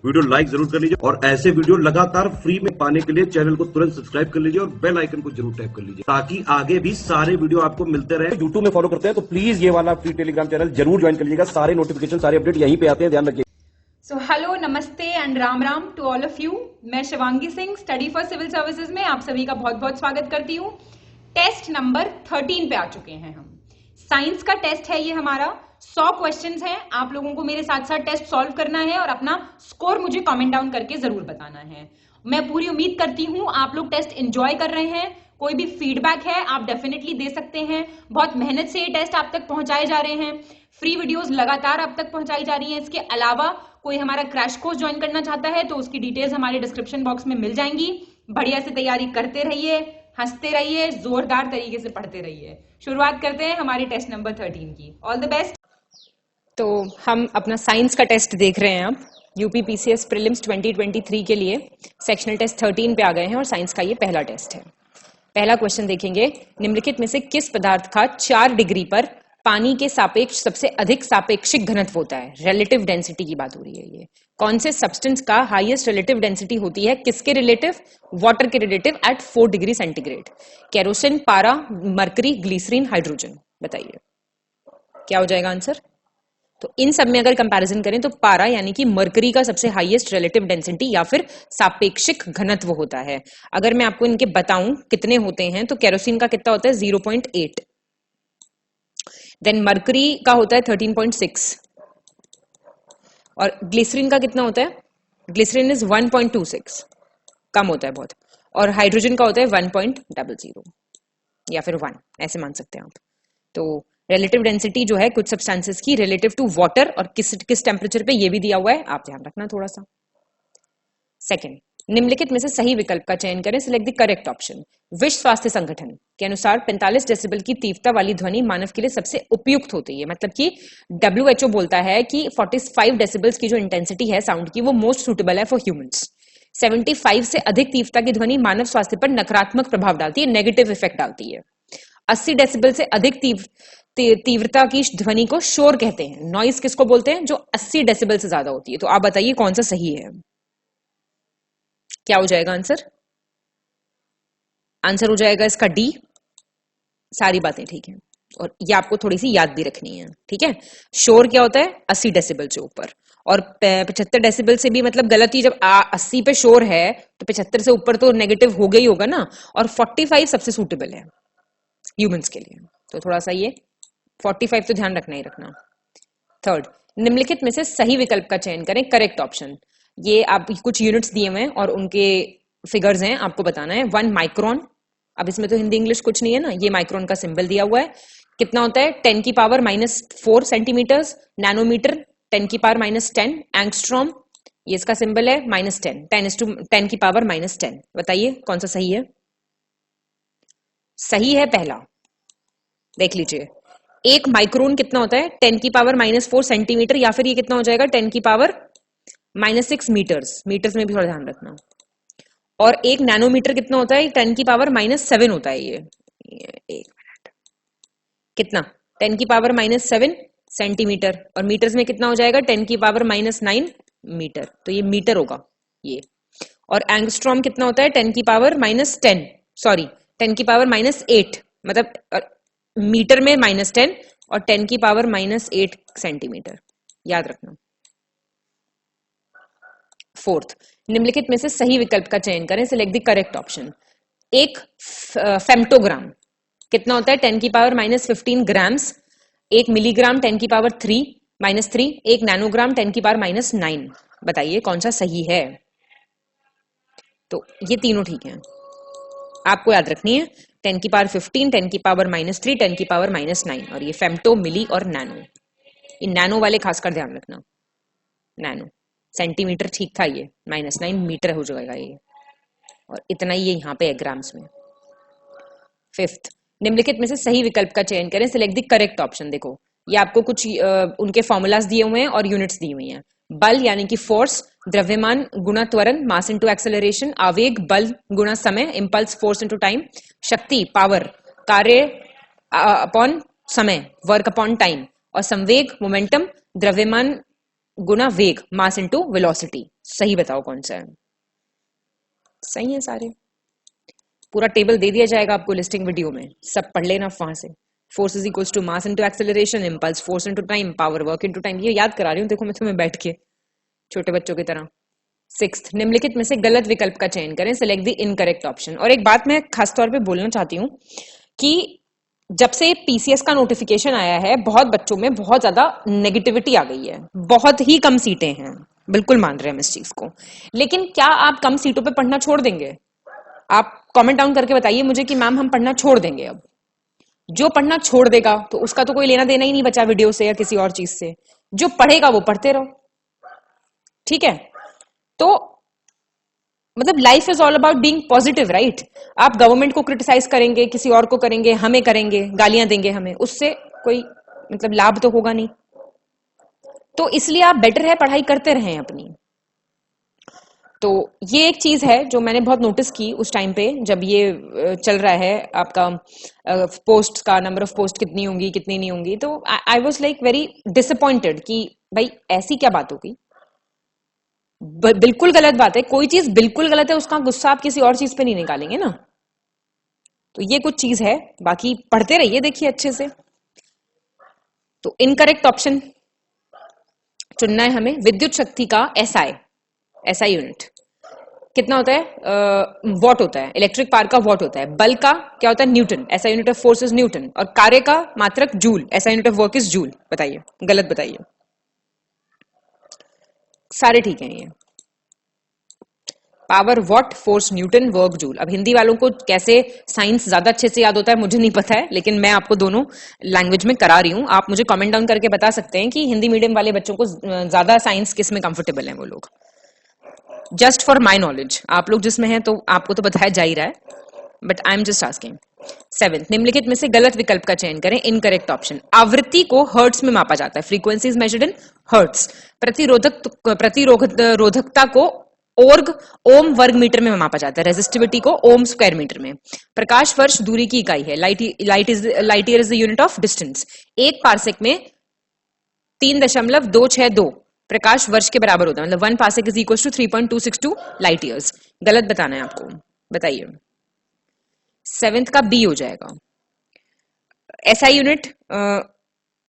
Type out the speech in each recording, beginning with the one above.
Video like जरूर कर लीजिए और ऐसे वीडियो लगातार फ्री में पाने के लिए चैनल को तुरंत सब्सक्राइब कर लीजिए और बेल आइकन को जरूर टैप कर लीजिए ताकि आगे भी सारे वीडियो आपको मिलते रहे। यूट्यूब में फॉलो करते हैं तो प्लीज ये वाला फ्री टेलीग्राम चैनल जरूर ज्वाइन कर लीजिएगा। सारे नोटिफिकेशन, सारे अपडेट यहीं पे आते हैं, ध्यान रखिए। सो हेलो, नमस्ते and Ram Ram to all of you. मैं Shivangi Singh study for civil services में आप सभी का बहुत बहुत स्वागत करती हूँ। टेस्ट नंबर 13 पे आ चुके हैं हम। साइंस का टेस्ट है ये हमारा। 100 क्वेश्चंस हैं, आप लोगों को मेरे साथ साथ टेस्ट सॉल्व करना है और अपना स्कोर मुझे कमेंट डाउन करके जरूर बताना है। मैं पूरी उम्मीद करती हूँ आप लोग टेस्ट एंजॉय कर रहे हैं। कोई भी फीडबैक है आप डेफिनेटली दे सकते हैं। बहुत मेहनत से ये टेस्ट आप तक पहुंचाए जा रहे हैं। फ्री वीडियोस लगातार आप तक पहुंचाई जा रही हैं। इसके अलावा कोई हमारा क्रैश कोर्स ज्वाइन करना चाहता है तो उसकी डिटेल्स हमारे डिस्क्रिप्शन बॉक्स में मिल जाएंगी। बढ़िया से तैयारी करते रहिए, हंसते रहिए, जोरदार तरीके से पढ़ते रहिए। शुरुआत करते हैं हमारे टेस्ट नंबर 13 की। All the best. तो हम अपना साइंस का टेस्ट देख रहे हैं अब। यूपी पीसीएस प्रीलिम्स 2023 के लिए सेक्शनल टेस्ट 13 पे आ गए हैं और साइंस का ये पहला टेस्ट है। पहला क्वेश्चन देखेंगे, निम्नलिखित में से किस पदार्थ का 4 डिग्री पर पानी के सापेक्ष सबसे अधिक सापेक्षिक घनत्व होता है? रिलेटिव डेंसिटी की बात हो रही है। ये कौन से सब्सटेंस का हाईएस्ट रिलेटिव डेंसिटी होती है? किसके रिलेटिव? वाटर के relative at 4 degree centigrade. Kerosene, पारा, मरकरी, ग्लिसरीन, हाइड्रोजन। बताइए क्या हो जाएगा आंसर। तो इन सब में अगर कंपैरिजन करें तो पारा यानी कि मरकरी का सबसे हाईएस्ट रिलेटिव डेंसिटी या फिर सापेक्षिक घनत्व होता है। अगर मैं आपको इनके बताऊं कितने होते हैं तो केरोसिन का कितना होता है? 0.8। देन मरकरी का होता है 13.6 और ग्लिसरीन का कितना होता है? ग्लिसरीन इज 1.26, कम होता है बहुत। और हाइड्रोजन का होता है 1.00 या फिर 1, ऐसे मान सकते हैं आप। तो रिलेटिव डेंसिटी जो है कुछ सब्सटेंसेस की रिलेटिव टू वाटर और किस टेम्परेचर पे ये भी दिया हुआ है, आप ध्यान रखना थोड़ा सा। सेकंड, निम्नलिखित में से सही विकल्प का चयन करें। Select the correct option. विश्व स्वास्थ्य संगठन के अनुसार 45 डेसिबल की तीव्रता वाली ध्वनि मानव के लिए सबसे उपयुक्त होती है। मतलब कि WHO बोलता है कि 45 डेसिबल्स की जो इंटेंसिटी है साउंड की वो मोस्ट सुटेबल है फॉर ह्यूमंस। 75 से अधिक तीव्रता की ध्वनि मानव स्वास्थ्य पर नकारात्मक प्रभाव डालती है, नेगेटिव इफेक्ट डालती है। 80 डेसिबल से अधिक तीव्रता की ध्वनि को शोर कहते हैं। नॉइज किसको बोलते हैं? जो 80 डेसिबल से ज्यादा होती है। तो आप बताइए कौन सा सही है। क्या हो जाएगा आंसर? आंसर हो जाएगा इसका डी। सारी बातें ठीक है और ये आपको थोड़ी सी याद भी रखनी है, ठीक है। शोर क्या होता है? 80 डेसिबल से ऊपर। और 75 डेसिबल से भी मतलब गलत ही, जब 80 पे शोर है तो 75 से ऊपर तो नेगेटिव हो गई होगा ना। और 45 सबसे सूटेबल है ह्यूमंस के लिए। तो थोड़ा सा ये 45 तो ध्यान रखना ही रखना। थर्ड, निम्नलिखित में से सही विकल्प का चयन करें। Correct option. ये आप कुछ यूनिट्स दिए हुए हैं और उनके फिगर्स हैं, आपको बताना है। 1 माइक्रोन। अब इसमें तो हिंदी इंग्लिश कुछ नहीं है ना, ये माइक्रोन का सिंबल दिया हुआ है। कितना होता है? 10 की पावर -4 सेंटीमीटर। नैनोमीटर 10 की पावर -10। एंगस्ट्रॉम ये इसका सिंबल है -10, 10 की पावर -10। बताइए कौन सा सही है। सही है पहला, देख लीजिए। 1 माइक्रोन कितना होता है? 10 की पावर -4 सेंटीमीटर, या फिर ये कितना हो जाएगा? 10 की पावर -6 मीटर्स। मीटर्स में भी थोड़ा ध्यान रखना। और 1 नैनोमीटर कितना होता है? 10 की पावर -7 होता है। ये एक मिनट, कितना? 10 की पावर -7 सेंटीमीटर। और मीटर्स में कितना हो जाएगा? 10 की पावर -9 मीटर। तो ये मीटर होगा ये। और एंगस्ट्रॉम कितना होता है? 10 की पावर -10, सॉरी 10 की पावर -8, मतलब मीटर में -10 और 10 की पावर -8 सेंटीमीटर, याद रखना। फोर्थ, निम्नलिखित में से सही विकल्प का चयन करें। Select the correct option. 1 फेम्टोग्राम कितना होता है? 10 की पावर -15 ग्राम्स। 1 मिलीग्राम 10 की पावर -3। 1 नैनोग्राम 10 की पावर -9। बताइए कौन सा सही है। तो ये तीनों ठीक हैं, आपको याद रखनी है। 10 की पावर 15, 10 की पावर -3, 10 की पावर -9। और ये फेम्टो, मिली और नैनो, ये नैनो वाले खासकर ध्यान रखना। नैनो सेंटीमीटर ठीक था, ये -9 मीटर हो जाएगा ये। और इतना ही ये यहाँ पे है ग्राम्स में। फिफ्थ, निम्नलिखित में से सही विकल्प का चयन करें। Select the correct option. देखो ये आपको कुछ उनके फॉर्मूलाज दिए हुए हैं और यूनिट्स दी हुई हैं। बल यानी कि फोर्स, द्रव्यमान गुणा त्वरण, मास इनटू एक्सेलरेशन। आवेग बल गुणा समय, इंपल्स फोर्स इनटू टाइम। शक्ति पावर, कार्य अपॉन समय, वर्क अपॉन टाइम। और संवेग मोमेंटम, द्रव्यमान गुणा वेग, मास इनटू वेलोसिटी। सही बताओ कौन सा है। सही है सारे, पूरा टेबल दे दिया जाएगा आपको लिस्टिंग वीडियो में, सब पढ़ लेना वहां से। Force is equal to mass into acceleration, impulse force into time, power work into time. ये याद करा रही हूँ देखो मैं तुम्हें बैठ के, छोटे बच्चों की तरह। 6th, निम्नलिखित में से गलत विकल्प का चयन करें, सिलेक्ट द इनकरेक्ट ऑप्शन। और एक बात मैं खास तौर पे बोलना चाहती हूँ कि जब से पीसीएस का नोटिफिकेशन आया है, बहुत बच्चों में बहुत ज्यादा नेगेटिविटी आ गई है, बहुत ही कम सीटें हैं, बिल्कुल मान रहे हैं हम इस चीज को। लेकिन क्या आप कम सीटों पे पढ़ना छोड़ देंगे? आप कमेंट डाउन करके बताइए मुझे कि मैम हम पढ़ना छोड़ देंगे। अब जो पढ़ना छोड़ देगा तो उसका तो कोई लेना देना ही नहीं बचा वीडियो से या किसी और चीज से। जो पढ़ेगा वो पढ़ते रहो, ठीक है? तो मतलब life is all about being positive, right? आप गवर्नमेंट को क्रिटिसाइज करेंगे, किसी और को करेंगे, हमें करेंगे, गालियां देंगे हमें, उससे कोई मतलब लाभ तो होगा नहीं। तो इसलिए आप बेटर है पढ़ाई करते रहें अपनी। तो ये एक चीज है जो मैंने बहुत नोटिस की उस टाइम पे जब ये चल रहा है आपका पोस्ट का, नंबर ऑफ पोस्ट कितनी होंगी कितनी नहीं होंगी। तो I was like very disappointed कि भाई ऐसी क्या बात होगी। बिल्कुल गलत बात है, कोई चीज बिल्कुल गलत है उसका गुस्सा आप किसी और चीज पे नहीं निकालेंगे ना। तो ये कुछ चीज है, बाकी पढ़ते रहिए, देखिए अच्छे से। तो इनकरेक्ट ऑप्शन चुनना है हमें। विद्युत शक्ति का एसआई यूनिट कितना होता है? वॉट होता है। इलेक्ट्रिक पावर का वॉट होता है। बल का क्या होता है? Newton. SI unit of force is Newton. और कार्य का मात्रक joule. SI unit of work is joule. बताइए, गलत बताइए। सारे ठीक हैं ये। Power what, force Newton, work joule. अब हिंदी वालों को कैसे साइंस ज्यादा अच्छे से याद होता है मुझे नहीं पता है, लेकिन मैं आपको दोनों लैंग्वेज में करा रही हूं। आप मुझे कमेंट डाउन करके बता सकते हैं कि हिंदी मीडियम वाले बच्चों को ज्यादा साइंस किस में कंफर्टेबल है वो लोग। जस्ट फॉर माई नॉलेज, आप लोग जिसमें हैं तो आपको तो बताया जा ही रहा है, but I am just asking. 7th, निम्नलिखित में से गलत विकल्प का चयन करें, इनकरेक्ट ऑप्शन। आवृत्ति को हर्ट्ज में मापा जाता है। Frequency is measured in hertz. प्रतिरोधकता को ओम वर्ग मीटर में मापा जाता है। रेजिस्टिविटी को ओम स्क्वायर मीटर में। प्रकाश वर्ष दूरी की इकाई है। Light year is the unit of distance. एक पार्सेक में 3.262 प्रकाश वर्ष के बराबर होता है। मतलब 1 parsec is equal to 3.262 light years. गलत बताना है आपको, बताइए। 7th का बी हो जाएगा। एसआई यूनिट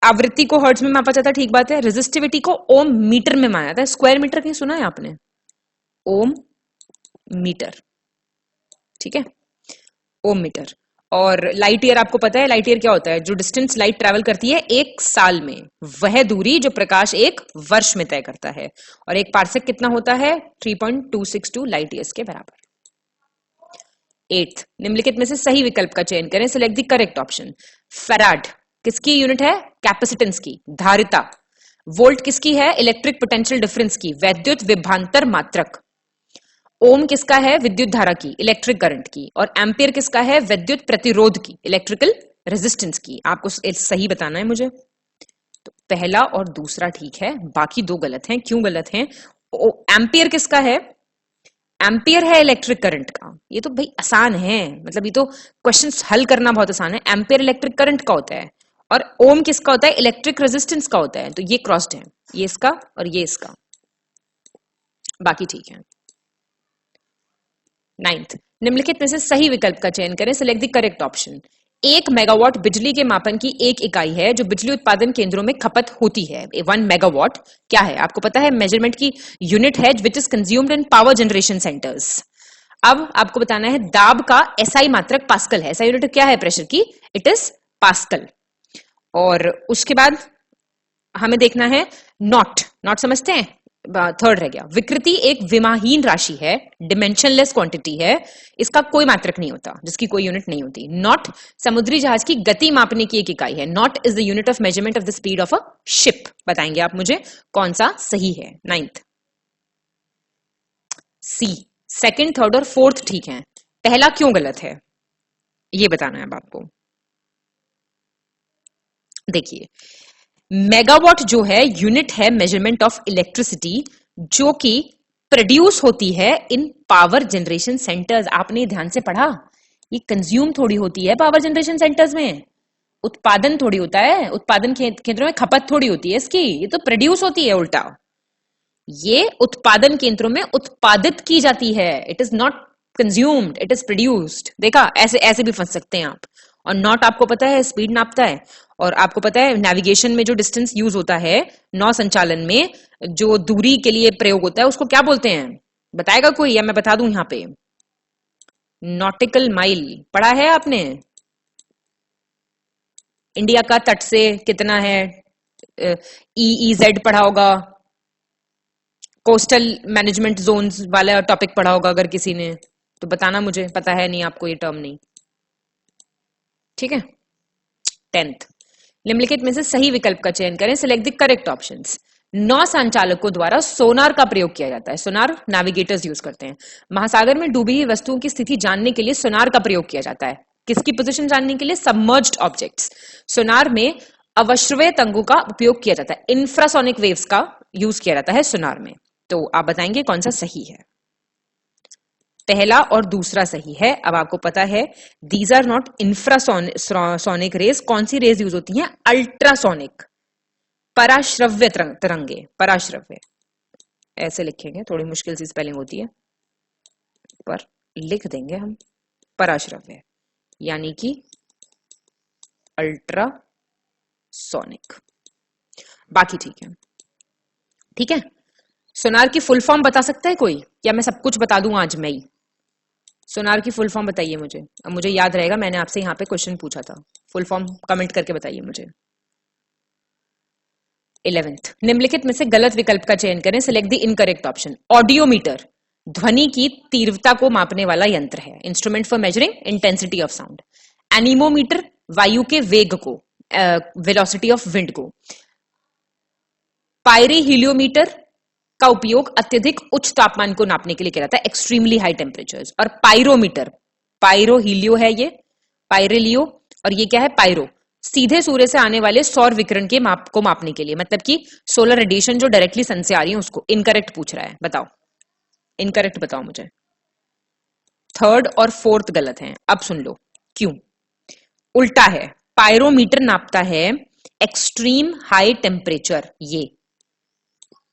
आवृत्ति को हर्ट्ज में मापा जाता है, ठीक बात है। रेजिस्टिविटी को ओम मीटर में माना जाता है। स्क्वायर मीटर कहीं सुना है आपने? ओम मीटर, ठीक है, ओम मीटर। और लाइट ईयर आपको पता है, लाइट ईयर क्या होता है? जो डिस्टेंस लाइट ट्रैवल करती है एक साल में, वह दूरी जो प्रकाश एक वर्ष में तय करता है। और एक पार्सेक कितना होता है? 3.262 लाइट ईयर्स के बराबर। 8th, निम्नलिखित में से सही विकल्प का चयन करें, select the correct option. Farad किसकी यूनिट है? कैपेसिटेंस की, धारिता। वोल्ट किसकी है? इलेक्ट्रिक पोटेंशियल डिफरेंस की, वैद्युत विभवांतर मात्रक। ओम किसका है? विद्युत धारा की, इलेक्ट्रिक करंट की। और एम्पियर किसका है? विद्युत प्रतिरोध की, इलेक्ट्रिकल रेजिस्टेंस की। आपको सही बताना है मुझे। तो पहला और दूसरा ठीक है, बाकी दो गलत हैं। क्यों गलत हैं? एम्पियर किसका है? एम्पियर है इलेक्ट्रिक करंट का। ये तो भाई आसान है, मतलब ये तो क्वेश्चंस हल करना बहुत आसान है। एम्पियर इलेक्ट्रिक करंट का होता है और ओम किसका होता है? इलेक्ट्रिक रेजिस्टेंस का होता है। तो ये क्रॉस्ड है, ये इसका और ये इसका, बाकी ठीक है। 9th, निम्नलिखित में से सही विकल्प का चयन करें, select the correct option. 1 megawatt बिजली के मापन की एक इकाई है जो बिजली उत्पादन केंद्रों में खपत होती है। 1 मेगावाट क्या है? आपको पता है, मेजरमेंट की यूनिट है which is consumed in power generation centres. अब आपको बताना है दाब का एसआई मात्रक पास्कल है। एसआई यूनिट क्या है प्रेशर की? It is pascal. और उसके बाद हमें देखना है नॉट समझते हैं? 3rd रह गया। विकृति एक विमाहीन राशि है, डिमेंशनलेस क्वांटिटी है, इसका कोई मात्रक नहीं होता, जिसकी कोई यूनिट नहीं होती। नॉट समुद्री जहाज की गति मापने की एक इकाई है। Not is the unit of measurement of the speed of a ship. बताएंगे आप मुझे कौन सा सही है? 9th सी। 2nd, 3rd और 4th ठीक है, पहला क्यों गलत है ये बताना है अब आपको। देखिए, मेगावाट जो है यूनिट है मेजरमेंट ऑफ इलेक्ट्रिसिटी जो कि प्रोड्यूस होती है इन पावर जनरेशन सेंटर्स। आपने ध्यान से पढ़ा? ये कंज्यूम थोड़ी होती है पावर जनरेशन सेंटर्स में, उत्पादन थोड़ी होता है। उत्पादन केंद्रों में खपत थोड़ी होती है इसकी, ये तो प्रोड्यूस होती है उल्टा। ये उत्पादन केंद्रों में उत्पादित की जाती है, it is not consumed, it is produced. देखा, ऐसे ऐसे भी फंस सकते हैं आप। और नॉट आपको पता है स्पीड नापता है, और आपको पता है नेविगेशन में जो डिस्टेंस यूज होता है नौ संचालन में, जो दूरी के लिए प्रयोग होता है उसको क्या बोलते हैं, बताएगा कोई या मैं बता दूं? यहाँ पे नॉटिकल माइल पढ़ा है आपने? इंडिया का तट से कितना है, EEZ पढ़ा होगा, कोस्टल मैनेजमेंट जोन्स वाला टॉपिक पढ़ा होगा अगर किसी ने, तो बताना मुझे, पता है नहीं आपको ये टर्म नहीं, ठीक है। 10th, निम्नलिखित में से सही विकल्प का चयन करें, सिलेक्ट द करेक्ट ऑप्शंस। नौ संचालकों द्वारा सोनार का प्रयोग किया जाता है, सोनार नेविगेटर्स यूज करते हैं। महासागर में डूबी हुई वस्तुओं की स्थिति जानने के लिए सोनार का प्रयोग किया जाता है, किसकी पोजीशन जानने के लिए? Submerged objects. सोनार में अवश्रव्य तरंगों का उपयोग किया जाता है, इंफ्रासोनिक वेव्स का यूज किया जाता है सोनार में। तो आप बताएंगे कौन सा सही है? पहला और दूसरा सही है। अब आपको पता है these are not infrasonic rays, कौन सी रेज यूज होती हैं? अल्ट्रासोनिक, पराश्रव्य तरंगे, पराश्रव्य ऐसे लिखेंगे, थोड़ी मुश्किल सी स्पेलिंग होती है पर लिख देंगे हम, पराश्रव्य यानी कि अल्ट्रासोनिक। बाकी ठीक है, ठीक है। सोनार की फुल फॉर्म बता सकता है कोई, या मैं सब कुछ बता दूं आज मैं ही? सोनार की फुल फॉर्म बताइए मुझे, अब मुझे याद रहेगा मैंने आपसे यहाँ पे क्वेश्चन पूछा था। फुल फॉर्म कमेंट करके बताइए मुझे। 11th, निम्नलिखित में से गलत विकल्प का चयन करें, select the incorrect option. Audiometer ध्वनि की तीव्रता को मापने वाला यंत्र है, instrument for measuring intensity of sound. Anemometer वायु के वेग को, वेलोसिटी ऑफ विंड को। पायरीहीलियोमीटर का उपयोग अत्यधिक उच्च तापमान को नापने के लिए किया जाता है, एक्सट्रीमली हाई टेम्परेचर्स। और पायरोमीटर, पायरो हीलियो है ये, पायरेलियो, और ये क्या है? पायरो, सीधे सूर्य से आने वाले सौर विकिरण के माप को मापने के लिए, मतलब कि सोलर रेडिएशन जो डायरेक्टली सन से आ रही है उसको। इनकरेक्ट पूछ रहा है, बताओ इनकरेक्ट बताओ मुझे। 3rd और 4th गलत हैं, अब सुन लो क्यों। उल्टा है, पायरोमीटर नापता है एक्सट्रीम हाई टेम्परेचर,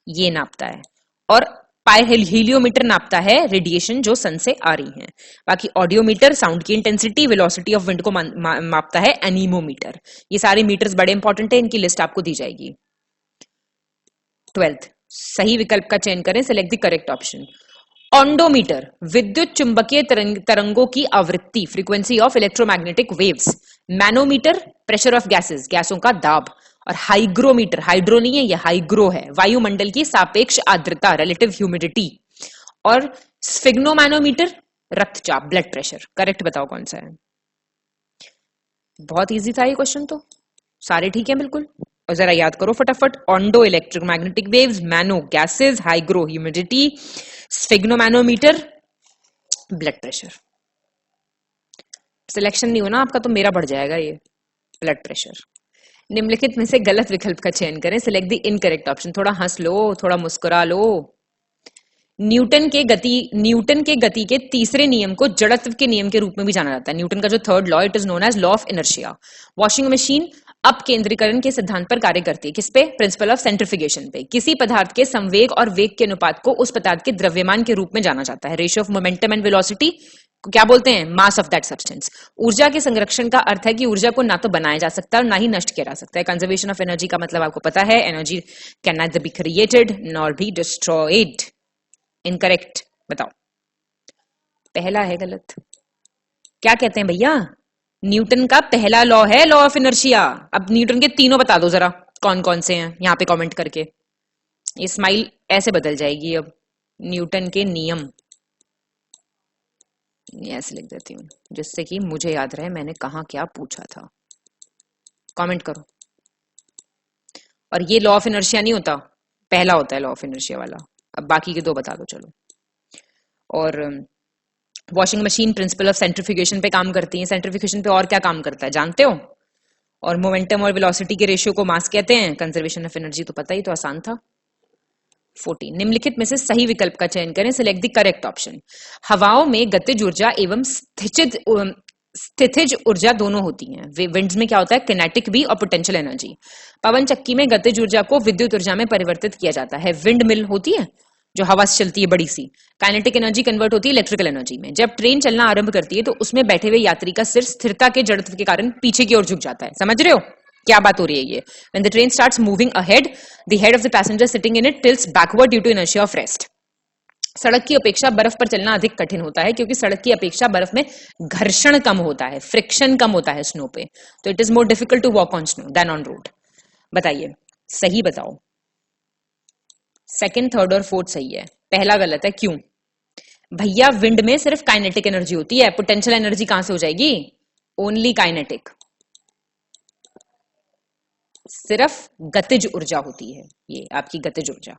ये नापता है, और हीलियोमीटर नापता है रेडिएशन जो सन से आ रही है। बाकी ऑडियोमीटर साउंड की इंटेंसिटी, वेलोसिटी ऑफ विंड को मापता है एनीमोमीटर। ये सारे मीटर्स बड़े इंपॉर्टेंट है, इनकी लिस्ट आपको दी जाएगी। 12th, सही विकल्प का चयन करें, सिलेक्ट द करेक्ट ऑप्शन। ऑन्डोमीटर विद्युत चुंबकीय तरंगों की आवृत्ति, frequency of electromagnetic waves. Manometer pressure of gases, गैसों का दाब। और हाइग्रोमीटर, हाइड्रो नहीं है ये, हाइग्रो है, वायुमंडल की सापेक्ष आर्द्रता, रिलेटिव ह्यूमिडिटी। और स्फिग्नोमैनोमीटर रक्तचाप, ब्लड प्रेशर। करेक्ट बताओ कौन सा है? बहुत इजी था ये क्वेश्चन, तो सारे ठीक है बिल्कुल। और जरा याद करो फटाफट, ऑन्डो electromagnetic waves, mano gases, hygro humidity, sphygmomanometer blood pressure. Selection नहीं होना आपका तो मेरा बढ़ जाएगा ये, ब्लड प्रेशर। निम्नलिखित में से गलत विकल्प का चयन करें, सिलेक्ट द इनकरेक्ट ऑप्शन। थोड़ा हंस लो, थोड़ा मुस्कुरा लो। न्यूटन के गति के तीसरे नियम को जड़त्व के नियम के रूप में भी जाना जाता है। न्यूटन का जो 3rd law, it is known as law of inertia. Washing machine अपकेंद्रीकरण के सिद्धांत पर कार्य करती है, किस पे? प्रिंसिपल ऑफ सेंट्रिफिकेशन पे। किसी पदार्थ के संवेग और वेग के अनुपात को उस पदार्थ के द्रव्यमान के रूप में जाना जाता है, ratio of momentum and velocity को क्या बोलते हैं? Mass of that substance. ऊर्जा के संरक्षण का अर्थ है कि ऊर्जा को ना तो बनाया जा सकता है और ना ही नष्ट किया जा सकता है। कंजर्वेशन ऑफ एनर्जी का मतलब आपको पता है, energy can neither be created nor be destroyed. Incorrect बताओ। पहला है गलत। क्या कहते हैं भैया? न्यूटन का पहला लॉ है लॉ ऑफ इनर्शिया। अब न्यूटन के तीनों बता दो जरा, कौन कौन से हैं यहां पे कमेंट करके। ये स्माइल ऐसे बदल जाएगी अब। न्यूटन के नियम ऐसे लिख देती हूं जिससे कि मुझे याद रहे मैंने कहा क्या पूछा था। कमेंट करो। और ये लॉ ऑफ इनर्शिया नहीं होता, पहला होता है लॉ ऑफ इनर्शिया वाला। अब बाकी के दो बता दो चलो। और वॉशिंग मशीन प्रिंसिपल ऑफ सेंट्रिफिकेशन पे काम करती है। सेंट्रिफिकेशन पे और क्या काम करता है जानते हो? और मोमेंटम और वेलोसिटी के रेशियो को मास कहते हैं। कंजर्वेशन ऑफ एनर्जी तो पता ही, तो आसान था। 14, निम्नलिखित में से सही विकल्प का चयन करें, सिलेक्ट द करेक्ट ऑप्शन। हवाओं में गतिज ऊर्जा एवं स्थितिज ऊर्जा दोनों होती हैं। विंड्स में क्या होता है, किनेटिक भी और पोटेंशियल एनर्जी। पवन चक्की में गतिज ऊर्जा को विद्युत ऊर्जा में परिवर्तित किया जाता है। विंड मिल होती है जो हवा से चलती है बड़ी सी, काइनेटिक एनर्जी कन्वर्ट होती है इलेक्ट्रिकल एनर्जी में। जब ट्रेन चलना आरंभ करती है तो उसमें बैठे हुए यात्री का सिर स्थिरता के जड़त्व के कारण पीछे की ओर झुक जाता है। समझ रहे हो क्या बात हो रही है ये? When the train starts moving ahead, the head of the passenger sitting in it tilts backward due to inertia of rest. सड़क की अपेक्षा बर्फ पर चलना अधिक कठिन होता है क्योंकि सड़क की अपेक्षा बर्फ में घर्षण कम होता है, फ्रिक्शन कम होता है स्नो पे, तो it is more difficult to walk on snow than on road. बताइए, सही बताओ। सेकंड, थर्ड और फोर्थ सही है, पहला गलत है। क्यों भैया? विंड में सिर्फ काइनेटिक एनर्जी होती है, पोटेंशियल एनर्जी कहां से हो जाएगी? ओनली काइनेटिक, सिर्फ गतिज ऊर्जा होती है ये आपकी गतिज ऊर्जा।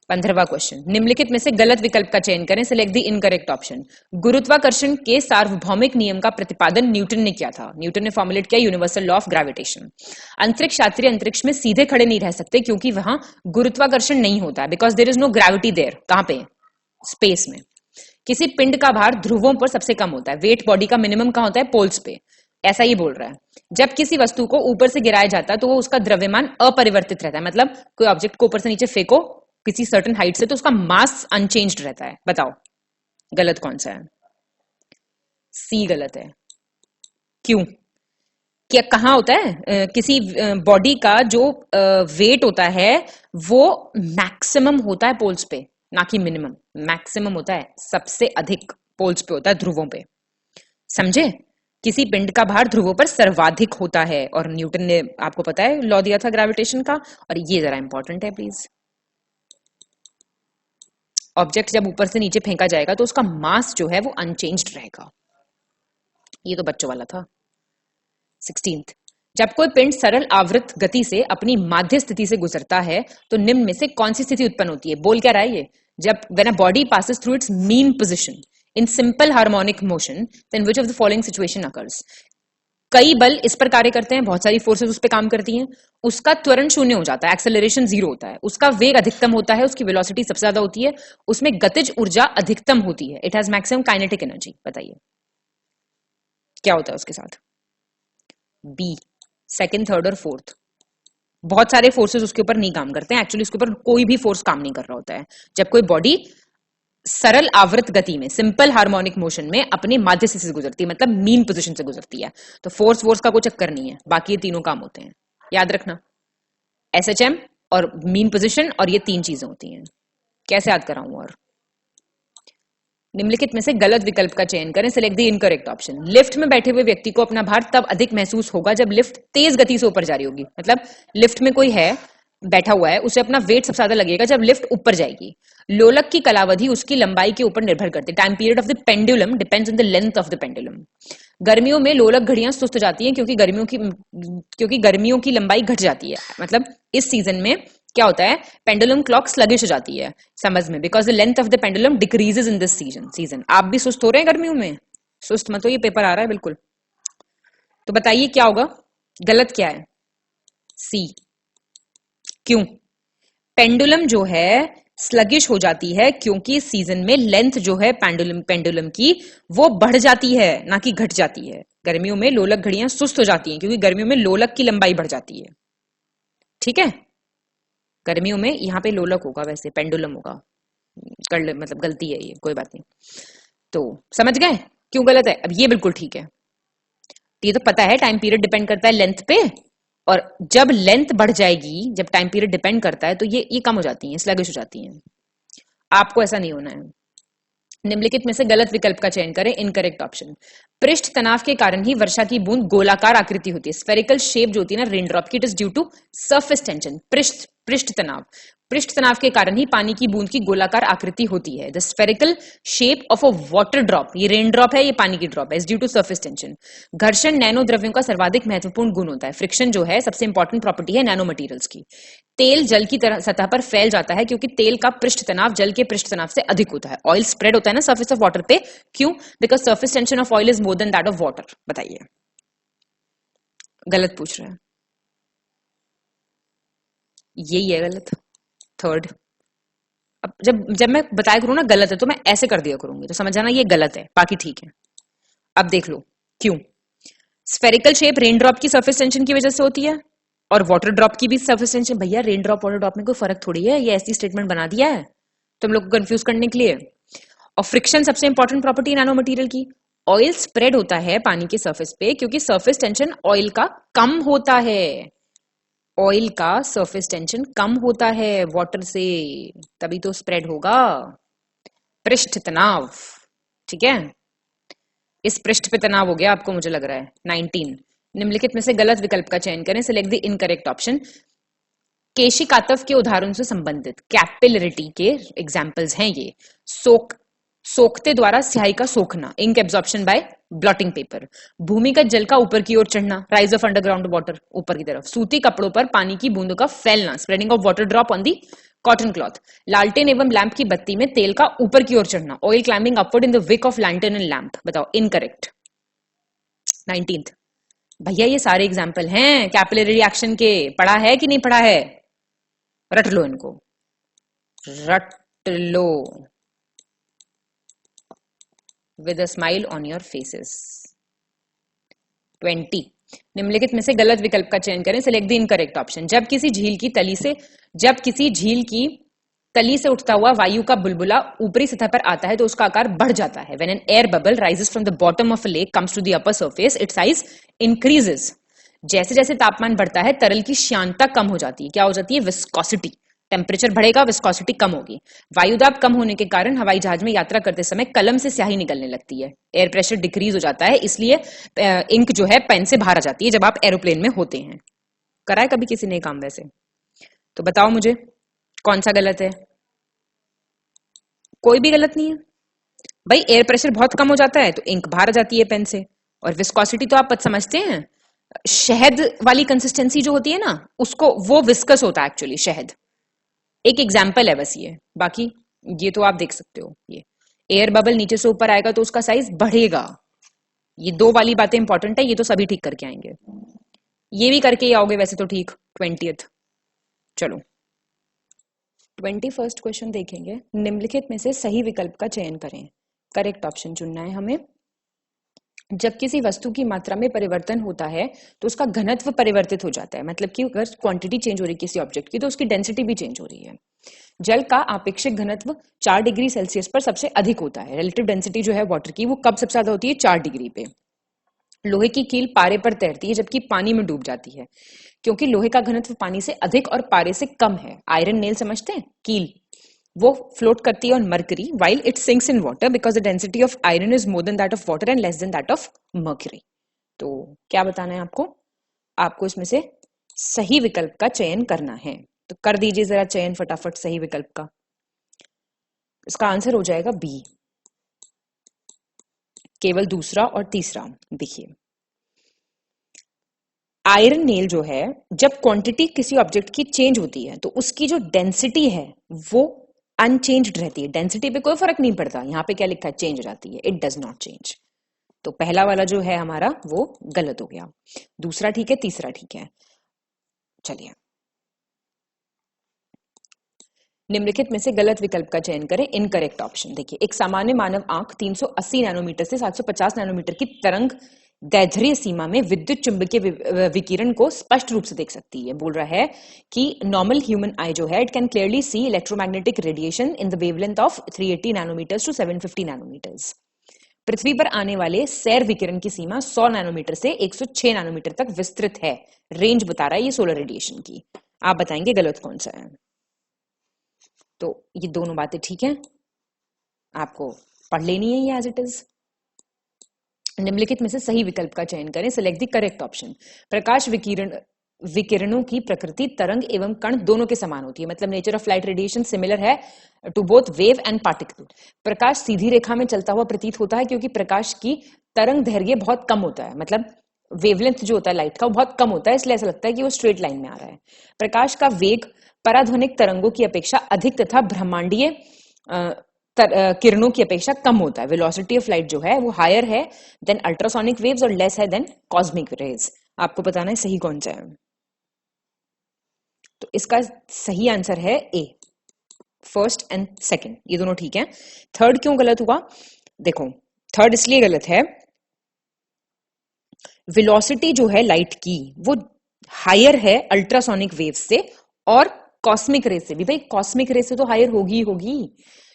15वां क्वेश्चन, निम्नलिखित में से गलत विकल्प का चयन करें, सिलेक्ट द इनकरेक्ट ऑप्शन। गुरुत्वाकर्षण के सार्वभौमिक नियम का प्रतिपादन न्यूटन ने किया था। न्यूटन ने फॉर्मुलेट किया यूनिवर्सल लॉ ऑफ ग्रेविटेशन। अंतरिक्ष यात्री अंतरिक्ष में सीधे खड़े नहीं रह सकते क्योंकि वहां गुरुत्वाकर्षण नहीं होता है, because there is no gravity there. कहां पे? स्पेस में। किसी पिंड का भार ध्रुवों पर सबसे कम होता है। वेट बॉडी का मिनिमम कहां होता है? पोल्स पे। ऐसा ही बोल रहा है। जब किसी वस्तु को ऊपर से गिराया जाता है तो वो उसका द्रव्यमान अपरिवर्तित रहता है, मतलब कोई ऑब्जेक्ट को ऊपर से नीचे फेंको किसी सर्टेन हाइट से तो उसका मास अनचेंज्ड रहता है। बताओ गलत कौन सा है? सी गलत है। क्यों? क्या कहां होता है? किसी बॉडी का जो वेट होता है वो मैक्सिमम होता है पोल्स पे, ना कि मिनिमम। मैक्सिमम होता है, सबसे अधिक पोल्स पे होता है, ध्रुवों पे। समझे? किसी पिंड का भार ध्रुवों पर सर्वाधिक होता है और न्यूटन ने आपको पता है लॉ दिया था ग्रेविटेशन का। और ये जरा इंपॉर्टेंट है प्लीज। ऑब्जेक्ट जब ऊपर से नीचे फेंका जाएगा तो उसका मास जो है वो अनचेंज्ड रहेगा। ये तो बच्चों वाला था। 16th, जब कोई पिंड सरल आवृत गति से अपनी माध्य स्थिति से गुजरता है तो निम्न में से कौन सी स्थिति उत्पन्न होती है? बोल क्या रहा है ये? जब when a body passes through its mean position in simple harmonic motion then which of the following situation occurs. कई बल इस पर कार्य करते हैं, बहुत सारी फोर्सेस उस पर काम करती हैं, उसका त्वरण शून्य हो जाता है, एक्सेलरेशन 0 होता है, उसका वेग अधिकतम होता है, उसकी वेलोसिटी सबसे ज्यादा होती है, उसमें गतिज ऊर्जा अधिकतम होती है, it has maximum kinetic energy. बताइए क्या होता है उसके साथ? बी, सेकंड, थर्ड और फोर्थ। बहुत सारे फोर्सेस उसके ऊपर नहीं काम करते हैं, एक्चुअली उसके ऊपर कोई भी फोर्स काम नहीं कर रहा होता है। जब कोई बॉडी सरल आवृत गति में, सिंपल हार्मोनिक मोशन में अपनी माध्य स्थिति से गुजरती है, मतलब मीन पोजीशन से गुजरती है, तो फोर्स का कोई चक्कर नहीं है, बाकी ये तीनों काम होते हैं। याद रखना, एसएचएम और मीन पोजीशन और ये 3 चीजें होती हैं। कैसे याद कराऊं? और निम्नलिखित में से गलत विकल्प का चयन करें, select the incorrect option. Lift में बैठे हुए व्यक्ति को अपना भार तब अधिक महसूस होगा जब लिफ्ट तेज गति से ऊपर जा रही होगी। मतलब लिफ्ट में कोई है बैठा हुआ है, उसे अपना वेट सबसे ज्यादा लगेगा जब लिफ्ट ऊपर जाएगी। लोलक की कालावधि उसकी लंबाई के ऊपर निर्भर करती है। Time period of the pendulum depends on the length of the pendulum. गर्मियों में लोलक घड़ियां सुस्त हो जाती हैं क्योंकि गर्मियों की लंबाई घट जाती है। मतलब इस सीजन में क्या होता है? पेंडुलम क्लॉक स्लगिश हो जाती है समझ में, because the length of the pendulum decreases in this season. आप भी सुस्त हो रहे हैं गर्मियों में? सुस्त मत हो, ये पेपर आ रहा है बिल्कुल। तो बताइए क्या होगा? गलत क्या है? सी। क्यों? पेंडुलम जो है स्लगिश हो जाती है क्योंकि इस सीजन में लेंथ जो है पेंडुलम की वो बढ़ जाती है, ना कि घट जाती है। गर्मियों में लोलक घड़ियां सुस्त हो जाती हैं क्योंकि गर्मियों में लोलक की लंबाई बढ़ जाती है। ठीक है, गर्मियों में यहां पे लोलक होगा, वैसे पेंडुलम होगा। मतलब गलती है ये, कोई बात नहीं। तो समझ गए क्यों गलत है? अब ये बिल्कुल ठीक है। ये तो पता है टाइम पीरियड डिपेंड करता है लेंथ पे, और जब लेंथ बढ़ जाएगी, जब टाइम पीरियड डिपेंड करता है तो ये कम हो जाती हैं, स्लगिश हो जाती हैं। आपको ऐसा नहीं होना है। निम्नलिखित में से गलत विकल्प का चयन करें, इनकरेक्ट ऑप्शन। पृष्ठ तनाव के कारण ही वर्षा की बूंद गोलाकार आकृति होती है। स्फेरिकल शेप जो होती है ना रेन ड्रॉप की, it is due to surface tension. पृष्ठ तनाव के कारण ही पानी की बूंद की गोलाकार आकृति होती है। The spherical shape of a water drop, ये रेन ड्रॉप है, ये पानी की ड्रॉप है, is due to surface tension. घर्षण नैनो द्रव्यों का सर्वाधिक महत्वपूर्ण गुण होता है। फ्रिक्शन जो है सबसे इंपॉर्टेंट प्रॉपर्टी है नैनो मटेरियल्स की। तेल जल की तरह सतह पर फैल जाता है क्योंकि तेल का पृष्ठ तनाव जल के पृष्ठ तनाव से अधिक होता है। ऑयल स्प्रेड होता है ना सरफेस ऑफ वाटर पे, क्यों? Because surface tension of oil is more than that of water. बताइए गलत पूछ रहे हैं, यही है गलत। थर्ड, अब जब मैं बताया करूँ ना गलत है तो मैं ऐसे कर दिया करूंगी, तो समझ जाना ये गलत है, बाकी ठीक है। अब देख लो क्यों। स्फेरिकल शेप रेन ड्रॉप की सरफेस टेंशन की वजह से होती है और वाटर ड्रॉप की भी सरफेस टेंशन। भैया रेन ड्रॉप वाटर ड्रॉप में कोई फर्क थोड़ी है, ये ऐसी स्टेटमेंट बना दिया है तुम लोग को कंफ्यूज करने के लिए। और फ्रिक्शन सबसे इंपॉर्टेंट प्रॉपर्टी नैनो मटेरियल की। ऑयल स्प्रेड होता है पानी के सरफेस पे क्योंकि सरफेस टेंशन ऑयल का कम होता है। ऑयल का सरफेस टेंशन कम होता है वाटर से, तभी तो स्प्रेड होगा। पृष्ठ तनाव, ठीक है, इस पृष्ठ पे तनाव हो गया आपको मुझे लग रहा है। 19, निम्नलिखित में से गलत विकल्प का चयन करें, सिलेक्ट द इनकरेक्ट ऑप्शन। केशिकातव के उदाहरण से संबंधित कैपिलरिटी के एग्जाम्पल्स हैं ये। सोखते द्वारा स्याही का सोखना, ink absorption by blotting paper. भूमिगत जल का ऊपर की ओर चढ़ना, राइज ऑफ अंडरग्राउंड वाटर, ऊपर की तरफ। सूती कपड़ों पर पानी की बूंदों का फैलना, spreading of water drop on the cotton cloth. लालटेन एवं लैंप की बत्ती में तेल का ऊपर की ओर चढ़ना, oil climbing upward in the wick of lantern and lamp. बताओ इनकरेक्ट। 19th, भैया ये सारे एग्जाम्पल हैं कैपिलरी रिएक्शन के, पढ़ा है कि नहीं पढ़ा है? रट लो इनको, रट लो with a smile on your faces। 20, निम्नलिखित में से गलत विकल्प का चयन करें, सिलेक्ट द इनकरेक्ट ऑप्शन। जब किसी झील की तली से उठता हुआ वायु का बुलबुला ऊपरी सतह पर आता है तो उसका आकार बढ़ जाता है। When an air bubble rises from the bottom of a lake comes to the upper surface, its size increases। जैसे जैसे तापमान बढ़ता है तरल की श्यानता कम हो जाती है। क्या हो जाती है? विस्कोसिटी। टेम्परेचर बढ़ेगा, विस्कोसिटी कम होगी। वायुदाब कम होने के कारण हवाई जहाज में यात्रा करते समय कलम से स्याही निकलने लगती है। एयर प्रेशर डिक्रीज हो जाता है, इसलिए इंक जो है पेन से बाहर आ जाती है जब आप एरोप्लेन में होते हैं। करा है कभी किसी ने काम वैसे? तो बताओ मुझे कौन सा गलत है? कोई भी गलत नहीं है भाई। एयर प्रेशर बहुत कम हो जाता है तो इंक बाहर आ जाती है पेन से। और विस्कोसिटी तो आप समझते हैं, शहद वाली कंसिस्टेंसी जो होती है ना उसको, वो विस्कस होता है एक्चुअली शहद। एक एग्जाम्पल है बस ये, बाकी ये तो आप देख सकते हो। ये एयर बबल नीचे से ऊपर आएगा तो उसका साइज बढ़ेगा। ये दो वाली बातें इंपॉर्टेंट है, ये तो सभी ठीक करके आएंगे। ये भी करके ही आओगे वैसे तो ठीक। 20th, चलो 21st क्वेश्चन देखेंगे। निम्नलिखित में से सही विकल्प का चयन करें, करेक्ट ऑप्शन चुनना है हमें। जब किसी वस्तु की मात्रा में परिवर्तन होता है तो उसका घनत्व परिवर्तित हो जाता है। मतलब कि अगर क्वांटिटी चेंज हो रही है किसी ऑब्जेक्ट की तो उसकी डेंसिटी भी चेंज हो रही है। जल का आपेक्षिक घनत्व 4 डिग्री सेल्सियस पर सबसे अधिक होता है। रिलेटिव डेंसिटी जो है वाटर की वो कब सबसे ज्यादा होती है? 4 डिग्री पे। लोहे की कील पारे पर तैरती है जबकि पानी में डूब जाती है, क्योंकि लोहे का घनत्व पानी से अधिक और पारे से कम है। आयरन नेल समझते हैं, कील, वो फ्लोट करती है on mercury while it sinks in water because the density of iron is more than that of water and less than that of mercury। तो क्या बताना है आपको? आपको इसमें से सही विकल्प का चयन करना है, तो कर दीजिए जरा चयन फटाफट सही विकल्प का। इसका आंसर हो जाएगा बी, केवल दूसरा और तीसरा। देखिए आयरन नेल जो है, जब क्वांटिटी किसी ऑब्जेक्ट की चेंज होती है तो उसकी जो डेंसिटी है वो अनचेंज्ड रहती है। डेंसिटी पे कोई फर्क नहीं पड़ता। यहाँ पे क्या लिखा है? चेंज हो जाती है। It does not change. तो पहला वाला जो है हमारा वो गलत हो गया। दूसरा ठीक है, तीसरा ठीक है। चलिए निम्नलिखित में से गलत विकल्प का चयन करें, इनकरेक्ट ऑप्शन। देखिए एक सामान्य मानव आंख 380 नैनोमीटर से 750 नैनोमीटर की तरंग दैर्ध्य सीमा में विद्युत चुंबकीय विकिरण को स्पष्ट रूप से देख सकती है। बोल रहा है कि नॉर्मल ह्यूमन आई जो है it can clearly see electromagnetic radiation in the wavelength of 380 nanometers to 750 nanometers. पृथ्वी पर आने वाले सैर विकिरण की सीमा 100 नैनोमीटर से 106 नैनोमीटर तक विस्तृत है। रेंज बता रहा है ये सोलर रेडिएशन की। आप बताएंगे गलत कौन सा है। तो ये दोनों बातें ठीक है, आपको पढ़ लेनी है ये एज इट इज। निम्नलिखित में से सही विकल्प का चयन करें, सिलेक्ट द करेक्ट ऑप्शन। प्रकाश विकिरणों की प्रकृति तरंग एवं कण दोनों के समान होती है। मतलब nature of light radiation similar है to both wave and particle. प्रकाश सीधी रेखा में चलता हुआ प्रतीत होता है क्योंकि प्रकाश की तरंग दैर्घ्य बहुत कम होता है। मतलब वेवलेंथ जो होता है लाइट का वो बहुत कम होता है, इसलिए ऐसा लगता है कि वो स्ट्रेट लाइन में आ रहा है। प्रकाश का वेग पराध्वनिक तरंगों की अपेक्षा अधिक तथा ब्रह्मांडीय किरणों की अपेक्षा कम होता है। वेलोसिटी ऑफ लाइट जो है वो हायर है देन अल्ट्रासोनिक वेव्स और लेस है देन कॉस्मिक रेज। आपको बताना है सही कौन सा है। तो इसका सही आंसर है ए, फर्स्ट एंड सेकंड, ये दोनों ठीक है। थर्ड क्यों गलत हुआ? देखो थर्ड इसलिए गलत है वेलोसिटी जो है लाइट की वो हायर है अल्ट्रासोनिक वेव से और कॉस्मिक रे से भी। भाई कॉस्मिक रे से तो हायर होगी ही होगी,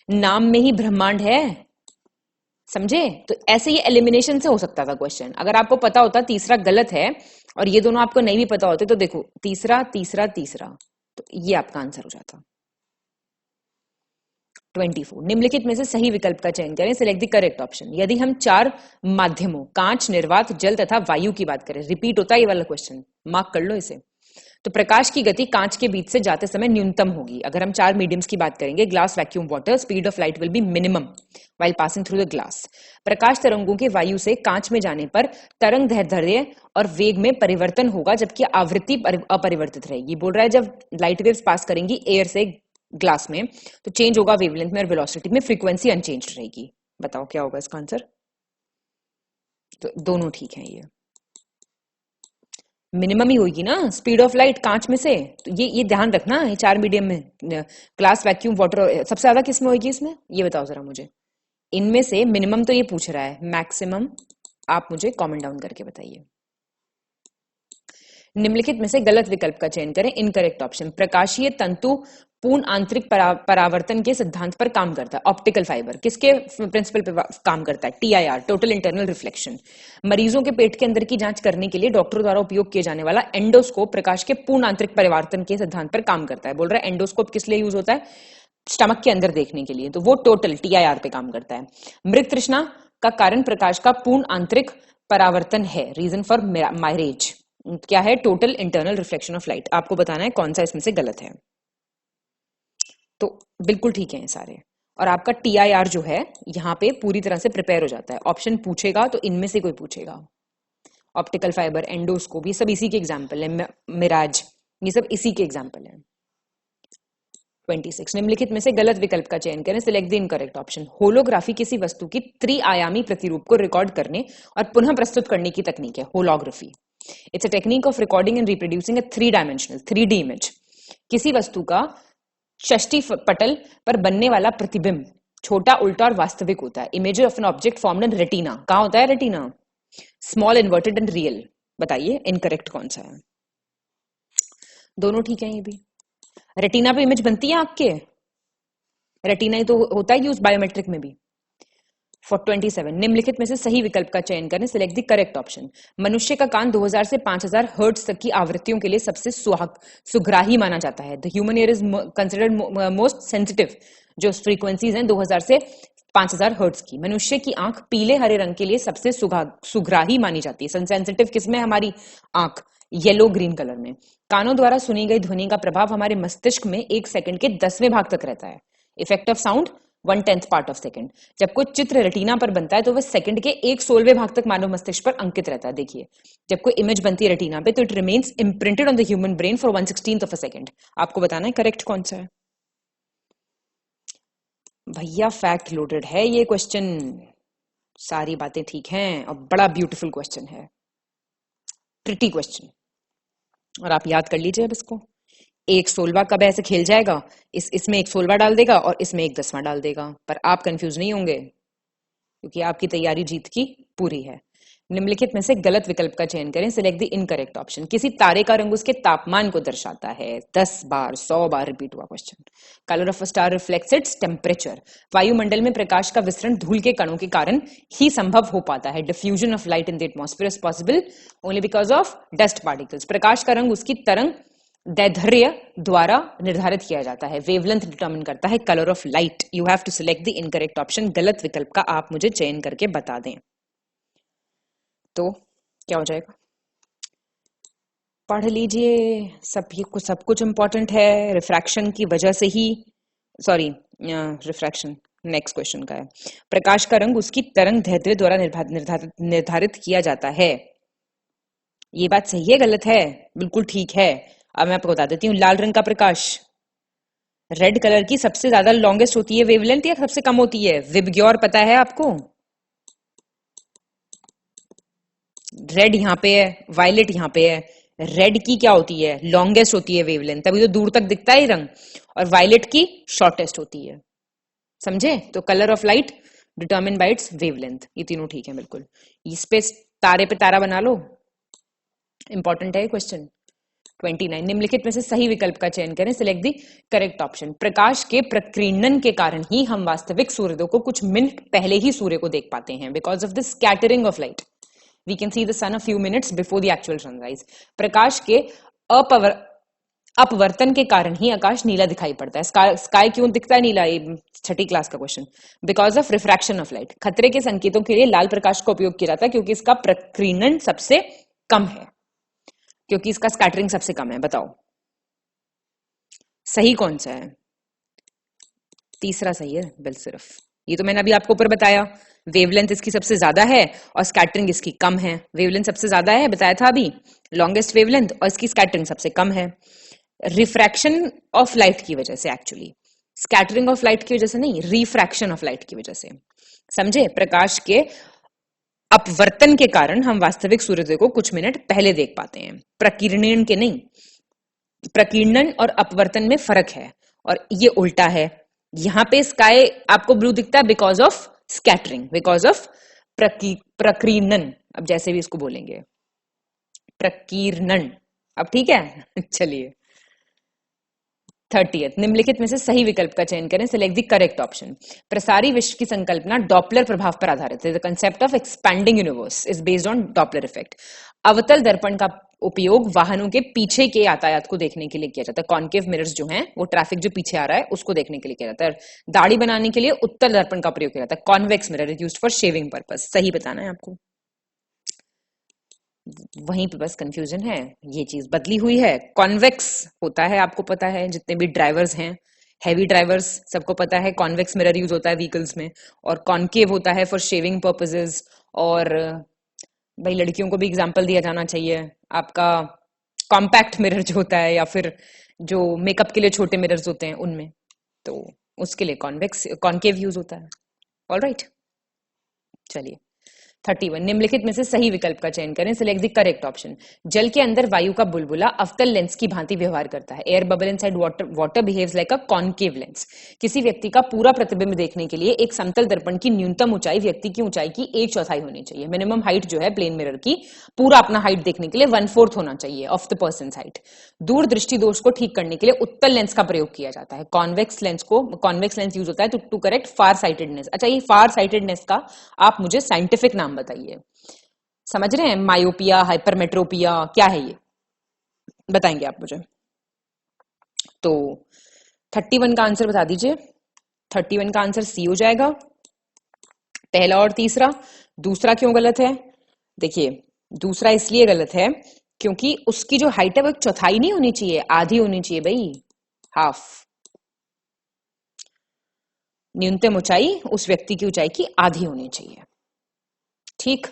नाम में ही ब्रह्मांड है, समझे? तो ऐसे ये एलिमिनेशन से हो सकता था क्वेश्चन। अगर आपको पता होता तीसरा गलत है और ये दोनों आपको नहीं भी पता होते तो देखो तीसरा तीसरा तीसरा, तो ये आपका आंसर हो जाता। 24 निम्नलिखित में से सही विकल्प का चयन करें, सिलेक्ट द करेक्ट ऑप्शन। यदि हम चार माध्यमों कांच, निर्वात, जल तथा वायु की बात करें, रिपीट होता है ये वाला क्वेश्चन, मार्क कर लो इसे। तो प्रकाश की गति कांच के बीच से जाते समय न्यूनतम होगी। अगर हम चार मीडियम्स की बात करेंगे, glass, vacuum, water, speed of light will be minimum while passing through the glass. प्रकाश तरंगों के वायु से कांच में जाने पर तरंग दैर्ध्य और वेग में परिवर्तन होगा जबकि आवृत्ति अपरिवर्तित रहेगी। बोल रहा है जब लाइट वेव्स पास करेंगी एयर से ग्लास में तो चेंज होगा वेवलेंथ में और वेलोसिटी में, फ्रीक्वेंसी अनचेंज्ड रहेगी। बताओ क्या होगा इसका आंसर? तो दोनों ठीक है, ये मिनिमम ही होगी ना स्पीड ऑफ लाइट कांच में से। तो ये ध्यान रखना, ये चार मीडियम में ग्लास, वैक्यूम, वाटर, सबसे ज्यादा किस में होगी इसमें, ये बताओ जरा मुझे। इनमें से मिनिमम तो ये पूछ रहा है, मैक्सिमम आप मुझे कमेंट डाउन करके बताइए। निम्नलिखित में से गलत विकल्प का चयन करें, इनकरेक्ट ऑप्शन। प्रकाशीय तंतु पूर्ण आंतरिक परावर्तन के सिद्धांत पर काम करता है। ऑप्टिकल फाइबर किसके प्रिंसिपल पर काम करता है? TIR, total internal reflection. मरीजों के पेट के अंदर की जांच करने के लिए डॉक्टरों द्वारा उपयोग किए जाने वाला एंडोस्कोप प्रकाश के पूर्ण आंतरिक परावर्तन के सिद्धांत पर काम करता है। बोल रहा है एंडोस्कोप किस लिए यूज होता है? स्टमक के अंदर देखने के लिए, तो वो टोटल TIR पे काम करता है। मृग तृष्णा का कारण प्रकाश का पूर्ण आंतरिक परावर्तन है। रीजन फॉर मायरेज क्या है? Total internal reflection of light. आपको बताना है कौन सा इसमें से गलत है। तो बिल्कुल ठीक है सारे। और आपका TIR जो है यहाँ पे पूरी तरह से प्रिपेयर हो जाता है। ऑप्शन पूछेगा तो इनमें से कोई पूछेगा। ऑप्टिकल फाइबर, एंडोस्कोप, ये सब इसी के एग्जाम्पल है। मिराज, ये सब इसी के एग्जाम्पल है। 26 निम्नलिखित में से गलत विकल्प का चयन करें, select the incorrect option. Holography किसी वस्तु की त्रिआयामी प्रतिरूप को रिकॉर्ड करने और पुनः प्रस्तुत करने की तकनीक है। Holography it's a technique of recording and reproducing a 3-dimensional 3D image. किसी वस्तु का षष्टि पटल पर बनने वाला प्रतिबिंब छोटा, उल्टा और वास्तविक होता है। Image of an object formed in retina. कहां होता है retina? Small, inverted and real. बताइए इनकरेक्ट कौन सा है? दोनों ठीक है। ये भी रेटिना पे इमेज बनती है आंख के, रेटिना ही तो होता है यूज बायोमेट्रिक में भी। फॉर 27 निम्नलिखित में से सही विकल्प का चयन करें, सिलेक्ट द करेक्ट ऑप्शन। मनुष्य का कान 2000 से 5000 हर्ट्ज तक की आवृत्तियों के लिए सबसे सुग्राही माना जाता है। The human ear is considered most sensitive. जो फ्रीक्वेंसीज हैं 2000 से 5000 हर्ट्ज की। मनुष्य की आंख पीले हरे रंग के लिए सबसे सुग्राही मानी जाती है। सेंसिटिव किसमें? हमारी आंख येलो ग्रीन कलर में। कानों द्वारा सुनी गई ध्वनि का प्रभाव हमारे मस्तिष्क में 1 सेकंड के 10वें भाग तक रहता है। Effect of sound 1/10 part of second. जब कोई चित्र रेटिना पर बनता है तो वह सेकंड के 1/16वें भाग तक मानव मस्तिष्क पर अंकित रहता है। देखिए जब कोई इमेज बनती है रेटिना पे तो it remains imprinted on the human brain for 1/16th of a second. आपको बताना है करेक्ट कौन सा है। भैया फैक्ट लोडेड है ये क्वेश्चन, सारी बातें ठीक हैं और बड़ा ब्यूटीफुल क्वेश्चन है, ट्रिटी क्वेश्चन। और आप याद कर लीजिए अब इसको। 1/16 कब ऐसे खेल जाएगा, इसमें 1/16 डाल देगा और इसमें 1/10 डाल देगा, पर आप कंफ्यूज नहीं होंगे क्योंकि आपकी तैयारी जीत की पूरी है। निम्नलिखित में से गलत विकल्प का चयन करें, सिलेक्ट द इनकरेक्ट ऑप्शन। किसी तारे का रंग उसके तापमान को दर्शाता है। 10 बार 100 बार रिपीट हुआ question. Colour of a star reflects its temperature. वायुमंडल में प्रकाश का विसरण धूल के कणों के कारण ही संभव हो पाता है। Diffusion of light in the atmosphere is possible only because of dust particles. प्रकाश का रंग उसकी तरंग दैर्ध्य द्वारा निर्धारित किया जाता है। वेवलेंथ डिटरमिन करता है colour of light. You have to select the incorrect option. गलत विकल्प का आप मुझे चयन करके बता दें तो क्या हो जाएगा। पढ़ लीजिए, सब कुछ इंपॉर्टेंट है। रिफ्रैक्शन की वजह से ही, सॉरी रिफ्रैक्शन नेक्स्ट क्वेश्चन का है। प्रकाश का रंग उसकी तरंग दैर्ध्य द्वारा निर्धारित किया जाता है। ये बात सही है गलत है? बिल्कुल ठीक है। अब मैं आपको बता देती हूँ। लाल रंग का प्रकाश रेड कलर की सबसे ज्यादा लॉन्गेस्ट होती है वेवलेंथ या सबसे कम होती है? विबग्योर पता है आपको? रेड यहाँ पे है, वायलेट यहाँ पे है। रेड की क्या होती है? लॉन्गेस्ट होती है वेवलेंथ, तभी तो दूर तक दिखता है रंग। और वायलेट की शॉर्टेस्ट होती है। समझे? तो colour of light determine bye it's wavelength. ये तीनों ठीक है बिल्कुल। इस पे तारे पे तारा बना लो, इंपॉर्टेंट है क्वेश्चन। 29 निम्नलिखित में से सही विकल्प का चयन करें, सिलेक्ट द करेक्ट ऑप्शन। प्रकाश के प्रकीर्णन के कारण ही हम वास्तविक सूर्योदय को कुछ मिनट पहले ही सूर्य को देख पाते हैं, because of the scattering of light we can see the sun a few minutes before the actual sunrise. प्रकाश के अपवर्तन के कारण ही आकाश नीला दिखाई पड़ता है। स्काई क्यों दिखता है नीला, ये छठी क्लास का question. Because of refraction of light, खतरे के संकेतों के लिए लाल प्रकाश का उपयोग किया जाता है क्योंकि इसका प्रकीर्णन सबसे कम है, क्योंकि इसका स्कैटरिंग सबसे कम है। बताओ सही कौन सा है? तीसरा सही है बिल सिर्फ। ये तो मैंने अभी आपको ऊपर बताया, वेवलेंथ इसकी सबसे ज्यादा है और स्कैटरिंग इसकी कम है। वेवलेंथ सबसे ज्यादा है बताया था अभी, लॉन्गेस्ट वेवलेंथ, और इसकी स्कैटरिंग सबसे कम है। रिफ्रैक्शन ऑफ लाइट की वजह से, एक्चुअली स्कैटरिंग ऑफ लाइट की वजह से नहीं, रिफ्रैक्शन ऑफ लाइट की वजह से, समझे? प्रकाश के अपवर्तन के कारण हम वास्तविक सूर्योदय को कुछ मिनट पहले देख पाते हैं, प्रकीर्णन के नहीं। प्रकीर्णन और अपवर्तन में फर्क है और ये उल्टा है। यहां पे स्काई आपको ब्लू दिखता है because of scattering, because of प्रकीर्णन, अब जैसे भी इसको बोलेंगे प्रकीर्णन। अब ठीक है चलिए 30th निम्नलिखित में से सही विकल्प का चयन करें, सिलेक्ट द करेक्ट ऑप्शन। प्रसारी विश्व की संकल्पना डॉपलर प्रभाव पर आधारित है। The concept of expanding universe is based on Doppler effect. अवतल दर्पण का उपयोग वाहनों के पीछे के यातायात को देखने के लिए किया जाता है। कॉन्केव मिरर्स जो हैं वो ट्रैफिक जो पीछे आ रहा है उसको देखने के लिए किया जाता है। दाढ़ी बनाने के लिए उत्तल दर्पण का प्रयोग किया जाता है। Convex mirror is used for shaving purpose. सही बताना है आपको, वहीं पे बस कंफ्यूजन है, ये चीज बदली हुई है। कॉन्वेक्स होता है, आपको पता है, जितने भी ड्राइवर्स हैं, हैवी ड्राइवर्स, सबको पता है कॉन्वेक्स मिरर यूज होता है व्हीकल्स में। और कॉन्केव होता है फॉर शेविंग पर्पसेस। और भाई लड़कियों को भी एग्जांपल दिया जाना चाहिए, आपका कॉम्पैक्ट मिरर जो होता है, या फिर जो मेकअप के लिए छोटे मिरर्स होते हैं उनमें, तो उसके लिए कॉन्वेक्स कॉन्केव यूज होता है। ऑलराइट, चलिए 31 निम्नलिखित में से सही विकल्प का चयन करें, सिलेक्ट द करेक्ट ऑप्शन। जल के अंदर वायु का बुलबुला अवतल लेंस की भांति व्यवहार करता है। Air bubble inside water behaves like a concave lens. किसी व्यक्ति का पूरा प्रतिबिंब देखने के लिए एक समतल दर्पण की न्यूनतम ऊंचाई व्यक्ति की ऊंचाई की 1/4 होनी चाहिए। मिनिमम हाइट जो है प्लेन मिरर की, पूरा अपना हाइट देखने के लिए 1/4 होना चाहिए ऑफ द पर्सन हाइट। दूर दृष्टि दोष को ठीक करने के लिए उत्तल लेंस का प्रयोग किया जाता है। कॉन्वेक्स लेंस यूज होता है टू करेक्ट फार साइटेडनेस। अच्छा, ये फार साइटेडनेस का आप मुझे साइंटिफिक नाम बताइए। समझ रहे हैं? मायोपिया, हाइपरमेट्रोपिया, क्या है ये बताएंगे आप मुझे। तो 31 का आंसर बता दीजिए। 31 का आंसर सी हो जाएगा, पहला और तीसरा। दूसरा क्यों गलत है? देखिए, दूसरा इसलिए गलत है क्योंकि उसकी जो हाइट है वो 1/4 नहीं होनी चाहिए, आधी होनी चाहिए भाई, हाफ। न्यूनतम ऊंचाई उस व्यक्ति की ऊंचाई की आधी होनी चाहिए। ठीक।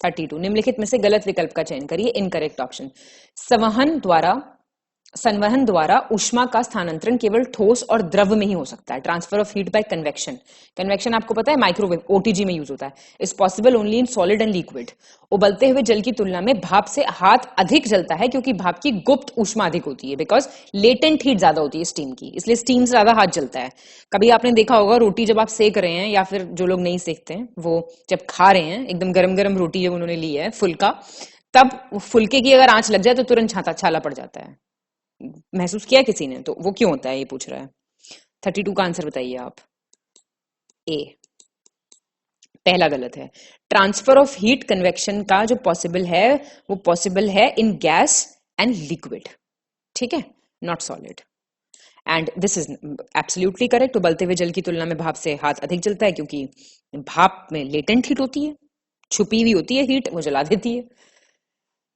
32 निम्नलिखित में से गलत विकल्प का चयन करिए, इनकरेक्ट ऑप्शन। संवहन द्वारा ऊष्मा का स्थानांतरण केवल ठोस और द्रव में ही हो सकता है। Transfer of heat bye convection. Convection आपको पता है माइक्रोवेव, ओटीजी में यूज होता है। Is possible only in solid and liquid. उबलते हुए जल की तुलना में भाप से हाथ अधिक जलता है क्योंकि भाप की गुप्त ऊष्मा अधिक होती है, बिकॉज लेटेंट हीट ज्यादा होती है स्टीम की, इसलिए स्टीम से ज्यादा हाथ जलता है। कभी आपने देखा होगा रोटी जब आप सेक रहे हैं, या फिर जो लोग नहीं सेकते हैं वो जब खा रहे हैं, एकदम गरम गरम रोटी जब उन्होंने ली है फुल्का, तब फुल्के की अगर आंच लग जाए तो तुरंत छाला पड़ जाता है। महसूस किया किसी ने? तो वो क्यों होता है ये पूछ रहा है। 32 का आंसर बताइए आप। ए, पहला गलत है। ट्रांसफर ऑफ हीट कन्वेक्शन का जो पॉसिबल है वो पॉसिबल है इन गैस एंड लिक्विड, ठीक है, not solid. And this is absolutely correct. उबलते हुए जल की तुलना में भाप से हाथ अधिक जलता है क्योंकि भाप में लेटेंट हीट होती है, छुपी हुई होती है हीट, वो जला देती है।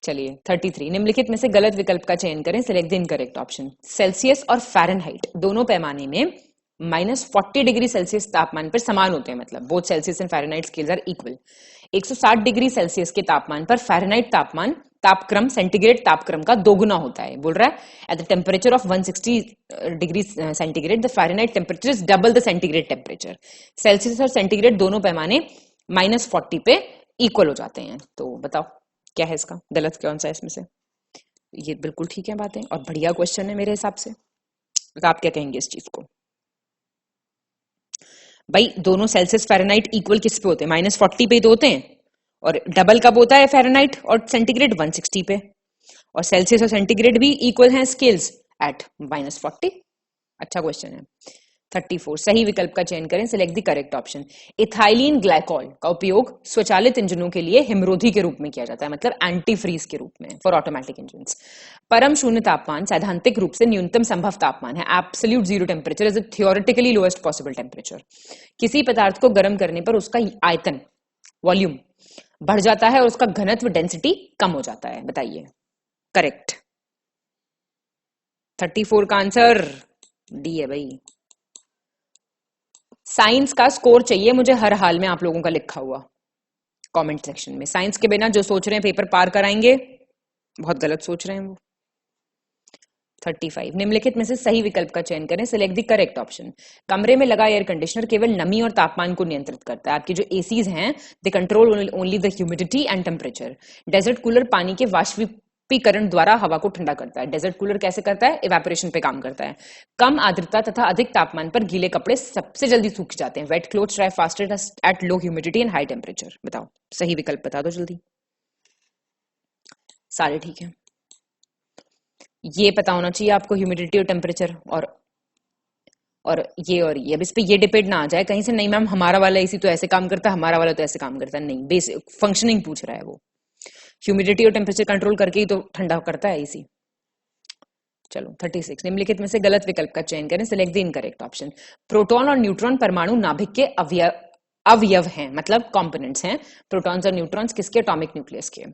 चलिए 33 निम्नलिखित में से गलत विकल्प का चयन करें, select the incorrect option. Celsius और फ़ारेनहाइट दोनों पैमाने में -40 डिग्री सेल्सियस तापमान पर समान होते हैं, मतलब both Celsius and Fahrenheit scales are equal. 160 degree Celsius के तापमान पर फ़ारेनहाइट तापक्रम सेंटीग्रेड तापक्रम का दोगुना होता है। बोल रहा है at the temperature of 160 degree centigrade the Fahrenheit temperature is double the centigrade temperature. Celsius और सेंटीग्रेड दोनों पैमाने -40 पे इक्वल हो जाते हैं। तो बताओ क्या है इसका गलत, कौन सा है इसमें से? ये बिल्कुल ठीक है बातें और बढ़िया क्वेश्चन है मेरे हिसाब से। तो आप क्या कहेंगे इस चीज को? भाई दोनों सेल्सियस फ़ारेनहाइट इक्वल किस पे होते हैं? -40 पे तो होते हैं, और डबल कब होता है फ़ारेनहाइट और सेंटीग्रेड 160 पे, और सेल्सियस और सेंटीग्रेड भी इक्वल हैं स्केल्स एट -40। अच्छा क्वेश्चन है। 34 सही विकल्प का चयन करें, select the correct option. Ethylene glycol का उपयोग स्वचालित इंजनों के लिए हिमरोधी के रूप में किया जाता है, मतलब एंटी फ्रीज के रूप में फॉर ऑटोमेटिक इंजन्स। परम शून्य तापमान सैद्धांतिक रूप से न्यूनतम संभव तापमान है। Absolute zero temperature is the theoretically lowest possible temperature. किसी पदार्थ को गर्म करने पर उसका आयतन वॉल्यूम बढ़ जाता है और उसका घनत्व डेंसिटी कम हो जाता है। बताइए करेक्ट। 34 का आंसर डी है भाई। साइंस का स्कोर चाहिए मुझे हर हाल में आप लोगों का लिखा हुआ कमेंट सेक्शन में। साइंस के बिना जो सोच रहे हैं पेपर पार कराएंगे, बहुत गलत सोच रहे हैं वो। 35 निम्नलिखित में से सही विकल्प का चयन करें, सिलेक्ट द करेक्ट ऑप्शन। कमरे में लगा एयर कंडीशनर केवल नमी और तापमान को नियंत्रित करता है। आपके जो एसीज हैं they control only the humidity and temperature. Desert cooler पानी के वाष्पीकरण द्वारा हवा को ठंडा करता है। डेजर्ट कूलर कैसे करता है? इवेपोरेशन पे काम करता है। कम आर्द्रता तथा अधिक तापमान पर गीले कपड़े सबसे जल्दी सूख जाते हैं। Wet clothes dry faster at low humidity and high temperature. बताओ सही विकल्प बता दो जल्दी। सारे ठीक है। ये पता होना चाहिए आपको ह्यूमिडिटी और टेम्परेचर और ये अब इस पे ये डिपेंड ना आ जाए कहीं से, नहीं मैम हमारा वाला एसी तो ऐसे काम करता है, हमारा वाला तो ऐसे काम करता है। नहीं, बेसिक फंक्शनिंग पूछ रहा है वो। ह्यूमिडिटी और टेम्परेचर कंट्रोल करके ही तो ठंडा करता है एसी। चलो 36 निम्नलिखित में से गलत विकल्प का चयन करें, select the incorrect option. Proton और न्यूट्रॉन परमाणु नाभिक के अवयव हैं, मतलब कंपोनेंट्स हैं। प्रोटॉन्स और न्यूट्रॉन्स किसके? एटॉमिक न्यूक्लियस के।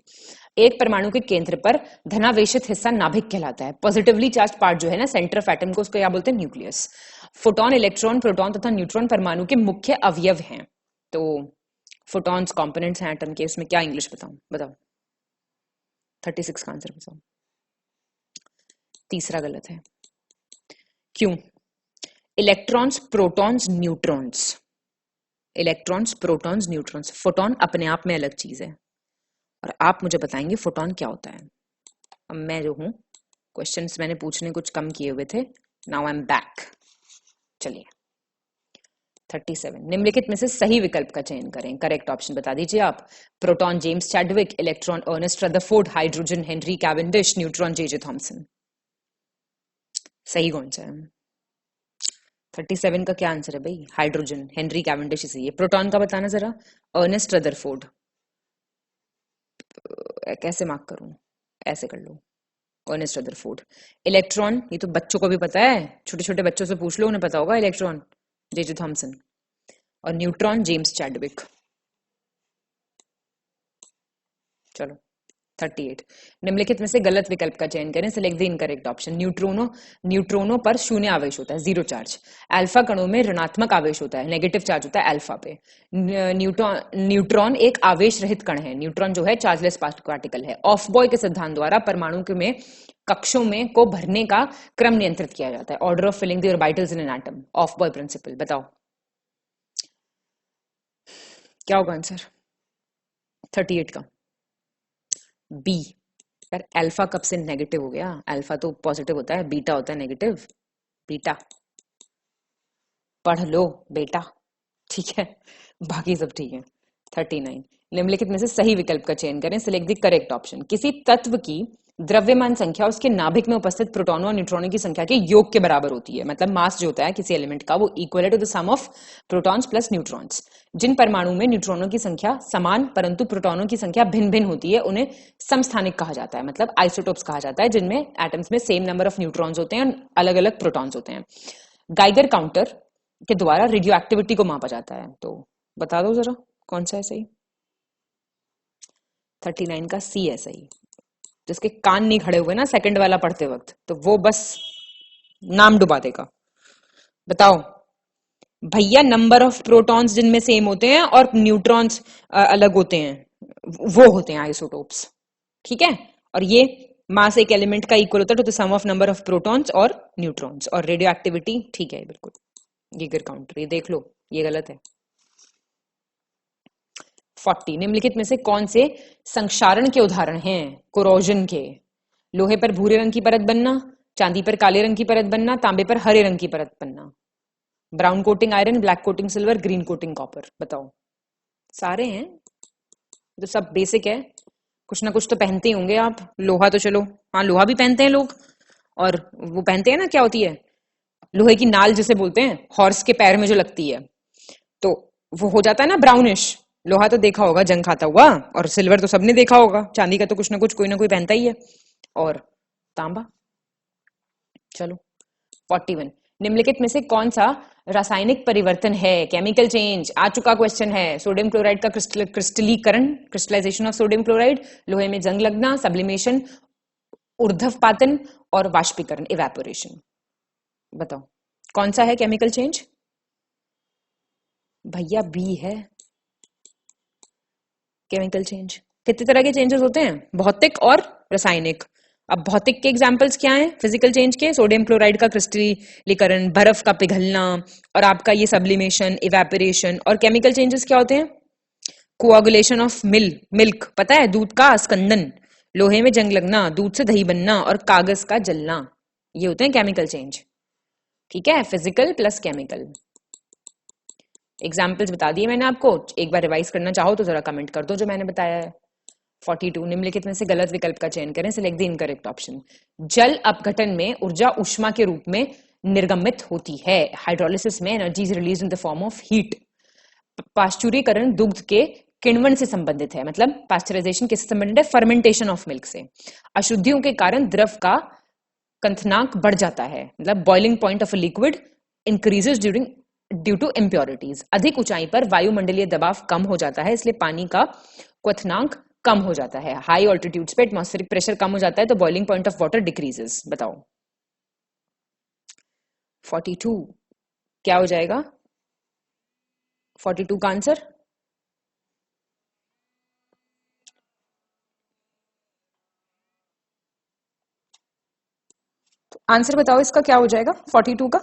एक परमाणु के केंद्र पर धनावेशित हिस्सा नाभिक कहलाता है। पॉजिटिवली चार्ज पार्ट जो है ना सेंटर ऑफ एटम को, उसको क्या बोलते हैं? न्यूक्लियस। फोटॉन, इलेक्ट्रॉन, प्रोटॉन तथा न्यूट्रॉन परमाणु के मुख्य अवयव हैं। तो फोटॉन्स कंपोनेंट्स हैं एटम के। इसमें क्या इंग्लिश बताओ 36 का आंसर बताओ। तीसरा गलत है। क्यों? Electrons, protons, neutrons. Electrons, protons, neutrons. Photon अपने आप में अलग चीज है और आप मुझे बताएंगे फोटॉन क्या होता है। अब मैं जो हूं, क्वेश्चंस मैंने पूछने कुछ कम किए हुए थे। Now I am back. चलिए 37 निम्नलिखित में से सही विकल्प का चयन करें, करेक्ट ऑप्शन बता दीजिए आप। Proton James Chadwick, electron Ernest Rutherford, hydrogen Henry Cavendish, neutron J Thomson. सही कौन सा है? 37 का क्या आंसर है भाई? हाइड्रोजन हेनरी कैवेंडिश सही है। प्रोटॉन का बताना जरा। Ernest Rutherford. कैसे मार्क करूं? ऐसे कर लो, अर्नेस्ट रदरफोर्ड। इलेक्ट्रॉन, ये तो बच्चों को भी पता है, छोटे छोटे बच्चों से पूछ लो, उन्हें पता होगा। Electron J Thomson. और न्यूट्रॉन जेम्स चैडविक। चलो 38 निम्नलिखित में से गलत विकल्प का चयन करें, सिलेक्ट द इनकरेक्ट ऑप्शन। न्यूट्रॉनों पर शून्य आवेश होता है, जीरो चार्ज। अल्फा कणों में ऋणात्मक आवेश होता है, नेगेटिव चार्ज होता है अल्फा पे। न्यूट्रॉन एक आवेश रहित कण है। न्यूट्रॉन जो है चार्जलेस पार्टिकल है। ऑफ बॉय के सिद्धांत द्वारा परमाणु के में कक्षों में को भरने का क्रम नियंत्रित किया जाता है। Order of filling the orbitals in an atom, Aufbau principle. बताओ क्या होगा आंसर 38 का? बी। यार अल्फा कब से नेगेटिव हो गया? अल्फा तो पॉजिटिव होता है, बीटा होता है नेगेटिव। बीटा पढ़ लो बेटा, ठीक है। बाकी सब ठीक है। 39 निम्नलिखित में से सही विकल्प का चयन करें, सिलेक्ट द करेक्ट ऑप्शन। किसी तत्व की द्रव्यमान संख्या उसके नाभिक में उपस्थित प्रोटॉनों और न्यूट्रॉनों की संख्या के योग के बराबर होती है। मतलब मास जो होता है किसी एलिमेंट का वो equal to the sum of protons plus neutrons. जिन परमाणु में न्यूट्रॉनों की संख्या समान परंतु प्रोटॉनों की संख्या भिन्न भिन्न होती है उन्हें समस्थानिक कहा जाता है, मतलब आइसोटोप्स कहा जाता है, जिनमें एटम्स में सेम नंबर ऑफ न्यूट्रॉन्स होते हैं और अलग अलग प्रोटॉन्स होते हैं। गाइगर काउंटर के द्वारा रेडियो एक्टिविटी को मापा जाता है। तो बता दो जरा कौन सा है सही? 39 का सी है सही। जिसके कान नहीं खड़े हुए ना सेकंड वाला पढ़ते वक्त, तो वो बस नाम डुबा देगा। बताओ भैया, नंबर ऑफ प्रोटॉन्स जिनमें सेम होते हैं और न्यूट्रॉन्स अलग होते हैं, वो होते हैं आइसोटोप्स, ठीक है। और ये मास एक एलिमेंट का इक्वल होता है to the sum of number of protons और न्यूट्रॉन्स। और रेडियो एक्टिविटी ठीक है बिल्कुल। गीगर काउंटर ये देख लो, ये गलत है। 40 निम्नलिखित में से कौन से संक्षारण के उदाहरण हैं? कोरोजन के। लोहे पर भूरे रंग की परत बनना, चांदी पर काले रंग की परत बनना, तांबे पर हरे रंग की परत बनना। Brown coating iron, black coating silver, green coating copper. बताओ सारे हैं। तो सब बेसिक है, कुछ ना कुछ तो पहनते ही होंगे आप। लोहा तो चलो, हाँ लोहा भी पहनते हैं लोग, और वो पहनते हैं ना, क्या होती है, लोहे की नाल जिसे बोलते हैं, हॉर्स के पैर में जो लगती है, तो वो हो जाता है ना ब्राउनिश। लोहा तो देखा होगा जंग खाता हुआ, और सिल्वर तो सबने देखा होगा, चांदी का तो कुछ ना कोई पहनता ही है, और तांबा। चलो 41, निम्नलिखित में से कौन सा रासायनिक परिवर्तन है, केमिकल चेंज, आ चुका क्वेश्चन है। सोडियम क्लोराइड का क्रिस्टलीकरण, क्रिस्टलाइजेशन ऑफ सोडियम क्लोराइड, लोहे में जंग लगना, सब्लिमेशन, ऊर्ध्वपातन, और वाष्पीकरण, इवेपोरेशन। बताओ कौन सा है केमिकल चेंज? भैया बी है केमिकल चेंज। कितने तरह के चेंजेस होते हैं? भौतिक और रासायनिक। अब भौतिक के एग्जांपल्स क्या हैं फिजिकल चेंज के? सोडियम क्लोराइड का क्रिस्टलीकरण, बर्फ का पिघलना, और आपका ये सब्लिमेशन, इवेपोरेशन। और केमिकल चेंजेस क्या होते हैं? कोआगुलेशन ऑफ मिल्क, पता है, दूध का स्कंदन, लोहे में जंग लगना, दूध से दही बनना, और कागज का जलना, ये होते हैं केमिकल चेंज। ठीक है, फिजिकल प्लस केमिकल। एग्जाम्पल्स बता दिए मैंने आपको, एक बार रिवाइज करना चाहो तो जरा कमेंट कर दो जो मैंने बताया है। 42, निम्नलिखित में से गलत विकल्प का चयन करें, सिलेक्ट द इनकरेक्ट ऑप्शन। जल अपघटन में ऊर्जा ऊष्मा के रूप में निर्गमित होती है। हाइड्रोलिसिस में energy is release in the form of heat. पाश्चुरीकरण दुग्ध के किण्वन से संबंधित है, मतलब पाश्चराइजेशन किससे संबंधित है? फर्मेंटेशन ऑफ मिल्क से। अशुद्धियों के कारण द्रव का कंथनांक बढ़ जाता है, मतलब boiling point of a liquid increases due to impurities. अधिक ऊंचाई पर वायुमंडलीय दबाव कम हो जाता है, इसलिए पानी का क्वथनांक कम हो जाता है। हाई ऑल्टीट्यूड्स पे एटमॉस्फेरिक प्रेशर कम हो जाता है, तो boiling point of water decreases. बताओ 42 क्या हो जाएगा? 42 का आंसर तो आंसर बताओ इसका क्या हो जाएगा 42 का?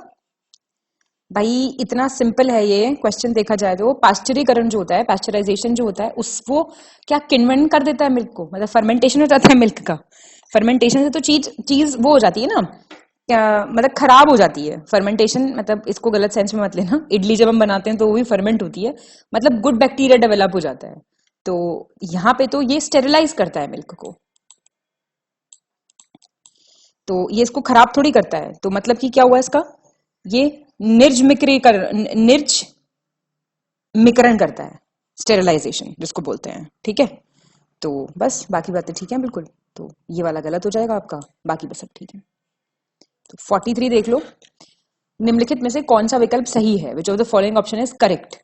भाई इतना सिंपल है ये क्वेश्चन, देखा जाए तो पाश्चरीकरण जो होता है, पाश्चराइजेशन जो होता है, उस वो क्या किण्वन कर देता है मिल्क को, मतलब फर्मेंटेशन हो जाता है मिल्क का। फर्मेंटेशन से तो चीज वो हो जाती है ना, मतलब खराब हो जाती है। फर्मेंटेशन मतलब इसको गलत सेंस में मत लेना, इडली जब हम बनाते हैं तो वो भी फर्मेंट होती है, मतलब गुड बैक्टीरिया डेवलप हो जाता है। तो यहाँ पे तो ये स्टेरिलाइज करता है मिल्क को, तो ये इसको खराब थोड़ी करता है। तो मतलब कि क्या हुआ इसका, ये निर्जमिकरण करता है, स्टेरिलाइजेशन जिसको बोलते हैं। ठीक है, तो बस बाकी बातें ठीक है बिल्कुल। तो ये वाला गलत हो जाएगा आपका, बाकी बस सब ठीक है। तो 43 देख लो, निम्नलिखित में से कौन सा विकल्प सही है? Which of the following option is correct?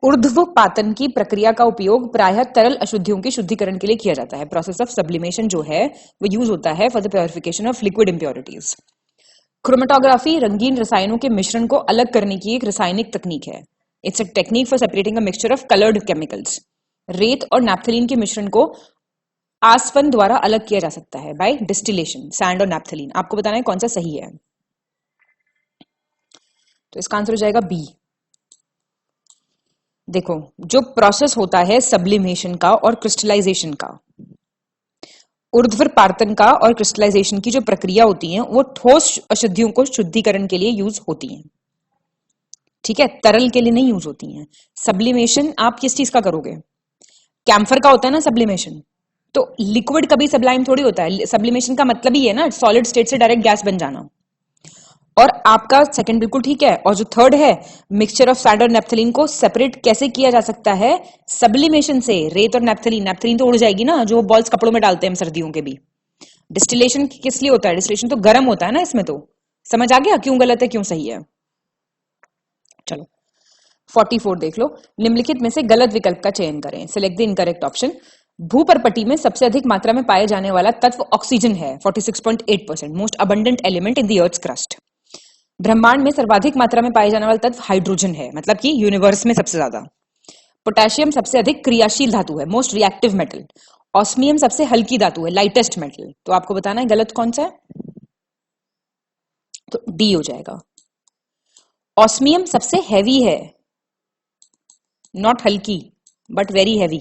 ऊर्ध्वपातन की प्रक्रिया का उपयोग प्रायः तरल अशुद्धियों के शुद्धिकरण के लिए किया जाता है। प्रोसेस ऑफ सब्लिमेशन जो है वो यूज होता है for the purification of liquid impurities. Chromatography रंगीन रसायनों के मिश्रण को अलग करने की एक रासायनिक तकनीक है। It's a technique for separating a mixture of coloured chemicals. रेत और नैप्थलीन के मिश्रण को आसवन द्वारा अलग किया जा सकता है बाय डिस्टिलेशन, सैंड और नैप्थलीन। आपको बताना है कौन सा सही है, तो इसका आंसर हो जाएगा बी। देखो जो प्रोसेस होता है सब्लिमेशन का और क्रिस्टलाइजेशन का, ऊर्ध्वपातन का और क्रिस्टलाइजेशन की जो प्रक्रिया होती है वो ठोस अशुद्धियों को शुद्धिकरण के लिए यूज होती हैं। ठीक है, तरल के लिए नहीं यूज होती हैं। सब्लिमेशन आप किस चीज का करोगे? कैम्फर का होता है ना सब्लिमेशन, तो लिक्विड कभी सब्लाइम थोड़ी होता है। सब्लिमेशन का मतलब ही है ना सॉलिड स्टेट से डायरेक्ट गैस बन जाना। और आपका सेकंड बिल्कुल ठीक है, और जो थर्ड है मिक्सचर ऑफ सैंड और नेप्थलीन को सेपरेट कैसे किया जा सकता है? सब्लिमेशन से। रेत और नेप्थलीन, नेप्थलीन तो उड़ जाएगी ना, जो बॉल्स कपड़ों में डालते हैं हम सर्दियों के भी। डिस्टिलेशन किस लिए होता है? डिस्टिलेशन तो गर्म होता है ना, इसमें तो समझ आ गया क्यों गलत है क्यों सही है। चलो 44 देख लो, निम्नलिखित में से गलत विकल्प का चयन करें, सिलेक्ट द इनकरेक्ट ऑप्शन। भूपर्पटी में सबसे अधिक मात्रा में पाए जाने वाला तत्व ऑक्सीजन है, 46.8%, most abundant element in the earth's crust. ब्रह्मांड में सर्वाधिक मात्रा में पाए जाने वाला तत्व हाइड्रोजन है, मतलब कि यूनिवर्स में सबसे ज्यादा। पोटेशियम सबसे अधिक क्रियाशील धातु है, मोस्ट रिएक्टिव मेटल। ऑस्मियम सबसे हल्की धातु है, लाइटेस्ट मेटल। तो आपको बताना है गलत कौन सा है, तो डी हो जाएगा। ऑस्मियम सबसे हैवी है, नॉट हल्की बट वेरी हैवी।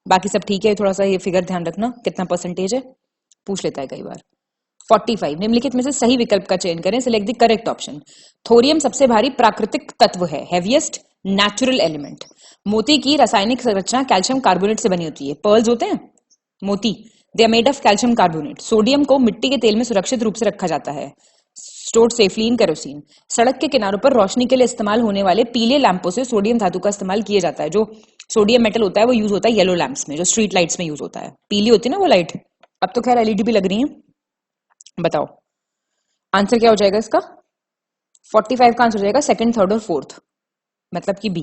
बाकी सब ठीक है, थोड़ा सा ये फिगर ध्यान रखना कितना परसेंटेज है, पूछ लेता है कई बार। 45 निम्नलिखित में से सही विकल्प का चयन करें, select the correct option. Thorium सबसे भारी प्राकृतिक तत्व है, हेवीएस्ट नेचुरल एलिमेंट। मोती की रासायनिक संरचना कैल्शियम कार्बोनेट से बनी होती है। पर्ल्स होते हैं मोती, they are made of calcium carbonate. Sodium को मिट्टी के तेल में सुरक्षित रूप से रखा जाता है, स्टोर्ड सेफली इन केरोसिन। सड़क के किनारों पर रोशनी के लिए इस्तेमाल होने वाले पीले लैंपों से सोडियम धातु का इस्तेमाल किया जाता है। जो सोडियम मेटल होता है वो यूज होता है येलो लैंप्स में, जो स्ट्रीट लाइट्स में यूज होता है। पीली होती है ना वो लाइट, अब तो खैर एलईडी भी लग रही है। बताओ आंसर क्या हो जाएगा इसका? 45 का आंसर हो जाएगा सेकंड, थर्ड और फोर्थ, मतलब कि बी।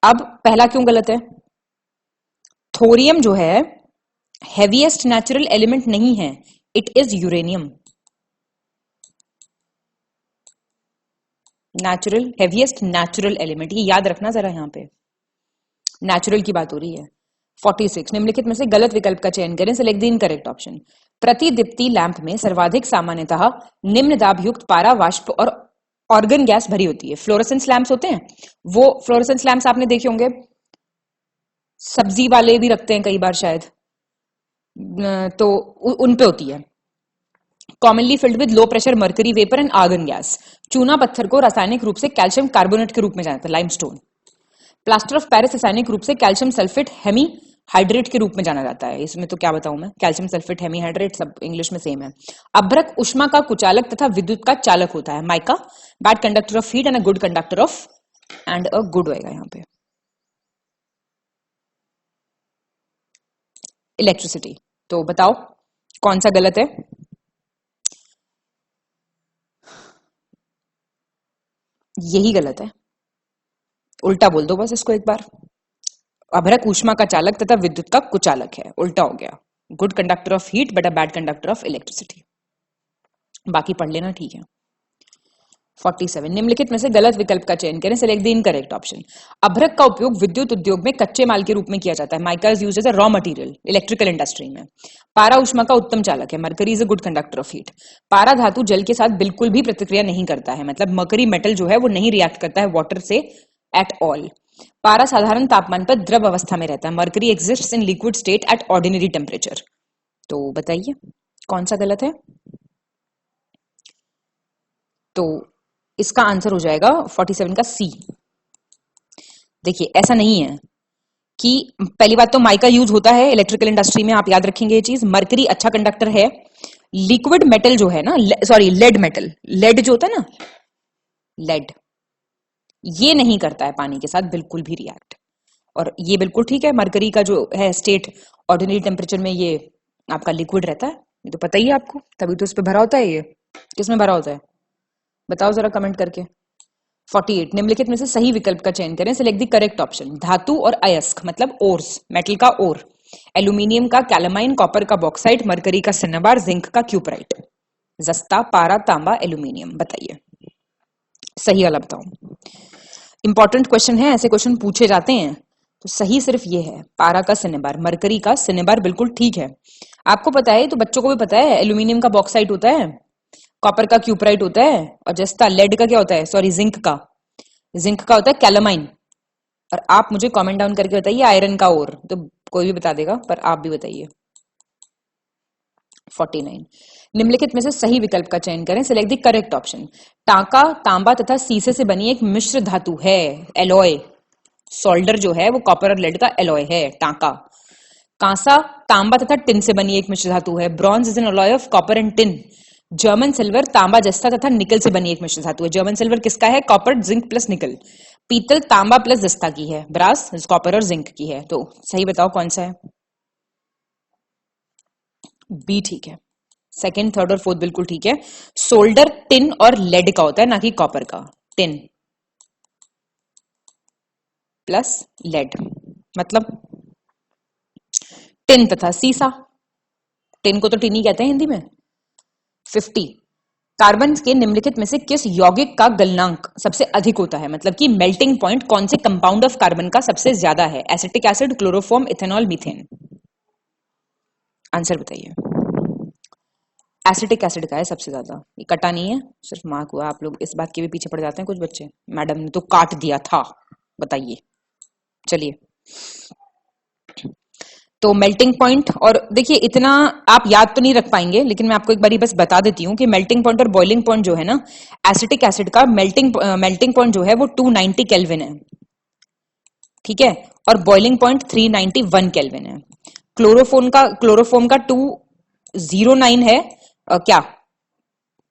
अब पहला क्यों गलत है? थोरियम जो है हेवीएस्ट नेचुरल एलिमेंट नहीं है, it is uranium. Natural, heaviest natural element, ये याद रखना जरा, यहां पे नेचुरल की बात हो रही है। 46 निम्नलिखित में से गलत विकल्प का चयन करें, सिलेक्ट द इनकरेक्ट ऑप्शन। प्रतिदीप्ति लैंप में सर्वाधिक सामान्यतः निम्न दाब युक्त पारा वाष्प और ऑर्गन गैस भरी होती है। फ्लोरेसेंस लैंप्स होते हैं, वो फ्लोरेसेंस लैंप्स आपने देखे होंगे, सब्जी वाले भी रखते हैं कई बार शायद, तो उन पे होती है। Commonly filled with low pressure mercury vapour and argon gas. चूना पत्थर को रासायनिक रूप से कैल्शियम कार्बोनेट के रूप में जाना जाता है, लाइमस्टोन। प्लास्टर ऑफ पेरिस रासायनिक रूप से कैल्शियम सल्फेट हेमी हाइड्रेट के रूप में जाना जाता है। इसमें तो क्या बताऊं मैं, कैल्शियम सल्फेट हेमी हाइड्रेट सब इंग्लिश में सेम है। अभ्रक उष्मा का कुचालक तथा विद्युत का चालक होता है। Mica bad conductor of heat and a good conductor of, and a good होएगा यहां पे इलेक्ट्रिसिटी। तो बताओ कौन सा गलत है? यही गलत है, उल्टा बोल दो बस इसको एक बार। अभ्रक ऊष्मा का चालक तथा विद्युत का कुचालक है, उल्टा हो गया। Good conductor of heat but a bad conductor of electricity. बाकी पढ़ लेना, ठीक है। 47 निम्नलिखित में से गलत विकल्प का चयन करें, सिलेक्ट द इनकरेक्ट ऑप्शन। अभ्रक का उपयोग विद्युत उद्योग में कच्चे माल के रूप में किया जाता है। Mica is used as a raw material electrical industry में। पारा उष्मा का उत्तम चालक है। Mercury is a good conductor of heat. पारा धातु जल के साथ बिल्कुल भी प्रतिक्रिया नहीं करता है, मतलब मरकरी मेटल जो है वो नहीं रिएक्ट करता है वाटर से एट ऑल। पारा साधारण तापमान पर द्रव अवस्था में रहता है। Mercury exists in liquid state at ordinary temperature. तो बताइए कौन सा गलत है? तो इसका आंसर हो जाएगा 47 का सी। देखिए ऐसा नहीं है कि, पहली बात तो माइका यूज होता है इलेक्ट्रिकल इंडस्ट्री में, आप याद रखेंगे ये चीज। मरकरी अच्छा कंडक्टर है। लिक्विड मेटल जो है ना, सॉरी लेड मेटल, लेड जो होता है ना, लेड, ये नहीं करता है पानी के साथ बिल्कुल भी रिएक्ट। और ये बिल्कुल ठीक है, मरकरी का जो है स्टेट ऑर्डिनरी टेम्परेचर में ये आपका लिक्विड रहता है, ये तो पता ही है आपको, तभी तो इस पे भरा होता है। ये किसमें भरा होता है बताओ जरा कमेंट करके। 48 निम्नलिखित में से सही विकल्प का चयन करें, सिलेक्ट द करेक्ट ऑप्शन। धातु और अयस्क मतलब ओर्स, मेटल का ओर। एल्यूमिनियम का कैलामाइन, कॉपर का बॉक्साइट, मरकरी का सिनेबार, जिंक का क्यूपराइट। जस्ता, पारा, तांबा, एल्यूमिनियम। बताइए सही वाला बताओ। इंपॉर्टेंट क्वेश्चन है, ऐसे क्वेश्चन पूछे जाते हैं। तो सही सिर्फ ये है, पारा का सिनेबार, मरकरी का सिनेबार बिल्कुल ठीक है। आपको पता है, तो बच्चों को भी पता है, एल्यूमिनियम का बॉक्साइट होता है, कॉपर का क्यूपराइट होता है, और जस्ता लेड का क्या होता है, सॉरी जिंक का होता है कैलामाइन। और आप मुझे कमेंट डाउन करके बताइए आयरन का ओर, तो कोई भी बता देगा, पर आप भी बताइए। 49 निम्नलिखित में से सही विकल्प का चयन करें, सिलेक्ट द करेक्ट ऑप्शन। टांका तांबा तथा सीसे से बनी एक मिश्र धातु है, एलॉय। सोल्डर जो है वो कॉपर और लेड का एलॉय है, टांका। कांसा तांबा तथा टिन से बनी एक मिश्र धातु है। Bronze is an alloy of copper and tin. German silver तांबा जस्ता तथा निकल से बनी एक मिश्र धातु है। जर्मन सिल्वर किसका है, कॉपर जिंक प्लस निकल। पीतल तांबा प्लस जस्ता की है। ब्रास कॉपर और जिंक की है। तो सही बताओ कौन सा है? बी ठीक है। सेकंड, थर्ड और फोर्थ बिल्कुल ठीक है। सोल्डर टिन और लेड का होता है, ना कि कॉपर का। टिन प्लस लेड मतलब टिन तथा सीसा। टिन को तो टिन ही कहते हैं हिंदी में। 50 कार्बन के निम्नलिखित में से किस यौगिक का गलनांक सबसे अधिक होता है, मतलब कि मेल्टिंग पॉइंट कौन से कंपाउंड ऑफ कार्बन का सबसे ज्यादा है? Acetic acid, chloroform, ethanol, methane. Answer बताइए। एसिटिक एसिड का है सबसे ज्यादा। ये कटा नहीं है, सिर्फ मार्क हुआ। आप लोग इस बात के भी पीछे पड़ जाते हैं कुछ बच्चे, मैडम ने तो काट दिया था। बताइए चलिए। तो मेल्टिंग पॉइंट, और देखिए इतना आप याद तो नहीं रख पाएंगे, लेकिन मैं आपको एक बारी बस बता देती हूँ कि मेल्टिंग पॉइंट और बॉइलिंग पॉइंट जो है ना, एसिटिक एसिड का मेल्टिंग पॉइंट जो है वो 290 केल्विन है, ठीक है, और बॉइलिंग पॉइंट 391 केल्विन है। क्लोरोफॉर्म का 209 है क्या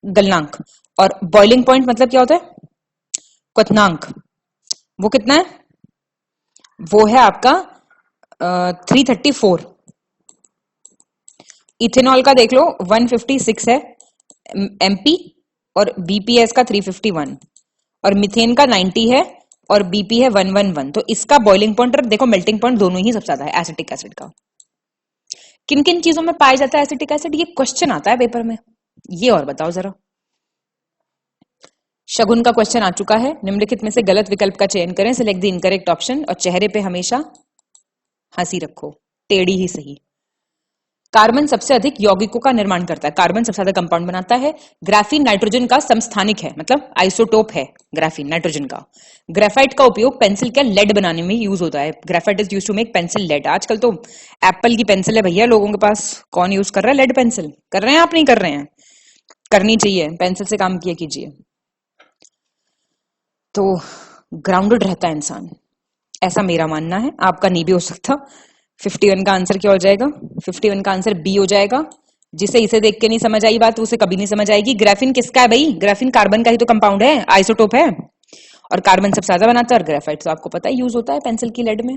गलनांक, और बॉइलिंग पॉइंट मतलब क्या होता है क्वथनांक, वो कितना है, वो है आपका 334। इथेनॉल का देख लो 156 है एमपी, और बीपीएस का 351, और मिथेन का 90 है और बीपी है 111। तो इसका बॉइलिंग पॉइंट और देखो मेल्टिंग पॉइंट दोनों ही सबसे ज्यादा है एसिटिक एसिड का। किन किन चीजों में पाया जाता है एसिटिक एसिड, ये क्वेश्चन आता है पेपर में, ये और बताओ जरा। शगुन का क्वेश्चन आ चुका है, निम्नलिखित में से गलत विकल्प का चयन करें, सिलेक्ट द इनकरेक्ट ऑप्शन, और चेहरे पे हमेशा हंसी रखो, टेढ़ी ही सही। कार्बन सबसे अधिक यौगिकों का निर्माण करता है, कार्बन सबसे ज्यादा कंपाउंड बनाता है। ग्राफीन नाइट्रोजन का समस्थानिक है, मतलब आइसोटोप है ग्राफीन नाइट्रोजन का। ग्रेफाइट का उपयोग पेंसिल का लेड बनाने में यूज होता है, graphite is used to make pencil lead. आजकल तो एप्पल की पेंसिल है भैया लोगों के पास, कौन यूज कर रहा है लेड पेंसिल, कर रहे हैं आप, नहीं कर रहे हैं, करनी चाहिए, पेंसिल से काम किया कीजिए। तो ग्राउंडेड रहता है इंसान, ऐसा मेरा मानना है, आपका नहीं भी हो सकता। 51 का आंसर क्या हो जाएगा, 51 का आंसर बी हो जाएगा। जिसे इसे देख के नहीं समझ आई बात, उसे कभी नहीं समझ आएगी। ग्राफीन किसका है भाई, ग्राफीन कार्बन का ही तो कंपाउंड है, आइसोटोप है, और कार्बन सबसे ज्यादा बनाता है, और ग्रेफाइट तो आपको पता है यूज होता है पेंसिल की लेड में।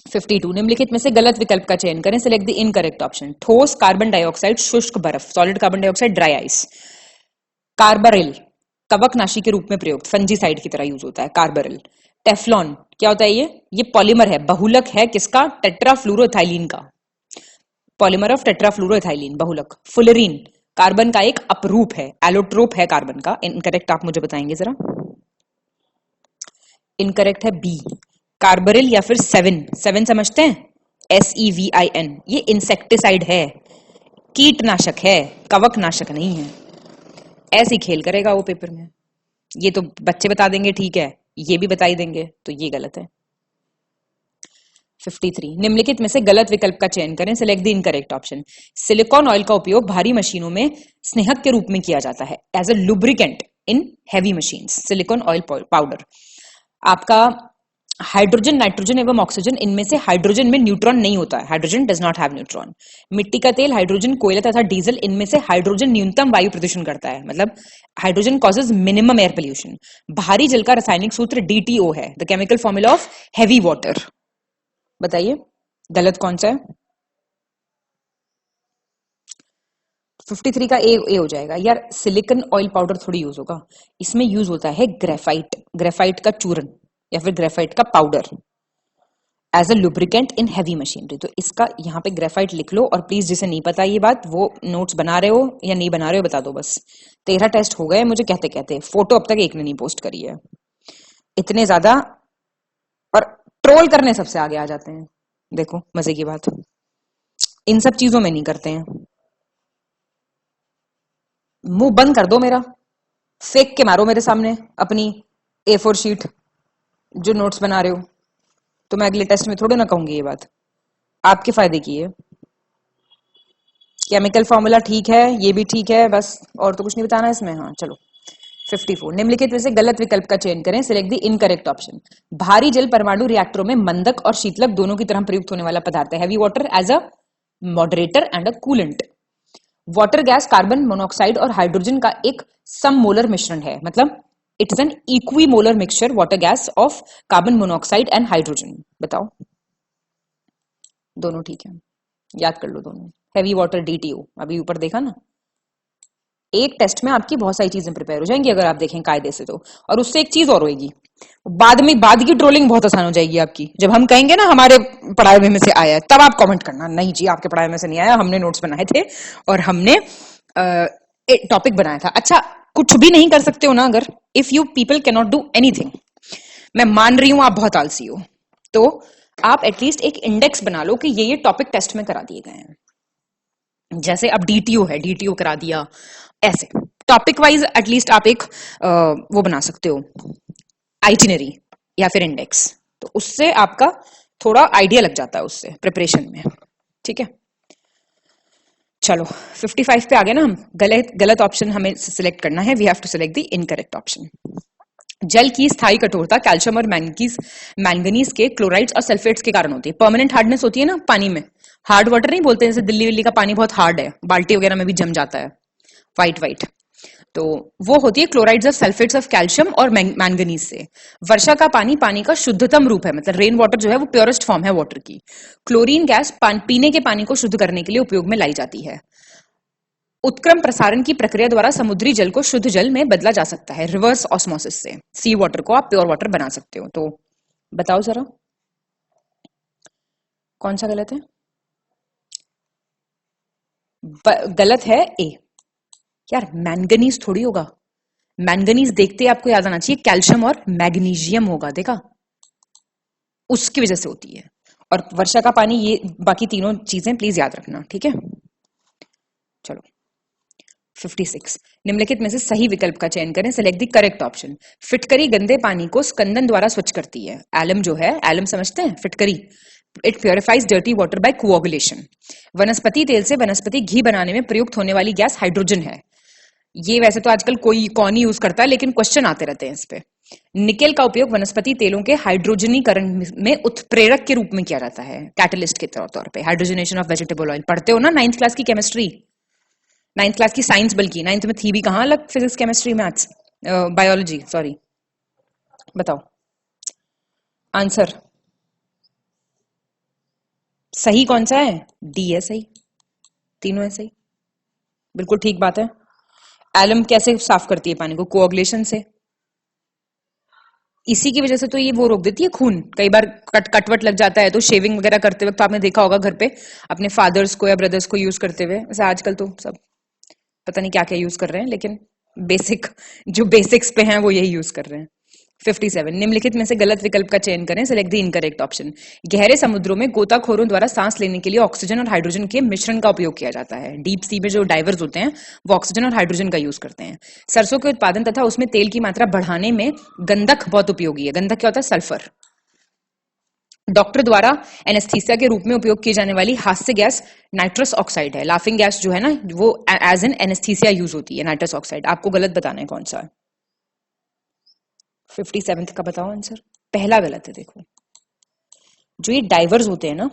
52 निम्नलिखित में से गलत विकल्प का चयन करें, सिलेक्ट द इनकरेक्ट ऑप्शन। ठोस कार्बन डाइऑक्साइड शुष्क बर्फ, solid carbon dioxide dry ice. Carbaryl कवकनाशी के रूप में प्रयुक्त, फंजीसाइड की तरह यूज होता है कार्बरिल। टेफ्लॉन क्या होता है, ये पॉलीमर है, बहुलक है किसका, टेट्राफ्लूरोएथाइलीन का, पॉलीमर ऑफ टेट्राफ्लूरोएथाइलीन बहुलक। फुलरीन कार्बन का एक अपरूप है, एलोट्रोप है कार्बन का। इनकरेक्ट आप मुझे बताएंगे जरा। इनकरेक्ट है बी, कार्बरिल या फिर सेवन समझते हैं, SEVIN, ये इंसेक्टिसाइड है, कीटनाशक है, कवकनाशक नहीं है। ऐसे ही खेल करेगा वो पेपर में, ये तो बच्चे बता देंगे ठीक है, ये भी बता ही देंगे, तो ये गलत है। 53 निम्नलिखित में से गलत विकल्प का चयन करें, select the incorrect option. Silicon oil का उपयोग भारी मशीनों में स्नेहक के रूप में किया जाता है, as a lubricant in heavy machines. Silicon oil powder आपका हाइड्रोजन, नाइट्रोजन एवं ऑक्सीजन, इनमें से हाइड्रोजन में न्यूट्रॉन नहीं होता है, hydrogen does not have neutron. मिट्टी का तेल, हाइड्रोजन, कोयला तथा डीजल, इनमें से हाइड्रोजन न्यूनतम वायु प्रदूषण करता है, मतलब hydrogen causes minimum air pollution. भारी जल का रासायनिक सूत्र DTO है, the chemical formula of heavy water. बताइए गलत कौन सा है। 53 का ए हो जाएगा यार, सिलिकॉन ऑयल पाउडर थोड़ी यूज होगा, इसमें यूज होता है ग्रेफाइट, ग्रेफाइट का चूर्ण या फिर ग्रेफाइट का powder as a lubricant in heavy machinery. तो इसका यहाँ पे ग्रेफाइट लिख लो, और प्लीज जिसे नहीं पता ये बात, वो नोट्स बना रहे हो या नहीं बना रहे हो बता दो बस। 13 टेस्ट हो गए मुझे कहते कहते, फोटो अब तक एक ने नहीं पोस्ट करी है, इतने ज्यादा, और ट्रोल करने सबसे आगे आ जाते हैं। देखो मजे की बात, इन सब चीजों में नहीं करते हैं। मुंह बंद कर दो मेरा, फेंक के मारो मेरे सामने अपनी A4 शीट जो नोट्स बना रहे हो, तो मैं अगले टेस्ट में थोड़े ना कहूंगी ये बात, आपके फायदे की है। केमिकल फॉर्मूला ठीक है, ये भी ठीक है, बस और तो कुछ नहीं बताना इसमें। हाँ चलो 54 निम्नलिखित में से गलत विकल्प का चयन करें, सिलेक्ट द इनकरेक्ट ऑप्शन। भारी जल परमाणु रिएक्टरों में मंदक और शीतलक दोनों की तरह प्रयुक्त होने वाला पदार्थ है, heavy water as a moderator and a coolant. Water gas carbon monoxide और हाइड्रोजन का एक सममोलर मिश्रण है, मतलब it is an equimolar mixture, water gas of carbon monoxide and hydrogen. बताओ दोनों ठीक है, याद कर लो दोनों। हैवी वाटर DTO अभी ऊपर देखा ना, एक टेस्ट में आपकी बहुत सारी चीजें प्रिपेयर हो जाएंगी अगर आप देखें कायदे से तो। और उससे एक चीज और होगी, बाद की ट्रोलिंग बहुत आसान हो जाएगी आपकी, जब हम कहेंगे ना हमारे पढ़ाई में से आया है, तब आप कमेंट करना नहीं जी आपके पढ़ाई में से नहीं आया, हमने नोट्स बनाए थे और हमने टॉपिक बनाया था। अच्छा कुछ भी नहीं कर सकते हो ना अगर, if you people can not do anything, मैं मान रही हूं आप बहुत आलसी हो, तो आप एटलीस्ट एक इंडेक्स बना लो कि ये टॉपिक टेस्ट में करा दिए गए हैं। जैसे अब DTO है, DTO करा दिया, ऐसे टॉपिक वाइज एटलीस्ट आप एक वो बना सकते हो आइटिनरी या फिर इंडेक्स, तो उससे आपका थोड़ा आइडिया लग जाता है उससे प्रिपरेशन में, ठीक है। चलो 55 पे आ गए ना हम। गलत ऑप्शन हमें सिलेक्ट करना है, we have to select the incorrect option. जल की स्थायी कठोरता कैल्शियम और मैंगनीज के क्लोराइड्स और सल्फेट्स के कारण होती है। परमानेंट हार्डनेस होती है ना पानी में, हार्ड वाटर नहीं बोलते, जैसे दिल्ली विल्ली का पानी बहुत हार्ड है, बाल्टी वगैरह में भी जम जाता है, वाइट, तो वो होती है क्लोराइड्स और सल्फेट्स ऑफ कैल्शियम और मैंगनीज से। वर्षा का पानी का शुद्धतम रूप है, मतलब रेन वाटर जो है वो प्योरेस्ट फॉर्म है वाटर की। क्लोरीन गैस पीने के पानी को शुद्ध करने के लिए उपयोग में लाई जाती है। उत्क्रम प्रसारण की प्रक्रिया द्वारा समुद्री जल को शुद्ध जल में बदला जा सकता है, रिवर्स ऑस्मोसिस से सी वाटर को आप प्योर वाटर बना सकते हो। तो बताओ जरा कौन सा गलत है? गलत है ए। यार मैंगनीज थोड़ी होगा, मैंगनीज देखते ही आपको याद आना चाहिए कैल्शियम और मैग्नीशियम होगा, देखा, उसकी वजह से होती है। और वर्षा का पानी, ये बाकी तीनों चीजें प्लीज याद रखना, ठीक है। चलो 56, निम्नलिखित में से सही विकल्प का चयन करें, सेलेक्ट द करेक्ट ऑप्शन। फिटकरी गंदे पानी को स्कंदन द्वारा स्वच्छ करती है। एलम जो है, एलम समझते हैं, फिटकरी, it purifies dirty water bye coagulation. वनस्पति तेल से वनस्पति घी बनाने में प्रयुक्त होने वाली गैस हाइड्रोजन है। ये वैसे तो आजकल कौन ही यूज करता है, लेकिन क्वेश्चन आते रहते हैं इस पे। निकेल का उपयोग वनस्पति तेलों के हाइड्रोजनीकरण में उत्प्रेरक के रूप में किया जाता है, कैटलिस्ट के तौर पे। हाइड्रोजनेशन ऑफ वेजिटेबल ऑयल पढ़ते हो ना 9th क्लास की केमिस्ट्री, 9th क्लास की साइंस, बल्कि 9th में थी भी कहां अलग, physics chemistry maths biology, sorry. बताओ आंसर सही कौन सा है? डी है सही, तीनों है सही, बिल्कुल ठीक बात है। एलम कैसे साफ करती है पानी को? कोऑगुलेशन से। इसी की वजह से तो ये वो रोक देती है खून। कई बार कटवट लग जाता है तो शेविंग वगैरह करते वक्त आपने देखा होगा घर पे अपने फादर्स को या ब्रदर्स को यूज करते हुए। वैसे आजकल तो सब पता नहीं क्या क्या यूज कर रहे हैं, लेकिन जो बेसिक्स पे हैं वो यही यूज कर रहे हैं। 57, निम्नलिखित में से गलत विकल्प का चयन करें, सेलेक्ट द इनकरेक्ट ऑप्शन। गहरे समुद्रों में गोताखोरों द्वारा सांस लेने के लिए ऑक्सीजन और हाइड्रोजन के मिश्रण का उपयोग किया जाता है। डीप सी में जो डाइवर्स होते हैं वो ऑक्सीजन और हाइड्रोजन का यूज करते हैं। सरसों के उत्पादन तथा उसमें तेल की मात्रा बढ़ाने में गंधक बहुत उपयोगी है। गंधक क्या होता है? सल्फर। डॉक्टर द्वारा एनेस्थीसिया के रूप में उपयोग की जाने वाली हास्य गैस नाइट्रस ऑक्साइड है। लाफिंग गैस जो है ना, वो एज एन एनेस्थीसिया यूज होती है, नाइट्रस ऑक्साइड। आपको गलत बताना है कौन सा है। 57 का बताओ आंसर। पहला गलत है। देखो जो ये डाइवर्स होते हैं ना,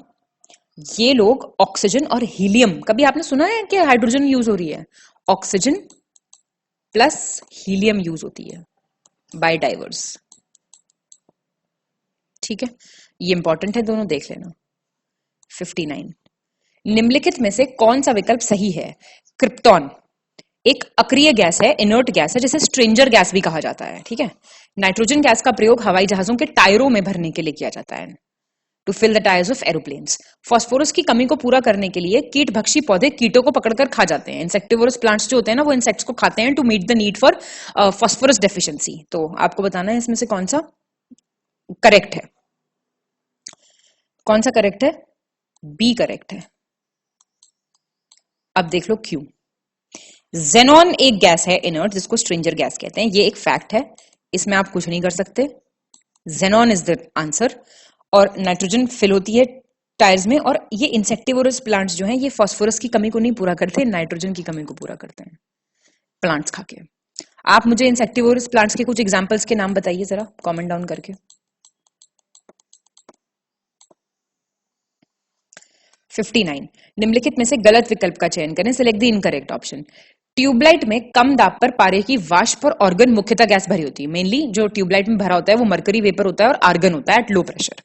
ये लोग ऑक्सीजन और हीलियम, कभी आपने सुना है कि हाइड्रोजन यूज हो रही है? ऑक्सीजन प्लस हीलियम यूज होती है बाय डाइवर्स, ठीक है। ये इंपॉर्टेंट है, दोनों देख लेना। 59, निम्नलिखित में से कौन सा विकल्प सही है? क्रिप्टॉन एक अक्रिय गैस है, इनर्ट गैस है, जिसे स्ट्रेंजर गैस भी कहा जाता है, ठीक है। नाइट्रोजन गैस का प्रयोग हवाई जहाजों के टायरों में भरने के लिए किया जाता है, to fill the tyres of aeroplanes. Phosphorus की कमी को पूरा करने के लिए कीटभक्षी पौधे कीटों को पकड़कर खा जाते हैं। इंसेक्टिवोरस प्लांट्स जो होते हैं ना, वो इंसेक्ट्स को खाते हैं to meet the need for phosphorus deficiency. तो आपको बताना है इसमें से कौन सा करेक्ट है। कौन सा करेक्ट है? बी करेक्ट है। अब देख लो क्यों। जेनॉन एक गैस है इनर्ट, जिसको स्ट्रेंजर गैस कहते हैं। ये एक फैक्ट है, इसमें आप कुछ नहीं कर सकते। Xenon is the answer. और नाइट्रोजन फिल होती है टायर्स में, और ये इंसेक्टिवोरस प्लांट्स जो हैं ये फास्फोरस की कमी को नहीं पूरा करते, नाइट्रोजन की कमी को पूरा करते हैं प्लांट्स खा के। आप मुझे इंसेक्टिवोरस प्लांट्स के कुछ एग्जांपल्स के नाम बताइए जरा, कमेंट डाउन करके। 59, निम्नलिखित में से गलत विकल्प का चयन करें, select the incorrect option. Tubelight में कम दाब पर पारे की वाष्प और ऑर्गन मुख्यतः गैस भरी होती है। मेनली जो ट्यूबलाइट में भरा होता है वो मरकरी वेपर होता है और आर्गन होता है एट लो प्रेशर।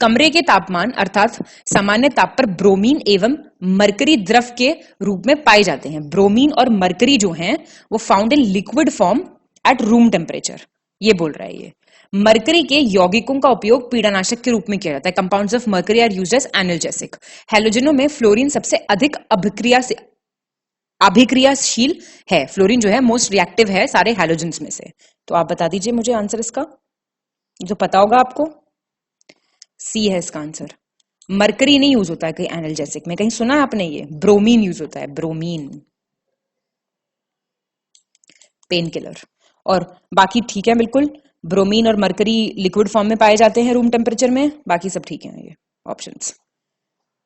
कमरे के तापमान अर्थात सामान्य ताप पर ब्रोमीन एवं मरकरी द्रव के रूप में पाए जाते हैं। ब्रोमीन और मरकरी जो हैं वो found in liquid form at room temperature, ये बोल रहा है ये। मरकरी के यौगिकों का उपयोग पीड़ानाशक के रूप में किया जाता है। Compounds of mercury are used as analgesic. हैलोजनों में फ्लोरीन सबसे अधिक अभिक्रियाशील है। फ्लोरीन जो है मोस्ट रिएक्टिव है सारे हैलोजेंस में से। तो आप बता दीजिए मुझे आंसर इसका, जो पता होगा आपको। सी है इसका आंसर। मरकरी नहीं यूज होता है कहीं एनाल्जेसिक में, कहीं सुना है आपने ये? ब्रोमीन यूज होता है, ब्रोमीन, पेन किलर। और बाकी ठीक है बिल्कुल। ब्रोमीन और मरकरी लिक्विड फॉर्म में पाए जाते हैं रूम टेम्परेचर में, बाकी सब ठीक है ये ऑप्शंस।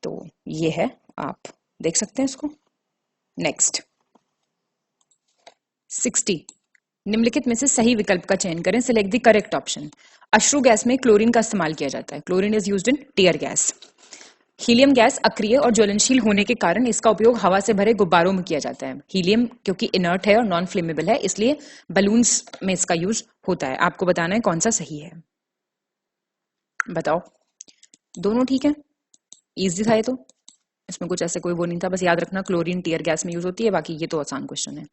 तो ये है, आप देख सकते हैं इसको। नेक्स्ट 60, निम्नलिखित में से सही विकल्प का चयन करें, सिलेक्ट द करेक्ट ऑप्शन। अश्रु गैस में क्लोरीन का इस्तेमाल किया जाता है। Chlorine is used in tear gas. Helium gas अक्रिय और ज्वलनशील होने के कारण इसका उपयोग हवा से भरे गुब्बारों में किया जाता है। हीलियम क्योंकि इनर्ट है और नॉन फ्लेमेबल है, इसलिए बलून्स में इसका यूज होता है। आपको बताना है कौन सा सही है, बताओ। दोनों ठीक है, इजी था ये तो, इसमें कुछ ऐसे कोई वो नहीं था। बस याद रखना क्लोरीन टीयर गैस में यूज होती है, बाकी ये तो आसान क्वेश्चन है।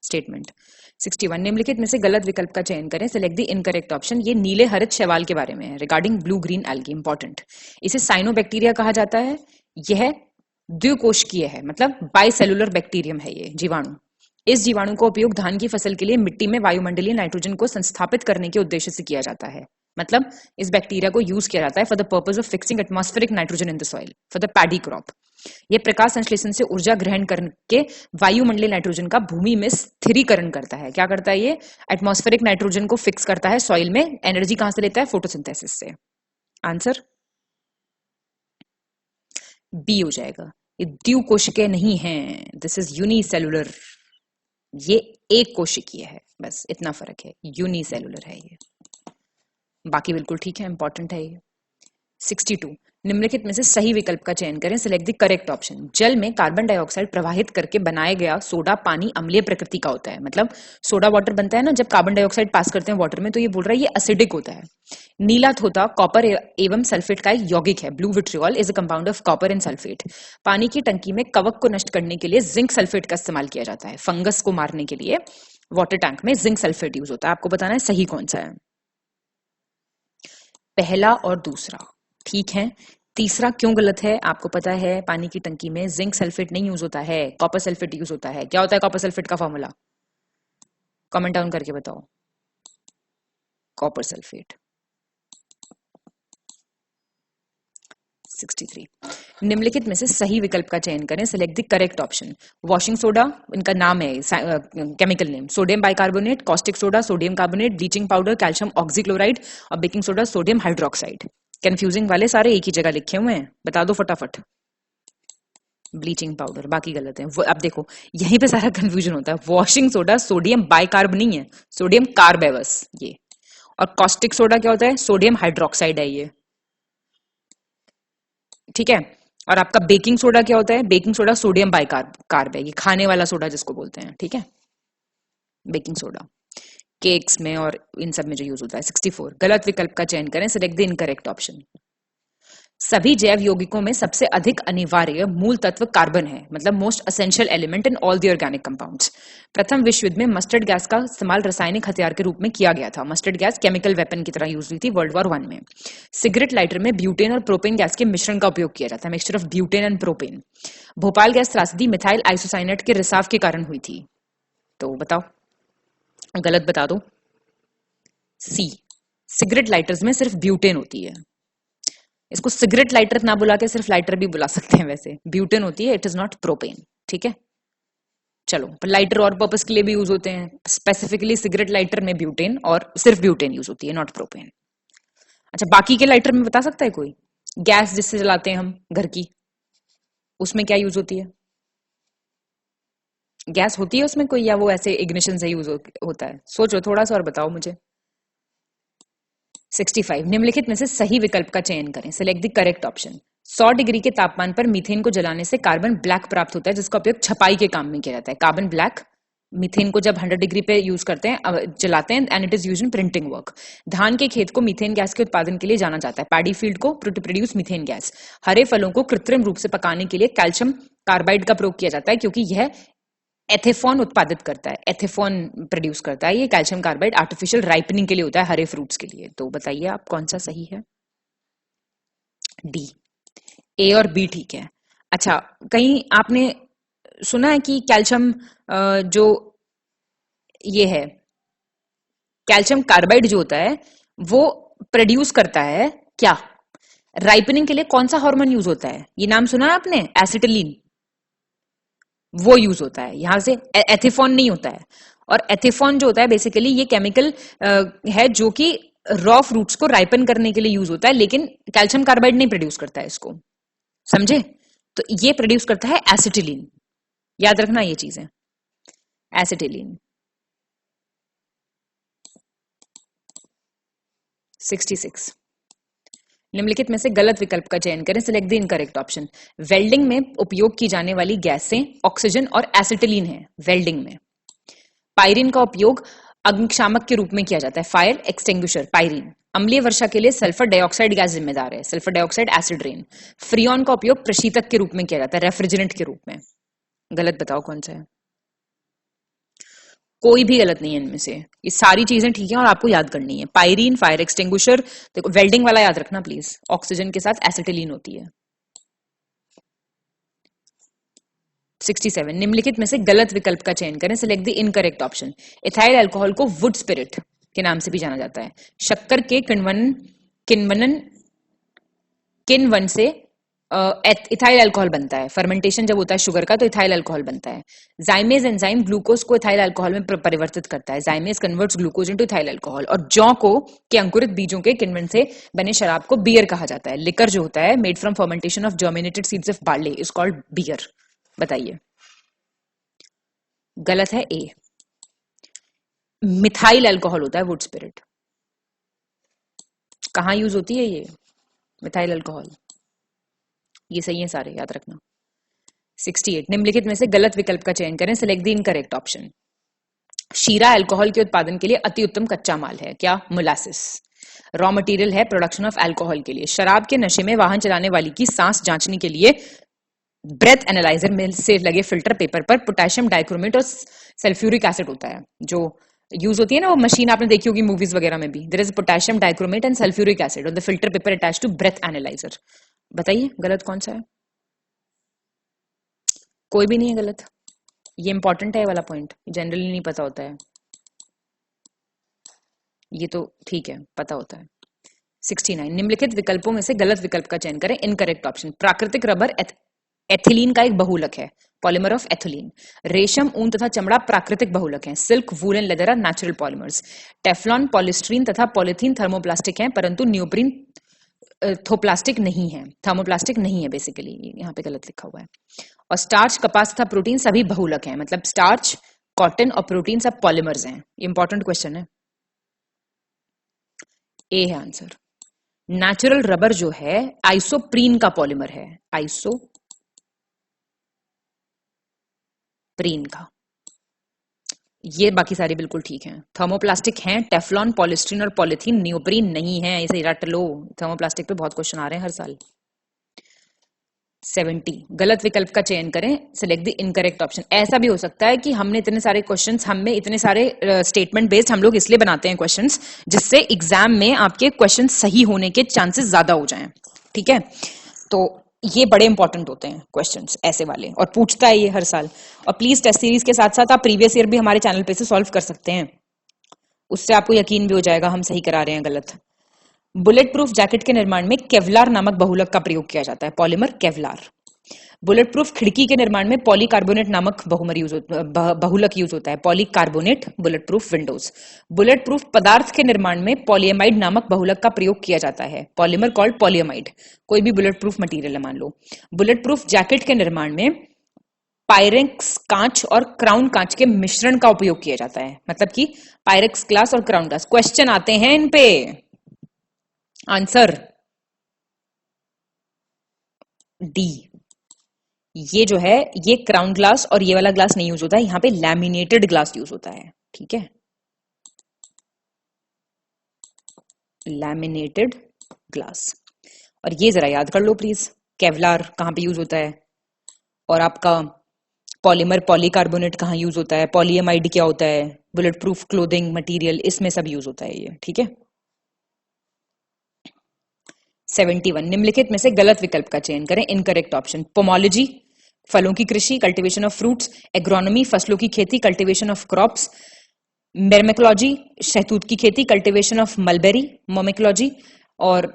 स्टेटमेंट 61, निम्नलिखित में से गलत विकल्प का चयन करें, सिलेक्ट द इनकरेक्ट ऑप्शन। ये नीले हरित शैवाल के बारे में है, regarding blue green algae, important. इसे साइनोबैक्टीरिया कहा जाता है। यह द्विकोशिकीय है, मतलब बाइसेलुलर बैक्टीरियम है ये जीवाणु। इस जीवाणु का उपयोग धान की फसल के लिए मिट्टी में वायुमंडलीय नाइट्रोजन को संस्थापित करने के उद्देश्य से किया जाता है। मतलब इस बैक्टीरिया को यूज किया जाता है for the purpose of fixing atmospheric nitrogen in the soil for the paddy crop. यह प्रकाश संश्लेषण से ऊर्जा ग्रहण करके वायुमंडलीय नाइट्रोजन का भूमि में स्थिरीकरण करता है। क्या करता है ये? एटमॉस्फेरिक नाइट्रोजन को फिक्स करता है सॉइल में। एनर्जी कहां से लेता है? फोटोसिंथेसिस से। आंसर बी हो जाएगा। ये द्विकोशिकीय नहीं है, दिस इज यूनिसेलुलर। ये एक कोशिकीय है, बस इतना फर्क है, यूनिसेलुलर है ये। बाकी बिल्कुल ठीक है, इंपॉर्टेंट है ये। 62, निम्नलिखित में से सही विकल्प का चयन करें, सिलेक्ट द करेक्ट ऑप्शन। जल में कार्बन डाइऑक्साइड प्रवाहित करके बनाया गया सोडा पानी अम्लीय प्रकृति का होता है। मतलब सोडा वाटर बनता है ना, जब कार्बन डाइऑक्साइड पास करते हैं वाटर में, तो ये बोल रहा है ये एसिडिक होता है। नीला थोथा कॉपर एवं सल्फेट का एक यौगिक है। Blue vitriol is a compound of copper and sulphate. पानी की टंकी में कवक को नष्ट करने के लिए जिंक सल्फेट का इस्तेमाल किया जाता है। फंगस को मारने के लिए वाटर टैंक में जिंक सल्फेट यूज होता है। आपको बताना है सही कौन सा है। पहला और दूसरा ठीक है, तीसरा क्यों गलत है? आपको पता है पानी की टंकी में जिंक सल्फेट नहीं यूज होता है, कॉपर सल्फेट यूज होता है। क्या होता है कॉपर सल्फेट का फॉर्मूला? कमेंट डाउन करके बताओ। Copper sulphate. 63, निम्नलिखित में से सही विकल्प का चयन करें, select the correct option. Washing soda, इनका नाम है chemical name, sodium bicarbonate, caustic soda, sodium carbonate, bleaching powder, calcium oxychloride और baking soda, sodium hydroxide. Confusing वाले सारे एक ही जगह लिखे हुए हैं, बता दो फटाफट। ब्लीचिंग पाउडर, बाकी गलत है। अब देखो यहीं पे सारा कंफ्यूजन होता है। वॉशिंग सोडा सोडियम बाइकार्ब नहीं है, सोडियम कार्ब है बस ये। और कॉस्टिक सोडा क्या होता है? सोडियम हाइड्रोक्साइड है ये, ठीक है। और आपका बेकिंग सोडा क्या होता है? बेकिंग सोडा सोडियम बाइकार्ब है, ये खाने वाला सोडा जिसको बोलते हैं, ठीक है। बेकिंग सोडा केक्स में और इन सब में जो यूज होता है। 64, गलत विकल्प का चयन करें, सिलेक्ट द इनकरेक्ट ऑप्शन। सभी जैव यौगिकों में सबसे अधिक अनिवार्य मूल तत्व कार्बन है, मतलब most essential element in all the organic compounds. प्रथम विश्व युद्ध में मस्टर्ड गैस का इस्तेमाल रासायनिक हथियार के रूप में किया गया था। मस्टर्ड गैस केमिकल वेपन की तरह यूज हुई थी वर्ल्ड वॉर 1 में। सिगरेट लाइटर में ब्यूटेन और प्रोपेन गैस के मिश्रण का उपयोग किया जाता है, mixture of butane and propane. Bhopal gas त्रासदी मिथाइल आइसोसाइनेट के रिसाव के कारण हुई थी। तो बताओ, गलत बता दो। सी, सिगरेट लाइटर्स में सिर्फ ब्यूटेन होती है। इसको सिगरेट लाइटर ना बुला के सिर्फ लाइटर भी बुला सकते हैं, वैसे ब्यूटेन होती है, इट इज नॉट प्रोपेन, ठीक है। चलो, पर लाइटर और पर्पस के लिए भी यूज होते हैं। स्पेसिफिकली सिगरेट लाइटर में ब्यूटेन और सिर्फ ब्यूटेन यूज होती है, नॉट प्रोपेन। अच्छा, बाकी के लाइटर में बता सकता है कोई? गैस जिससे जलाते हैं हम घर की, उसमें क्या यूज होती है? गैस होती है उसमें कोई, या वो ऐसे इग्निशन से यूज होता है? सोचो थोड़ा सा और बताओ मुझे। 65, निम्नलिखित में से सही विकल्प का चयन करें, select the correct option. 100 degree के तापमान पर मीथेन को जलाने से कार्बन ब्लैक प्राप्त होता है, जिसका उपयोग छपाई के काम में किया जाता है। कार्बन ब्लैक मीथेन को जब 100 डिग्री पे यूज करते हैं, जलाते हैं, and it is used in printing work. धान के खेत को मीथेन गैस के उत्पादन के लिए जाना जाता है। पैडी फील्ड को टू प्रोड्यूस मीथेन गैस। हरे फलों को कृत्रिम रूप से पकाने के लिए कैल्शियम कार्बाइड का प्रयोग किया जाता है, क्योंकि यह एथेफॉन उत्पादित करता है, एथेफॉन प्रोड्यूस करता है। ये कैल्शियम कार्बाइड आर्टिफिशियल राइपनिंग के लिए होता है, हरे फ्रूट्स के लिए। तो बताइए आप कौन सा सही है? डी, ए और बी ठीक है। अच्छा, कहीं आपने सुना है कि कैल्शियम जो ये है कैल्शियम कार्बाइड जो होता है वो प्रोड्यूस करता है क्या? राइपनिंग के लिए कौन सा हार्मोन यूज होता है? ये नाम सुना है आपने? एसिटिलीन, वो यूज होता है। यहां से एथिफॉन नहीं होता है। और एथिफॉन जो होता है बेसिकली ये केमिकल है जो कि रॉ फ्रूट्स को राइपन करने के लिए यूज होता है, लेकिन कैल्शियम कार्बाइड नहीं प्रोड्यूस करता है इसको, समझे? तो ये प्रोड्यूस करता है एसिटिलीन, याद रखना ये चीज है, एसिटिलीन। 66 निम्नलिखित में से गलत विकल्प का चयन करें, select the incorrect option. Welding में उपयोग की जाने वाली गैसें ऑक्सीजन और एसिटिलीन है। वेल्डिंग में पायरीन का उपयोग अग्निशामक के रूप में किया जाता है, फायर एक्सटिंग्विशर पायरीन। अम्लीय वर्षा के लिए सल्फर डाइऑक्साइड गैस जिम्मेदार है, sulphur dioxide acid rain. Freon का उपयोग प्रशीतक के रूप में किया जाता है, रेफ्रिजरेंट के रूप में। गलत बताओ कौन सा है? कोई भी गलत नहीं है इनमें से, ये सारी चीजें ठीक है और आपको याद करनी है। पायरीन, फायर एक्सटिंग्विशर, देखो वेल्डिंग वाला याद रखना प्लीज, ऑक्सीजन के साथ एसिटिलीन होती है। 67 निम्नलिखित में से गलत विकल्प का चयन करें, select the incorrect option. Ethyl alcohol को वुड स्पिरिट के नाम से भी जाना जाता है। शक्कर के किण्वन से इथाइल अल्कोहल बनता है। फर्मेंटेशन जब होता है शुगर का तो इथाइल अल्कोहल बनता है। जाइमेज एंजाइम ग्लूकोज को इथाइल अल्कोहल में परिवर्तित करता है। जाइमेज converts glucose into ethyl alcohol. और जौ को के अंकुरित बीजों के किण्वन से बने शराब को बियर कहा जाता है। लिकर जो होता है made from fermentation of germinated seeds of barley is called beer. बताइए गलत है ए, मिथाइल अल्कोहल होता है वुड स्पिरिट। कहां यूज होती है ये मिथाइल अल्कोहल? ये सही है सारे, याद रखना। 68 निम्नलिखित में से गलत विकल्प का चयन करें, सिलेक्ट द इनकरेक्ट ऑप्शन। शीरा अल्कोहल के उत्पादन के लिए अति उत्तम कच्चा माल है। क्या? मोलासिस। रॉ मटेरियल है प्रोडक्शन ऑफ अल्कोहल के लिए। शराब के नशे में वाहन चलाने वाली की सांस जांचने के लिए ब्रेथ एनालाइजर में से लगे फिल्टर पेपर पर पोटेशियम डाइक्रोमेट और सल्फ्यूरिक एसिड होता है, जो यूज होती है ना वो मशीन, आपने देखी होगी मूवीज वगैरह में भी। There is potassium dichromate and sulphuric acid on the filter paper attached to breath analyser. बताइए गलत कौन सा है? कोई भी नहीं है गलत। ये इंपॉर्टेंट है, ये वाला पॉइंट जनरली नहीं पता होता है, ये तो ठीक है पता होता है। 69 निम्नलिखित विकल्पों में से गलत विकल्प का चयन करें, इनकरेक्ट ऑप्शन। प्राकृतिक रबर एथिलीन का एक बहुलक है, पॉलीमर ऑफ एथिलीन। रेशम, ऊन तथा चमड़ा प्राकृतिक बहुलक हैं। Silk, wool and leather are natural polymers. Teflon, polystyrene तथा पॉलिथीन थर्मोप्लास्टिक हैं, परंतु न्यूप्रीन थर्मोप्लास्टिक नहीं है, थर्मोप्लास्टिक नहीं है बेसिकली, यहाँ पे गलत लिखा हुआ है। और स्टार्च, कपास तथा प्रोटीन सभी बहुलक हैं, मतलब स्टार्च, कॉटन और प्रोटीन सब पॉलीमर्स हैं। इंपॉर्टेंट क्वेश्चन है, ए है आंसर। नेचुरल रबर जो है आइसोप्रीन का पॉलीमर है, आइसोप्रीन का। ये बाकी सारे बिल्कुल ठीक हैं। थर्मोप्लास्टिक हैं टेफ्लॉन, पॉलिस्टीरीन और पॉलिथीन, नियोप्रीन नहीं है। इसे रट लो, थर्मोप्लास्टिक पे बहुत क्वेश्चन आ रहे हैं हर साल। 70 गलत विकल्प का चयन करें, सिलेक्ट द इनकरेक्ट ऑप्शन। ऐसा भी हो सकता है कि हमने इतने सारे क्वेश्चंस, हमें इतने सारे स्टेटमेंट बेस्ड हम लोग इसलिए बनाते हैं क्वेश्चंस जिससे एग्जाम में आपके क्वेश्चन सही होने के चांसेस ज्यादा हो जाएं, ठीक है? तो ये बड़े इंपॉर्टेंट होते हैं क्वेश्चंस ऐसे वाले, और पूछता है ये हर साल। और प्लीज टेस्ट सीरीज के साथ साथ आप प्रीवियस ईयर भी हमारे चैनल पे से सॉल्व कर सकते हैं, उससे आपको यकीन भी हो जाएगा हम सही करा रहे हैं गलत। बुलेट प्रूफ जैकेट के निर्माण में केवलार नामक बहुलक का प्रयोग किया जाता है, पॉलीमर केवलार। बुलेट प्रूफ खिड़की के निर्माण में पॉलीकार्बोनेट नामक बहुलक यूज होता है, polycarbonate. Bullet proof Windows. Bullet proof पदार्थ के निर्माण में पॉलीएमाइड नामक बहुलक का प्रयोग किया जाता है, पॉलीमर कॉल्ड पॉलीएमाइड। कोई भी बुलेट प्रूफ मटेरियल है मान लो। बुलेट प्रूफ जैकेट के निर्माण में पायरेक्स कांच और क्राउन कांच के मिश्रण का उपयोग किया जाता है, मतलब कि पायरेक्स ग्लास और क्राउन ग्लास। क्वेश्चन आते हैं इन पे, आंसर डी। ये जो है ये क्राउन ग्लास और ये वाला ग्लास नहीं यूज होता है, यहां पे लैमिनेटेड ग्लास यूज होता है, ठीक है? Laminated glass. और ये जरा याद कर लो प्लीज, केवलार कहां पे यूज होता है, और आपका पॉलीमर पॉलीकार्बोनेट कहां यूज होता है, पॉलीएमाइड क्या होता है, बुलेट प्रूफ क्लोथिंग मटेरियल, इसमें सब यूज होता है ये, ठीक है? 71 निम्नलिखित में से गलत विकल्प का चयन करें, इनकरेक्ट ऑप्शन। पोमोलॉजी फलों की कृषि, कल्टीवेशन ऑफ फ्रूट्स। एग्रोनॉमी फसलों की खेती, कल्टीवेशन ऑफ क्रॉप्स। मेर्मेकोलॉजी शहतूत की खेती, कल्टीवेशन ऑफ मलबेरी, मोमेकोलॉजी। और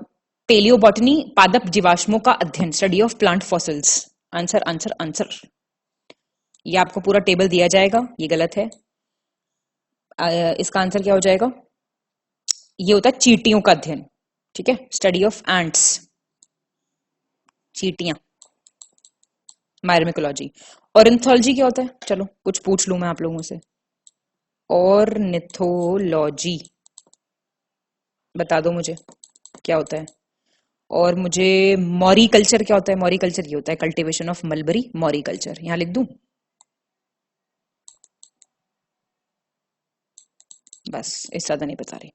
पेलियोबॉटनी पादप जीवाश्मों का अध्ययन, study of plant fossils. Answer, answer, answer. ये आपको पूरा टेबल दिया जाएगा, ये गलत है। इसका आंसर क्या हो जाएगा? ये होता है चींटियों का अध्ययन, ठीक है, स्टडी ऑफ एंट्स, चींटियां, मायरमिकोलॉजी। ऑर्निथोलॉजी क्या होता है? चलो कुछ पूछ लूं मैं आप लोगों से। ऑर्निथोलॉजी बता दो मुझे क्या होता है। और मुझे मॉरी कल्चर क्या होता है? मॉरी कल्चर ये होता है कल्टीवेशन ऑफ मलबरी, मॉरी कल्चर यहां लिख दूं, बस इससे ज्यादा नहीं बता रही।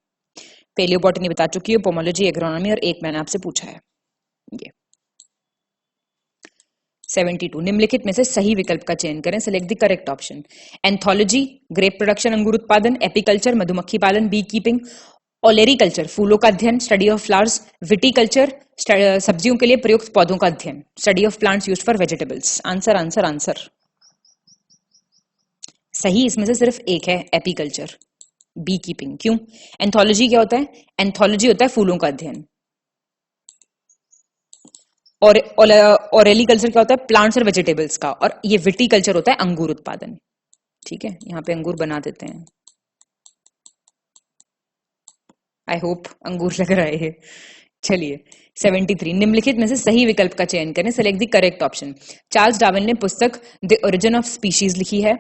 पेलियोबॉटनी बता चुकी है, पोमोलॉजी, एग्रोनॉमी, और एक मैंने आपसे पूछा है ये। 72 निम्नलिखित में से सही विकल्प का चयन करें, select the correct option. Anthology grape production, अंगूर उत्पादन। एपीकल्चर मधुमक्खी पालन, बी कीपिंग। ओलेरीकल्चर फूलों का अध्ययन, स्टडी ऑफ फ्लावर्स। विटीकल्चर सब्जियों के लिए प्रयुक्त पौधों का अध्ययन, study of plants used for vegetables. Answer answer answer सही इसमें से सिर्फ एक है, एपीकल्चर, बी कीपिंग। क्यों? एंथोलॉजी क्या होता है? एंथोलॉजी होता है फूलों का अध्ययन, और ओरेलिकल्चर क्या होता है? प्लांट्स और वेजिटेबल्स का, और ये विटीकल्चर होता है अंगूर उत्पादन। ठीक है, यहाँ पे अंगूर बना देते हैं, आई होप अंगूर लग रहा है। चलिए 73 निम्नलिखित में से सही विकल्प का चयन करें, select the correct option. Charles Darwin ने पुस्तक द ओरिजिन ऑफ स्पीशीज लिखी है,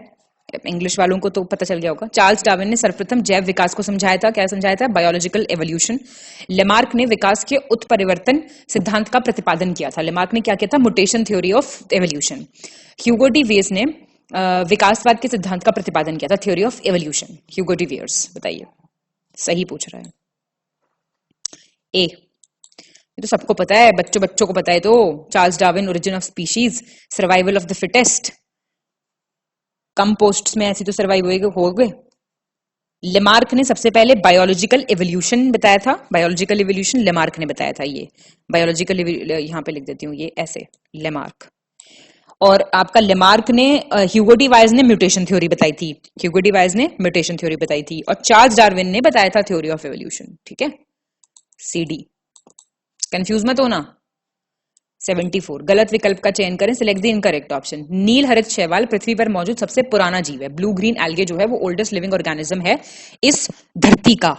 इंग्लिश वालों को तो पता चल गया होगा। चार्ल्स डार्विन ने सर्वप्रथम जैव विकास को समझाया था, क्या समझाया था? Biological evolution. लेमार्क ने विकास के उत्परिवर्तन सिद्धांत का प्रतिपादन किया था, लेमार्क ने क्या किया था? Mutation theory of evolution. Hugo de Vries ने विकासवाद के सिद्धांत का प्रतिपादन किया था, theory of evolution, Hugo de Vries. बताइए सही पूछ रहा है ए, ये तो सबको पता है, बच्चों बच्चों को पता है। तो Charles Darwin, origin of species, survival of the fittest, come posts में ऐसी तो सर्वाइव हो गए। लेमार्क ने सबसे पहले बायोलॉजिकल एवोल्यूशन बताया था, बायोलॉजिकल एवोल्यूशन लेमार्क ने बताया था। ये बायोलॉजिकल, यहां पे लिख देती हूँ ये ऐसे, लेमार्क। और आपका लेमार्क ने, ह्यूगो डी वाइज ने म्यूटेशन थ्योरी बताई थी, ह्यूगो डी वाइज ने म्यूटेशन थ्योरी बताई थी, और चार्ल्स डार्विन ने बताया था थ्योरी ऑफ एवोल्यूशन। ठीक है, CD, कंफ्यूज मत होना। 74 गलत विकल्प का चयन करें, सिलेक्ट द इनकरेक्ट ऑप्शन। नील हरित शैवाल पृथ्वी पर मौजूद सबसे पुराना जीव है, ब्लू ग्रीन एल्गे जो है वो ओल्डेस्ट लिविंग ऑर्गेनिज्म है इस धरती का।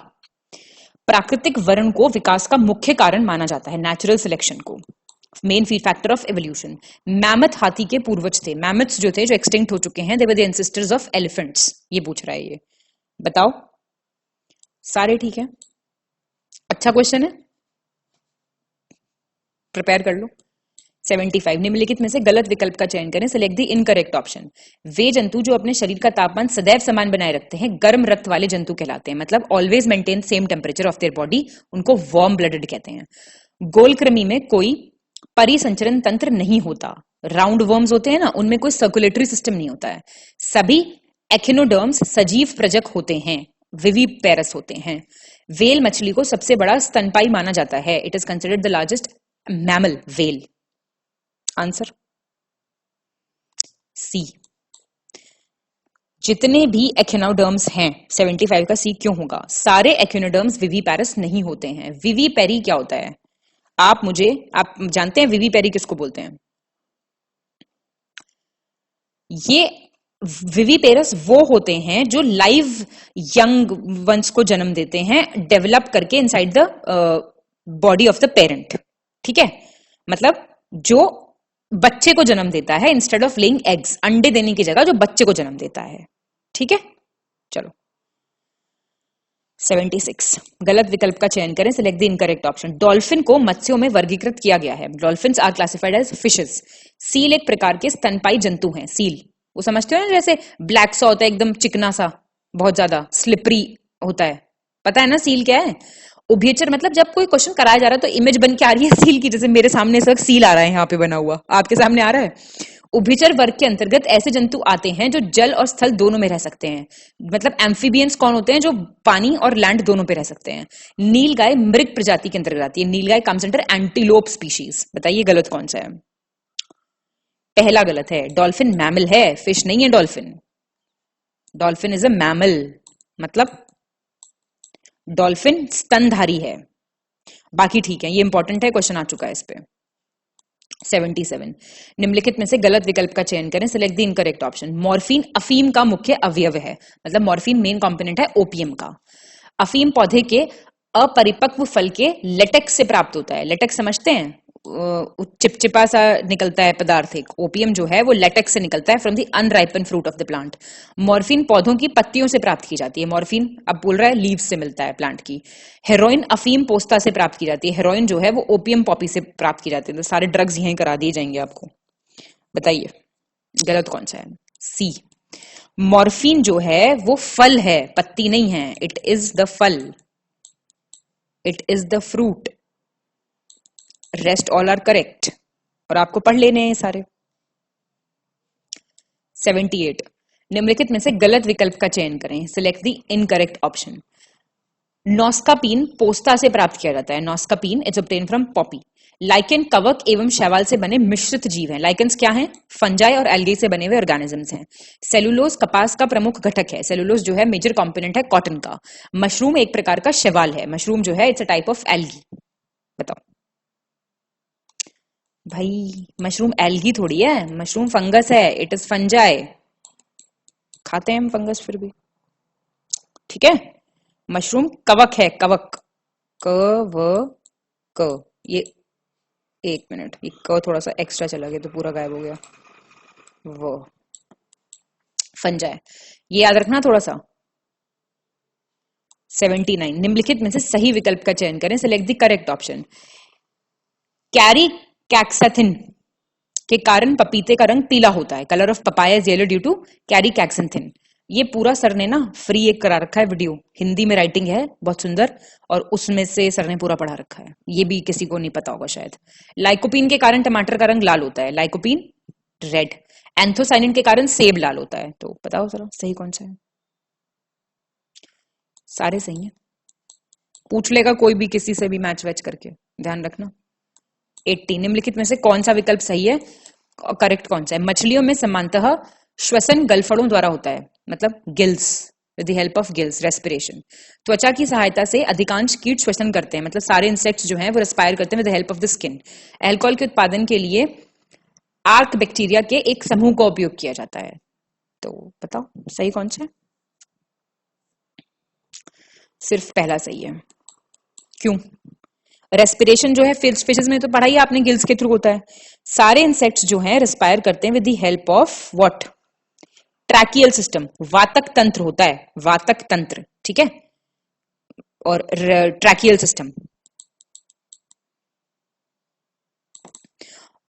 प्राकृतिक वर्ण को विकास का मुख्य कारण माना जाता है, नेचुरल सिलेक्शन को, main factor of evolution. Mammoth हाथी के पूर्वज थे, मैमथ्स जो थे जो एक्सटिंक्ट हो चुके हैं, they were the ancestors of elephants. ये पूछ रहा है ये, बताओ सारे ठीक है? अच्छा क्वेश्चन है, प्रिपेयर कर लो। 75 निम्नलिखित में से गलत विकल्प का चयन करें, सिलेक्ट द इनकरेक्ट ऑप्शन। वे जंतु जो अपने शरीर का तापमान सदैव समान बनाए रखते हैं गर्म रक्त वाले जंतु कहलाते हैं, मतलब always maintain same temperature of their body, उनको वार्म ब्लडेड कहते हैं। गोलकृमि में कोई परिसंचरण तंत्र नहीं होता, राउंड वर्म्स होते हैं ना, उनमें कोई सर्कुलेटरी सिस्टम नहीं होता है। सभी एकिनोडर्म्स सजीव प्रजक होते हैं, विविपेरस होते हैं। वेल मछली को सबसे बड़ा स्तनपायी माना जाता है, it is considered the largest mammal, whale. Answer C. जितने भी एकिनोडर्म्स हैं, 75 का सी क्यों होगा? सारे एकिनोडर्म्स विविपेरस नहीं होते हैं। विविपेरी क्या होता है? आप जानते हैं विविपेरी किसको बोलते हैं? ये विविपेरस वो होते हैं जो लाइव यंग वंस को जन्म देते हैं, डेवलप करके inside the body of the parent. ठीक है, मतलब जो बच्चे को जन्म देता है इंस्टेड ऑफ लेइंग एग्स, अंडे देने की जगह जो बच्चे को जन्म देता है। ठीक है, चलो 76 गलत विकल्प का चयन करें, select the incorrect option. Dolphin को मत्स्यों में वर्गीकृत किया गया है, dolphins are classified as fishes. Seal एक प्रकार के स्तनपायी जंतु हैं, सील वो समझते हो ना, जैसे ब्लैक सा होता है, एकदम चिकना सा, बहुत ज्यादा स्लिपरी होता है, पता है ना सील क्या है? उभयचर मतलब जब कोई क्वेश्चन कराया जा रहा है तो इमेज बन के आ रही है सील की, जैसे मेरे सामने इस वक्त सील आ रहा है यहाँ पे बना हुआ, आपके सामने आ रहा है। उभयचर वर्ग के अंतर्गत ऐसे जंतु आते हैं जो जल और स्थल दोनों में रह सकते हैं, मतलब एम्फीबियंस कौन होते हैं? जो पानी और लैंड दोनों पे रह सकते हैं। नीलगाय मृग प्रजाति के अंतर्गत आती है, नीलगाय कम्स अंडर एंटीलोप स्पीशीज। बताइए गलत कौन सा है? पहला गलत है, डॉल्फिन मैमल है, फिश नहीं है dolphin. Dolphin is a mammal, मतलब डॉल्फिन स्तनधारी है। बाकी ठीक है, ये इंपॉर्टेंट है, क्वेश्चन आ चुका है इस पे। 77 निम्नलिखित में से गलत विकल्प का चयन करें, select the incorrect option. Morphine अफीम का मुख्य अवयव है, मतलब मॉर्फिन मेन कंपोनेंट है ओपियम का। अफीम पौधे के अपरिपक्व फल के लेटेक्स से प्राप्त होता है। लेटेक्स समझते हैं, चिपचिपा सा निकलता है पदार्थ। एक ओपियम जो है वो लेटेक्स से निकलता है from the अनराइपन fruit of the plant. Morphine पौधों की पत्तियों से प्राप्त की जाती है। मॉर्फिन अब बोल रहा है लीव्स से मिलता है प्लांट की। हेरोइन अफीम पोस्ता से प्राप्त की जाती है। हेरोइन जो है वो ओपियम पॉपी से प्राप्त की जाती है। तो सारे ड्रग्स यहीं करा दिए जाएंगे आपको। बताइए गलत कौन सा है? सी। मॉर्फिन जो है वो फल है, पत्ती नहीं है। इट इज द फल, it is the fruit. Rest all are correct और आपको पढ़ लेने हैं सारे। 78 निम्नलिखित में से गलत विकल्प का चयन करें, select the incorrect option. Noscapine पोस्ता से प्राप्त किया जाता है। Noscapine is obtain from poppy. Lichen कवक एवं शैवाल से बने मिश्रित जीव हैं। लाइकेंस क्या हैं? फंजाई और एल्गी से बने हुए ऑर्गेनिजम्स हैं। सेलुलोज कपास का प्रमुख घटक है। सेलुलोज जो है मेजर कंपोनेंट है कॉटन का। मशरूम एक प्रकार का शैवाल है। मशरूम जो है it's a type of algae. बताओ भाई, मशरूम एल्गी थोड़ी है, मशरूम फंगस है। It is fungi. खाते हैं हम फंगस फिर भी, ठीक है। मशरूम कवक है, कवक। क ये एक मिनट, ये क थोड़ा सा एक्स्ट्रा चला गया तो पूरा गायब हो गया। वो फंजाई, ये याद रखना थोड़ा सा। 79 निम्नलिखित में से सही विकल्प का चयन करें, select the correct option. Caricaxanthin के कारण पपीते का रंग पीला होता है। Colour of papaya is yellow due to caricaxanthin. ये पूरा सर ने ना फ्री एक करा रखा है वीडियो, हिंदी में राइटिंग है बहुत सुंदर, और उसमें से सर ने पूरा पढ़ा रखा है। ये भी किसी को नहीं पता होगा शायद। लाइकोपीन के कारण टमाटर का रंग लाल होता है। Lycopene red. एंथोसाइनिन के कारण सेब लाल होता है। तो बताओ जरा सही कौन सा है? सारे सही है, पूछ लेगा कोई भी किसी से भी मैच वैच करके, ध्यान रखना। 80 निम्नलिखित में से कौन सा विकल्प सही है, करेक्ट कौन सा है? मछलियों में सामान्यतः श्वसन गलफड़ों द्वारा होता है, मतलब gills, with the help of gills, respiration. त्वचा की सहायता से अधिकांश कीट श्वसन करते हैं, मतलब सारे इंसेक्ट्स जो हैं वो रेस्पायर करते हैं with the help of the skin. Alcohol के उत्पादन के लिए आर्क बैक्टीरिया के एक समूह का उपयोग किया जाता है। तो बताओ सही कौन सा है? सिर्फ पहला सही है। क्यों? रेस्पिरेशन जो है फिशेज में तो पढ़ा ही आपने, गिल्स के थ्रू होता है। सारे इंसेक्ट्स जो हैं रेस्पायर करते हैं with the help of what? Tracheal system, वातक तंत्र होता है, वातक तंत्र, ठीक है, और ट्रैकियल सिस्टम।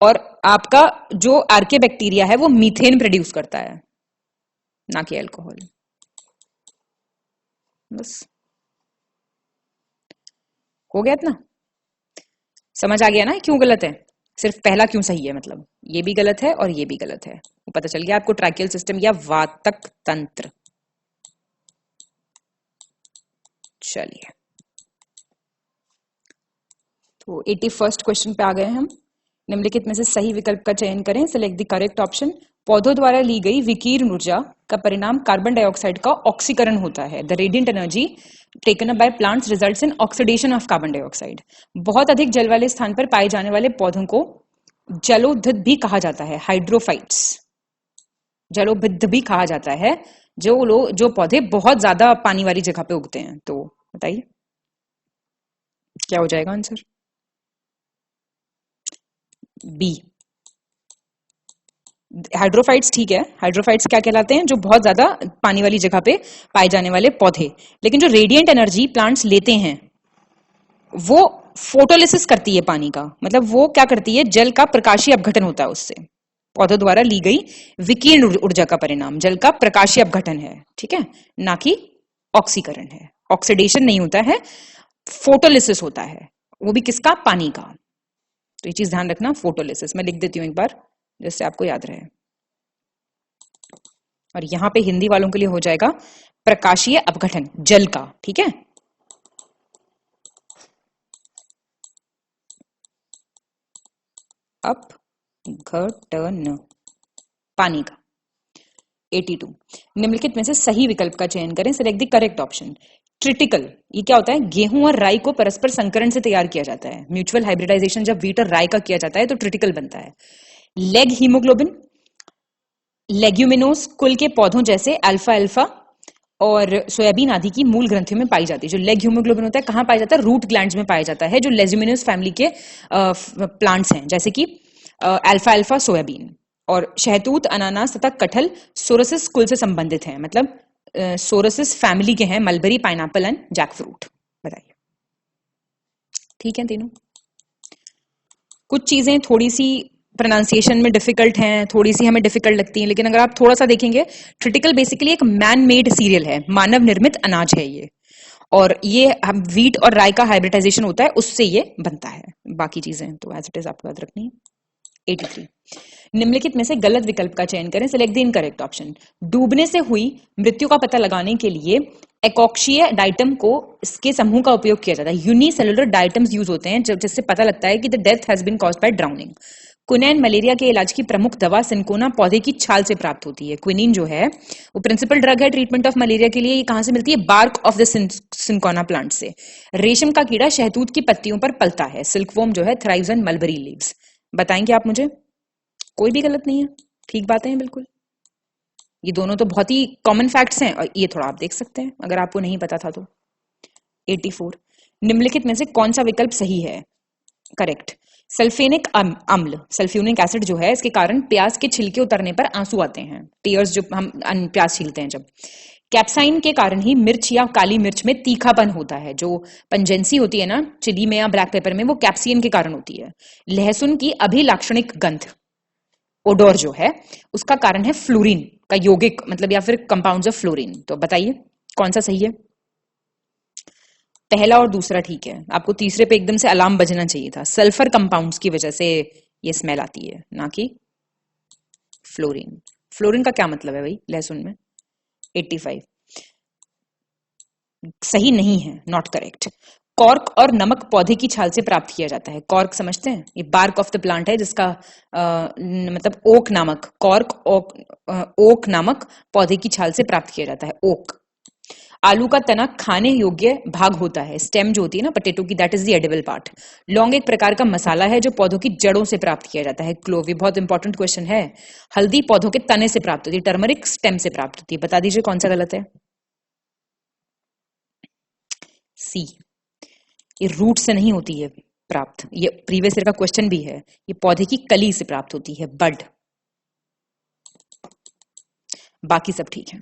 और आपका जो आर्के बैक्टीरिया है वो मीथेन प्रोड्यूस करता है, ना कि अल्कोहल। बस हो गया इतना, समझ आ गया ना क्यों गलत है? सिर्फ पहला क्यों सही है, मतलब ये भी गलत है और ये भी गलत है, वो पता चल गया आपको। ट्रैकियल सिस्टम या वातक तंत्र। चलिए, तो 81st क्वेश्चन पे आ गए हम। निम्नलिखित में से सही विकल्प का चयन करें, सिलेक्ट द करेक्ट ऑप्शन। पौधों द्वारा ली गई विकिरण ऊर्जा का परिणाम कार्बन डाइऑक्साइड का ऑक्सीकरण होता है। The radiant energy taken up by plants results in oxidation of carbon dioxide. बहुत अधिक जल वाले स्थान पर पाए जाने वाले पौधों को जलोद्भिद भी कहा जाता है, हाइड्रोफाइट्स। जलोभिद भी कहा जाता है जो पौधे बहुत ज्यादा पानी वाली जगह पे उगते हैं। तो बताइए क्या हो जाएगा आंसर? B, hydrophytes. ठीक है, हाइड्रोफाइट्स क्या कहलाते हैं? जो बहुत ज्यादा पानी वाली जगह पे पाए जाने वाले पौधे। लेकिन जो रेडिएंट एनर्जी प्लांट्स लेते हैं वो फोटोलिसिस करती है पानी का, मतलब वो क्या करती है, जल का प्रकाशीय अपघटन होता है उससे। पौधों द्वारा ली गई विकिरण ऊर्जा का परिणाम जल का प्रकाशीय अपघटन है, ठीक है, ना कि ऑक्सीकरण है। ऑक्सीडेशन नहीं होता है, फोटोलिसिस होता है, वो भी किसका? पानी का। तो ये चीज ध्यान रखना, फोटोलिसिस। मैं लिख देती हूं एक बार जिससे आपको याद रहे, और यहां पे हिंदी वालों के लिए हो जाएगा प्रकाशीय अपघटन जल का, ठीक है। अपघटन पानी का। 82 निम्नलिखित में से सही विकल्प का चयन करें, select the correct option. Triticale, ये क्या होता है? गेहूं और राई को परस्पर संकरण से तैयार किया जाता है। म्यूचुअल हाइब्रिडाइजेशन जब व्हीट और राई का किया जाता है तो ट्रिटिकल बनता है। लेग हीमोग्लोबिन, लेग्यूमिनोस कुल के पौधों जैसे अल्फा अल्फा और सोयाबीन आदि की मूल ग्रंथियों में पाई जाती है। जो लेग हीमोग्लोबिन होता है कहाँ पाया जाता है? रूट ग्लैंड्स में पाया जाता है, जो लेज्यूमिनोस फैमिली के प्लांट्स हैं, जैसे कि अल्फा अल्फा सोयाबीन। और शहतूत, अनानास तथा कटहल सोरसिस कुल से संबंधित हैं, मतलब सोरसिस फैमिली के हैं, मलबरी, पाइनएप्पल एंड जैकफ्रूट। बताइए, ठीक है तीनों? कुछ चीजें थोड़ी सी प्रोनाउंसिएशन में डिफिकल्ट हैं, थोड़ी सी हमें डिफिकल्ट लगती हैं, लेकिन अगर आप थोड़ा सा देखेंगे, ट्रिटिकल बेसिकली एक मैन मेड सीरियल है, मानव निर्मित अनाज है ये, और ये हम व्हीट और राई का हाइब्रिडाइजेशन होता है, उससे ये बनता है। बाकी चीजें तो एज इट इज आपको याद रखनी है। 83, निम्नलिखित में से गलत विकल्प का चयन करें, सिलेक्ट द इनकरेक्ट ऑप्शन। डूबने से हुई मृत्यु का पता लगाने के लिए एकॉक्सीय डाइटम को इसके समूह का उपयोग किया जाता है। यूनिसेलुलर डाइटम्स यूज होते हैं जिससे पता लगता है कि the death has been caused by drowning. Quinine malaria के इलाज की प्रमुख दवा सिंकोना पौधे की छाल से प्राप्त होती है। क्विनिन जो है वो प्रिंसिपल ड्रग है ट्रीटमेंट ऑफ मलेरिया के लिए। ये कहां से मिलती है? Bark of the cinchona plant से। रेशम का कीड़ा शहतूत की पत्तियों पर पलता है। सिल्कवॉर्म जो है थ्राइव्स ऑन मलबरी लीव्स। बताएंगे आप मुझे? कोई भी गलत नहीं है, ठीक बातें हैं बिल्कुल। ये दोनों तो बहुत ही कॉमन फैक्ट्स हैं, और ये थोड़ा आप देख सकते हैं अगर आपको नहीं पता था तो। 84, निम्नलिखित में से कौन सा विकल्प सही है? करेक्ट, सल्फेनिक अम्ल, सल्फ्यूनिक एसिड जो है, इसके कारण प्याज के छिलके उतरने पर आंसू आते हैं, टीयर्स, जो हम प्याज छीलते हैं जब। कैप्साइन के कारण ही मिर्च या काली मिर्च में तीखापन होता है। जो पंजेंसी होती है ना चिली में या ब्लैक पेपर में, वो कैप्सियन के कारण होती है। लहसुन की अभिलाक्षणिक गंध, ओडोर जो है, उसका कारण है फ्लोरीन का यौगिक, मतलब या फिर कंपाउंड्स ऑफ फ्लोरीन। तो बताइए कौन सा सही है? पहला और दूसरा ठीक है, आपको तीसरे पे एकदम से अलार्म बजना चाहिए था। सल्फर कंपाउंड्स की वजह से ये स्मेल आती है, ना कि फ्लोरीन। फ्लोरीन का क्या मतलब है भाई लहसुन में? 85, सही नहीं है, नॉट करेक्ट। कॉर्क और नमक पौधे की छाल से प्राप्त किया जाता है। कॉर्क समझते हैं? ये बार्क ऑफ द प्लांट है, जिसका मतलब ओक नामक, कॉर्क ओक नामक पौधे की छाल से प्राप्त किया जाता है। ओक। आलू का तना खाने योग्य भाग होता है। स्टेम जो होती है ना पोटैटो की, that is the edible part. लौंग एक प्रकार का मसाला है जो पौधों की जड़ों से प्राप्त किया जाता है। क्लोव, ये बहुत इंपॉर्टेंट क्वेश्चन है। हल्दी पौधों के तने से प्राप्त होती है। टर्मरिक स्टेम से प्राप्त होती है। बता दीजिए कौन सा गलत है? सी, ये रूट से नहीं होती है प्राप्त, ये प्रीवियस ईयर का क्वेश्चन भी है। ये पौधे की कली से प्राप्त होती है, बड। बाकी सब ठीक है।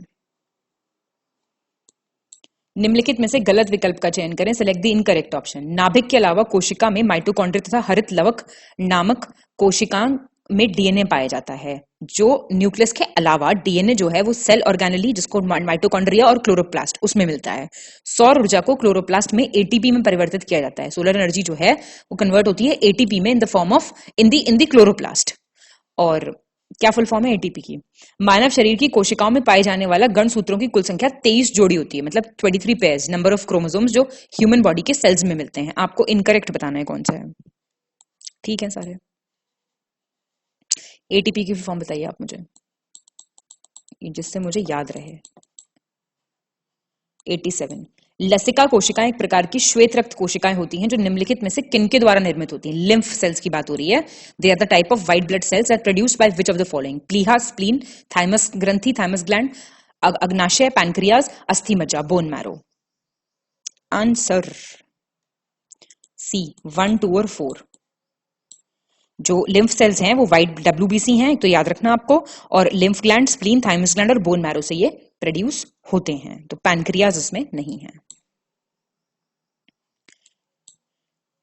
निम्नलिखित में से गलत विकल्प का चयन करें, सेलेक्ट द इनकरेक्ट ऑप्शन। नाभिक के अलावा कोशिका में माइटोकॉन्ड्रिया तथा हरित लवक नामक कोशिकांग में डीएनए पाया जाता है। जो न्यूक्लियस के अलावा डीएनए जो है वो सेल ऑर्गेनेली, जिसको माइटोकॉन्ड्रिया और क्लोरोप्लास्ट, उसमें मिलता है। सौर ऊर्जा को क्लोरोप्लास्ट में एटीपी में परिवर्तित किया जाता है। सोलर एनर्जी जो है वो कन्वर्ट होती है एटीपी में इन the form of in the chloroplast. और क्या फुल फॉर्म है एटीपी की? मानव शरीर की कोशिकाओं में पाए जाने वाला गणसूत्रों की कुल संख्या 23 जोड़ी होती है, मतलब 23 पेयर्स, नंबर ऑफ क्रोमोसोम्स जो ह्यूमन बॉडी के सेल्स में मिलते हैं। आपको इनकरेक्ट बताना है कौन सा है। ठीक है सारे। एटीपी की फुल फॉर्म बताइए आप मुझे, जिससे मुझे याद रहे। 87, लसिका कोशिकाएं एक प्रकार की श्वेत रक्त कोशिकाएं होती हैं जो निम्नलिखित में से किनके द्वारा निर्मित होती हैं? लिम्फ सेल्स की बात हो रही है। They are the type of white blood cells are produced by which of the following? प्लीहा, स्प्लीन, थाइमस ग्रंथि, थाइमस ग्लैंड, अग्नाशय, पैनक्रियाज, अस्थि मज्जा, बोन मैरो। आंसर सी, 1, 2 और 4। जो लिम्फ सेल्स हैं वो व्हाइट WBC हैं, तो याद रखना आपको। और lymph gland, spleen, thymus gland और बोन मैरो से ये प्रोड्यूस होते हैं। तो पैनक्रियाज इसमें नहीं है।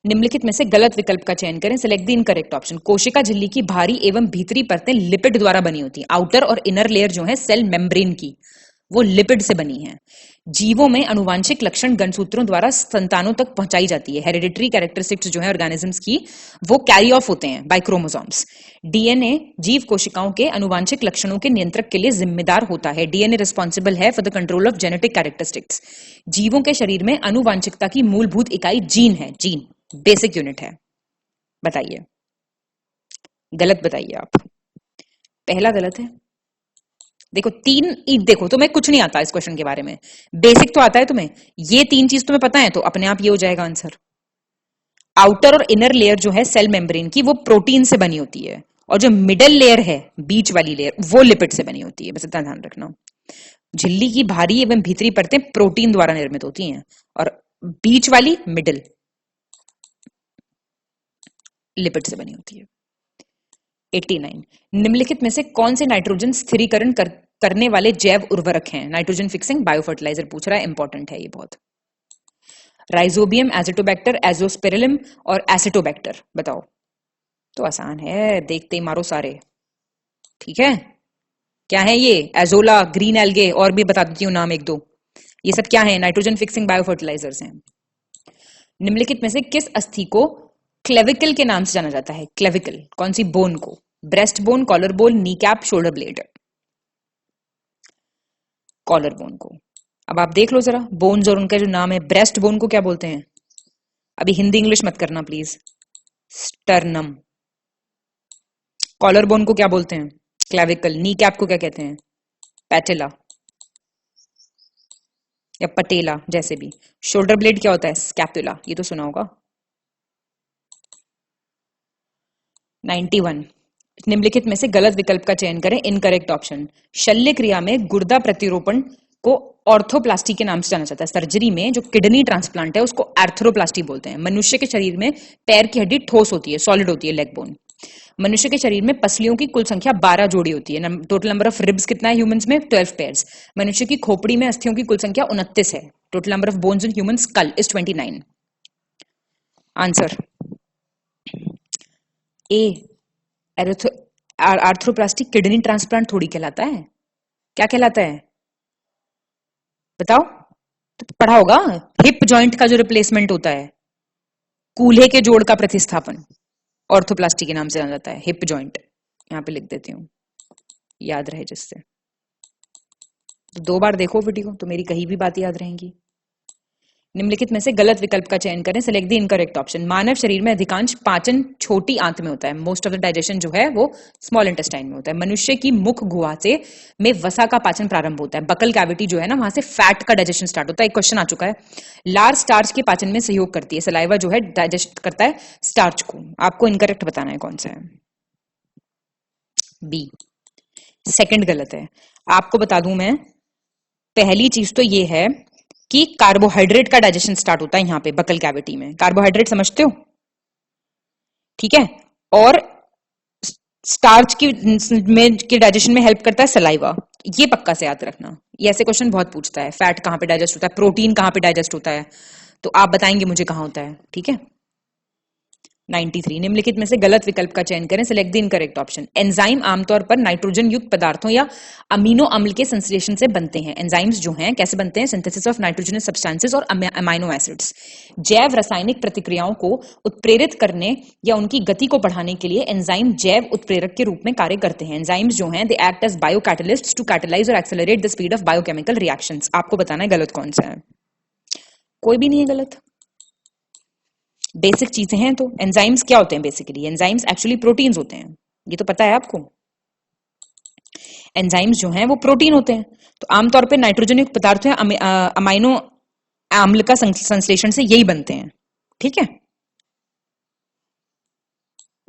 निम्नलिखित में से गलत विकल्प का चयन करें, सेलेक्ट द इनकरेक्ट ऑप्शन। कोशिका झिल्ली की बाहरी एवं भीतरी परतें लिपिड द्वारा बनी होती हैं। आउटर और इनर लेयर जो है सेल मेम्ब्रेन की, वो लिपिड से बनी है। जीवों में अनुवांशिक लक्षण गणसूत्रों द्वारा संतानों तक पहुंचाई जाती है। हेरिडिटरी कैरेक्टरिस्टिक्स जो है ऑर्गेनिजम्स की, वो कैरी ऑफ होते हैं बाय क्रोमोसोम्स। डीएनए जीव कोशिकाओं के अनुवांशिक लक्षणों के नियंत्रक के लिए जिम्मेदार होता है। डीएनए रिस्पॉन्सिबल है for the control of genetic characteristics. जीवों के शरीर में अनुवांशिकता की मूलभूत इकाई जीन है। जीन बेसिक यूनिट है। बताइए, गलत बताइए आप। पहला गलत है, देखो देखो तुम्हें कुछ नहीं आता इस क्वेश्चन के बारे में, बेसिक तो आता है तुम्हें, ये 3 चीज तुम्हें पता है तो अपने आप ये हो जाएगा आंसर। आउटर और इनर लेयर जो है सेल मेम्ब्रेन की वो प्रोटीन से बनी होती है, और जो मिडल लेयर है बीच वाली लेयर वो लिपिड से बनी होती है, बस इतना ध्यान रखना। झिल्ली की बाहरी एवं भीतरी परतें प्रोटीन द्वारा निर्मित होती हैं, और बीच वाली मिडल लिपिड से बनी होती है। 89, निम्नलिखित में से कौन से नाइट्रोजन स्थिरीकरण करने वाले जैव उर्वरक हैं? नाइट्रोजन फिक्सिंग बायोफर्टिलाइजर पूछ रहा है, इंपॉर्टेंट है ये बहुत। राइजोबियम, एजिटोबैक्टर, एजोस्पेरिलम और एसिटोबैक्टर, बताओ। तो आसान है, देखते ही मारो सारे, ठीक है। क्या है ये? एजोला, ग्रीन एल्गे, और भी बता देती हूँ नाम 1-2। ये सब क्या है? नाइट्रोजन फिक्सिंग बायोफर्टिलाइजर्स हैं। निम्नलिखित में से किस अस्थि को क्लेविकल के नाम से जाना जाता है? क्लेविकल कौन सी बोन को? Breast bone, collar bone, knee cap, shoulder blade? Collar bone को। अब आप देख लो जरा बोन्स और उनका जो नाम है। ब्रेस्ट बोन को क्या बोलते हैं? अभी हिंदी इंग्लिश मत करना प्लीज। स्टर्नम। कॉलर बोन को क्या बोलते हैं? क्लेविकल। नी कैप को क्या कहते हैं? पैटेला या पटेला, जैसे भी। शोल्डर ब्लेड क्या होता है? स्कैपुला, ये तो सुना होगा। 91, निम्नलिखित में से गलत विकल्प का चयन करें। Incorrect option. शल्य क्रिया में गुर्दा प्रतिरोपण को ऑर्थोप्लास्टी के नाम से जाना जाता है। सर्जरी में जो किडनी ट्रांसप्लांट है उसको आर्थ्रोप्लास्टी बोलते हैं। मनुष्य के शरीर में पैर की हड्डी ठोस होती है, सॉलिड होती है, लेग बोन। मनुष्य के शरीर में पसलियों की कुल संख्या 12 जोड़ी होती है। टोटल नंबर ऑफ रिब्स कितना है ह्यूमंस में? 12 पेयर्स। मनुष्य की खोपड़ी में अस्थियों की कुल संख्या 29 है। Total number of bones in human skull is 29। Answer A. Arthroplasty kidney transplant थोड़ी कहलाता है, क्या कहलाता है बताओ? तो पढ़ा होगा। हिप जॉइंट का जो रिप्लेसमेंट होता है, कूल्हे के जोड़ का प्रतिस्थापन, ऑर्थोप्लास्टी के नाम से जाना जाता है। हिप जॉइंट यहां पे लिख देती हूं, याद रहे जिससे। तो 2 बार देखो वीडियो तो मेरी कहीं भी बात याद रहेंगी। निम्नलिखित में से गलत विकल्प का चयन करें। Select the incorrect option. मानव शरीर में अधिकांश पाचन छोटी आंत में होता है। मोस्ट ऑफ द डाइजेशन जो है वो स्मॉल इंटेस्टाइन में होता है। मनुष्य की मुख गुहा से में वसा का पाचन प्रारंभ होता है। बकल कैविटी जो है ना, वहां से फैट का डाइजेशन स्टार्ट होता है। एक क्वेश्चन आ चुका है। लार स्टार्च के पाचन में सहयोग करती है। सलाइवा जो है डाइजेस्ट करता है स्टार्च को। आपको इनकरेक्ट बताना है कौन सा है। बी, सेकंड गलत है। आपको बता दूं मैं, पहली चीज तो ये है कि कार्बोहाइड्रेट का डाइजेशन स्टार्ट होता है यहां पे बकल कैविटी में। कार्बोहाइड्रेट समझते हो, ठीक है। और स्टार्च की डाइजेशन में हेल्प करता है सलाइवा। ये पक्का से याद रखना, ये ऐसे क्वेश्चन बहुत पूछता है। फैट कहां पे डाइजेस्ट होता है, प्रोटीन कहां पे डाइजेस्ट होता है, तो आप बताएंगे मुझे कहां होता है, ठीक है। 93, निम्नलिखित में से गलत विकल्प का चयन करें। Select the incorrect option. Enzyme आमतौर पर नाइट्रोजन युक्त पदार्थों या अमीनो अम्ल के संश्लेषण से बनते हैं। एंजाइम्स जो हैं कैसे बनते हैं? सिंथेसिस ऑफ नाइट्रोजनस सब्सटेंसेस और अमाइनो एसिड्स। जैव रासायनिक प्रतिक्रियाओं को उत्प्रेरित करने या उनकी गति को बढ़ाने के लिए एंजाइम जैव उत्प्रेरक के रूप में कार्य करते हैं। एंजाइम्स जो हैं they act as biocatalysts to catalyse और accelerate the speed of biochemical reactions. आपको बताना है गलत कौन सा है। कोई भी नहीं है गलत, बेसिक चीजें हैं। तो एंजाइम्स क्या होते हैं? बेसिकली एंजाइम्स एक्चुअली प्रोटीन्स होते हैं, ये तो पता है आपको। एंजाइम्स जो हैं वो प्रोटीन होते हैं। तो आमतौर पे नाइट्रोजन युक्त पदार्थ है अमाइनो अम्ल का संश्लेषण से यही बनते हैं, ठीक है।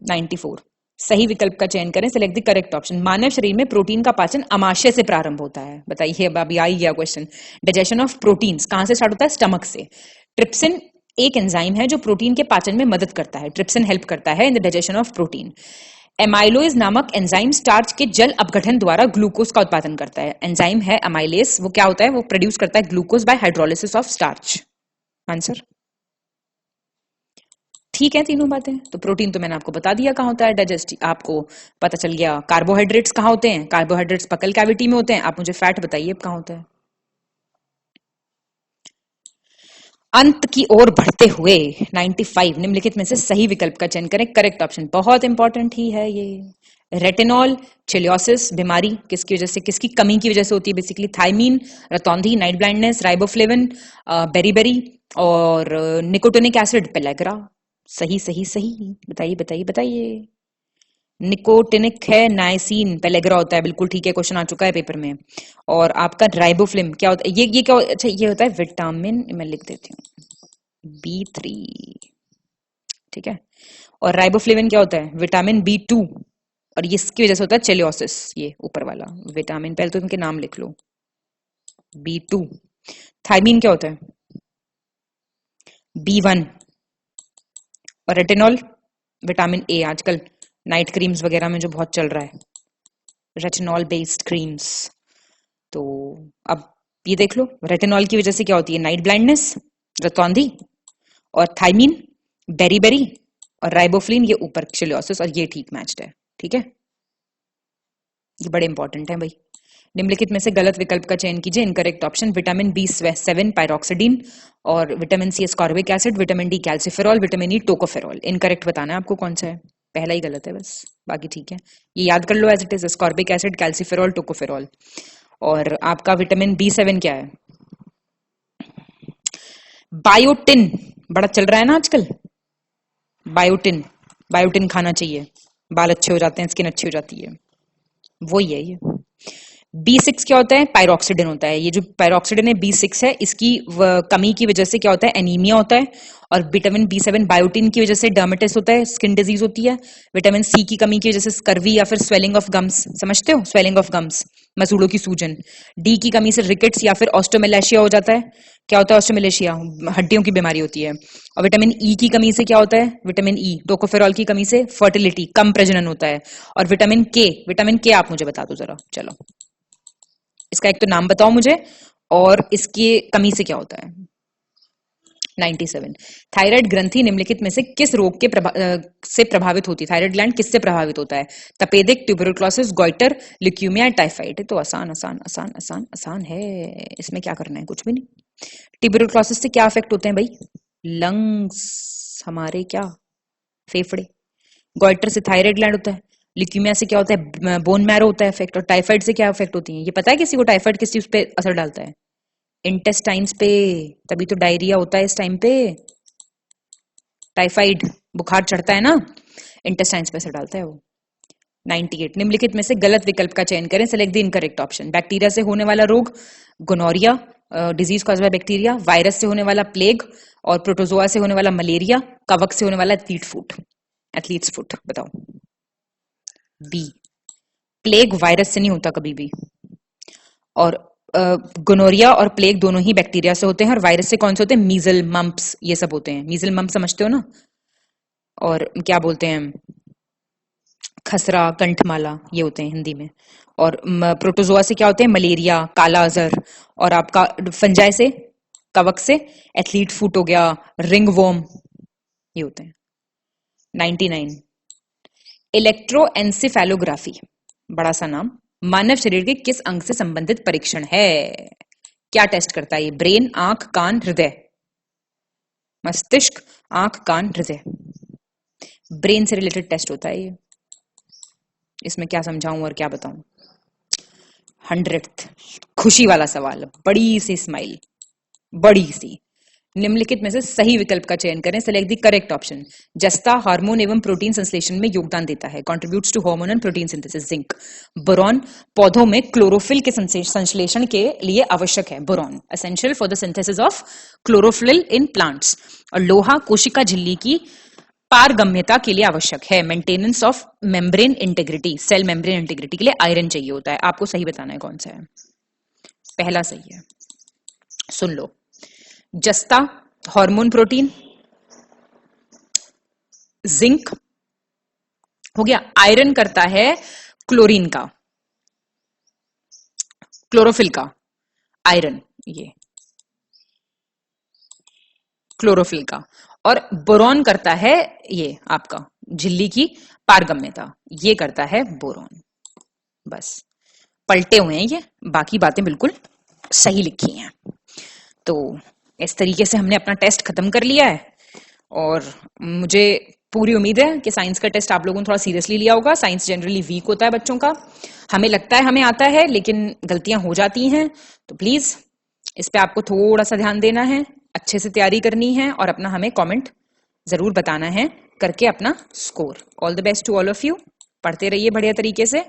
94, सही विकल्प का चयन करें। Select the correct option. मानव शरीर में प्रोटीन का पाचन अमाशय से प्रारंभ होता है। बताइए, अब अभी आ ही गया क्वेश्चन। डाइजेशन ऑफ प्रोटीन्स कहां से स्टार्ट होता है? स्टमक से। ट्रिप्सिन एक एंजाइम है जो प्रोटीन के पाचन में मदद करता है। ट्रिप्सिन हेल्प करता है in the digestion of protein. Amylose नामक एंजाइम स्टार्च के जल अपघटन द्वारा ग्लूकोज का उत्पादन करता है। एंजाइम है एमाइलेस, वो क्या होता है? वो प्रोड्यूस करता है glucose bye hydrolysis of starch. Answer ठीक है तीनों बातें। तो प्रोटीन तो मैंने आपको बता दिया कहां होता है डाइजेस्ट, आपको पता चल गया। कार्बोहाइड्रेट्स कहां होते हैं? कार्बोहाइड्रेट्स बकल कैविटी में होते हैं। आप मुझे फैट बताइए कहां होता है। अंत की ओर बढ़ते हुए 95, निम्नलिखित में से सही विकल्प का चयन करें। करेक्ट ऑप्शन बहुत इंपॉर्टेंट ही है ये। रेटिनॉल चिलियोसिस बीमारी किसकी वजह से, किसकी कमी की वजह से होती है? बेसिकली थायमीन, रतौंधी, नाइट ब्लाइंडनेस, राइबोफ्लेविन, बेरीबेरी और निकोटिनिक एसिड, पेलेग्रा। सही सही सही, बताइए बताइए बताइए। निकोटिनिक है, नाइसिन पेलेग्रा होता है, बिल्कुल ठीक है, क्वेश्चन आ चुका है पेपर में। और आपका राइबोफ्लिम क्या होता है? ये क्या अच्छा, ये होता है विटामिन, मैं लिख देती हूँ B3, ठीक है। और राइबोफ्लेविन क्या होता है? विटामिन B2, और इसकी वजह से होता है चेलियोसिस, ये ऊपर वाला विटामिन, पहले तो इनके नाम लिख लो, B2। थायमीन क्या होता है? B1। और रेटिनॉल विटामिन ए, आजकल नाइट क्रीम्स वगैरह में जो बहुत चल रहा है, रेटिनॉल बेस्ड क्रीम्स। तो अब ये देख लो, रेटिनॉल की वजह से क्या होती है? नाइट ब्लाइंडनेस, रतौंधी। और थाइमीन बेरी, और राइबोफ्लिन ये ऊपर चिलियोसिस, और ये ठीक मैच्ड है, ठीक है। ये बड़े इंपॉर्टेंट है भाई। निम्नलिखित में से गलत विकल्प का चयन कीजिए। इनकरेक्ट ऑप्शन, विटामिन B7 पायरोक्सिडीन, और vitamin C ascorbic acid, vitamin D calciferol, vitamin E tocopherol. Incorrect बताना है आपको कौन सा है, पहला ही गलत है बस, बाकी ठीक है। ये याद कर लो as it is, ascorbic acid, calciferol, tocopherol. और आपका विटामिन B7 क्या है? बायोटिन, बड़ा चल रहा है ना आजकल, बायोटिन खाना चाहिए, बाल अच्छे हो जाते हैं, स्किन अच्छी हो जाती है, वही है ये। B6 क्या होता है? पायरोक्सिडिन होता है। ये जो पायरोक्सिडिन है B6 है, इसकी कमी की वजह से क्या होता है? एनीमिया होता है। और विटामिन B7 बायोटिन की वजह से डर्मेटिस होता है, स्किन डिजीज होती है। विटामिन C की कमी की वजह से स्कर्वी या फिर स्वेलिंग ऑफ गम्स, समझते हो? स्वेलिंग ऑफ गम्स, मसूड़ों की सूजन। D की कमी से रिकेट्स या फिर ऑस्टोमेलेशिया हो जाता है। क्या होता है ऑस्टोमेलेशिया? हड्डियों की बीमारी होती है। और विटामिन E की कमी से क्या होता है? विटामिन E टोकोफेरॉल की कमी से फर्टिलिटी, कम प्रजनन होता है। और विटामिन के आप मुझे बता दो जरा, चलो इसका एक तो नाम बताओ मुझे, और इसकी कमी से क्या होता है? 97। थायराइड ग्रंथि निम्नलिखित में से किस रोग के से प्रभावित होती है? थायराइड ग्लैंड किससे प्रभावित होता है? तपेदिक, ट्यूबरकुलोसिस, गोइटर, ल्यूकेमिया, टाइफाइड। तो आसान आसान आसान आसान आसान है, इसमें क्या करना है? कुछ भी नहीं। ट्यूबरकुलोसिस से क्या अफेक्ट होते हैं भाई? लंग्स, हमारे क्या फेफड़े। गोइटर से थायराइड ग्लैंड होता है। ल्यूकेमिया से क्या होता है? बोन मैरो होता है इफेक्ट। और टाइफाइड से क्या इफेक्ट होती है? ये पता है किसी को टाइफाइड किस चीज पे असर डालता है? इंटेस्टाइन्स पे, तभी तो डायरिया होता है इस टाइम पे। टाइफाइड बुखार चढ़ता है ना, इंटेस्टाइन्स पे असर डालता है वो। 98। निम्नलिखित में से गलत विकल्प का चयन करें, select the incorrect option. Bacteria से होने वाला रोग gonorrhoea, disease cause by bacteria. Virus से होने वाला प्लेग, और प्रोटोजोआ से होने वाला मलेरिया। कवक से होने वाला एथलीट्स फुट। बताओ। बी, प्लेग वायरस से नहीं होता कभी भी। और गोनोरिया और प्लेग दोनों ही बैक्टीरिया से होते हैं। और वायरस से कौन से होते हैं? मीजल, मम्प्स, ये सब होते हैं। मीजल मम्प समझते हो ना? और क्या बोलते हैं, खसरा, कंठमाला, ये होते हैं हिंदी में। और प्रोटोजोआ से क्या होते हैं? मलेरिया, काला अजहर। और आपका फंजाई से, कवक से एथलीट फुट हो गया, रिंग वॉर्म, ये होते हैं। 99। इलेक्ट्रोएन्सेफेलोग्राफी, बड़ा सा नाम, मानव शरीर के किस अंग से संबंधित परीक्षण है? क्या टेस्ट करता है ये? ब्रेन, आंख, कान, हृदय। मस्तिष्क, आंख, कान, हृदय। ब्रेन से रिलेटेड टेस्ट होता है ये। इसमें क्या समझाऊं और क्या बताऊं? 100th खुशी वाला सवाल, बड़ी सी स्माइल, बड़ी सी। निम्नलिखित में से सही विकल्प का चयन करें, सेलेक्ट द करेक्ट ऑप्शन। जस्ता हार्मोन एवं प्रोटीन संश्लेषण में योगदान देता है, contributes to hormone and protein synthesis. Zinc, boron पौधों में क्लोरोफिल के संश्लेषण के लिए आवश्यक है। Boron essential for the synthesis of chlorophyll in plants. और लोहा कोशिका झिल्ली की पारगम्यता के लिए आवश्यक है, maintenance of membrane integrity, cell membrane integrity के लिए आयरन चाहिए होता है। आपको सही बताना है कौन सा है। पहला सही है, सुन लो। जस्ता हार्मोन प्रोटीन, जिंक हो गया। आयरन करता है क्लोरीन का, क्लोरोफिल का आयरन, ये क्लोरोफिल का। और बोरॉन करता है ये आपका झिल्ली की पारगम्यता, ये करता है बोरॉन। बस पलटे हुए हैं ये, बाकी बातें बिल्कुल सही लिखी हैं। तो इस तरीके से हमने अपना टेस्ट खत्म कर लिया है। और मुझे पूरी उम्मीद है कि साइंस का टेस्ट आप लोगों ने थोड़ा सीरियसली लिया होगा। साइंस जनरली वीक होता है बच्चों का, हमें लगता है हमें आता है, लेकिन गलतियां हो जाती हैं। तो प्लीज इस पे आपको थोड़ा सा ध्यान देना है, अच्छे से तैयारी करनी है, और अपना हमें कमेंट जरूर बताना है करके अपना score. All the best to all of you. पढ़ते रहिए बढ़िया तरीके से।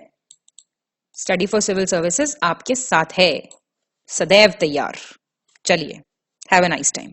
स्टडी फॉर सिविल सर्विसेज आपके साथ है, सदैव तैयार। चलिए, हैव अ नाइस टाइम।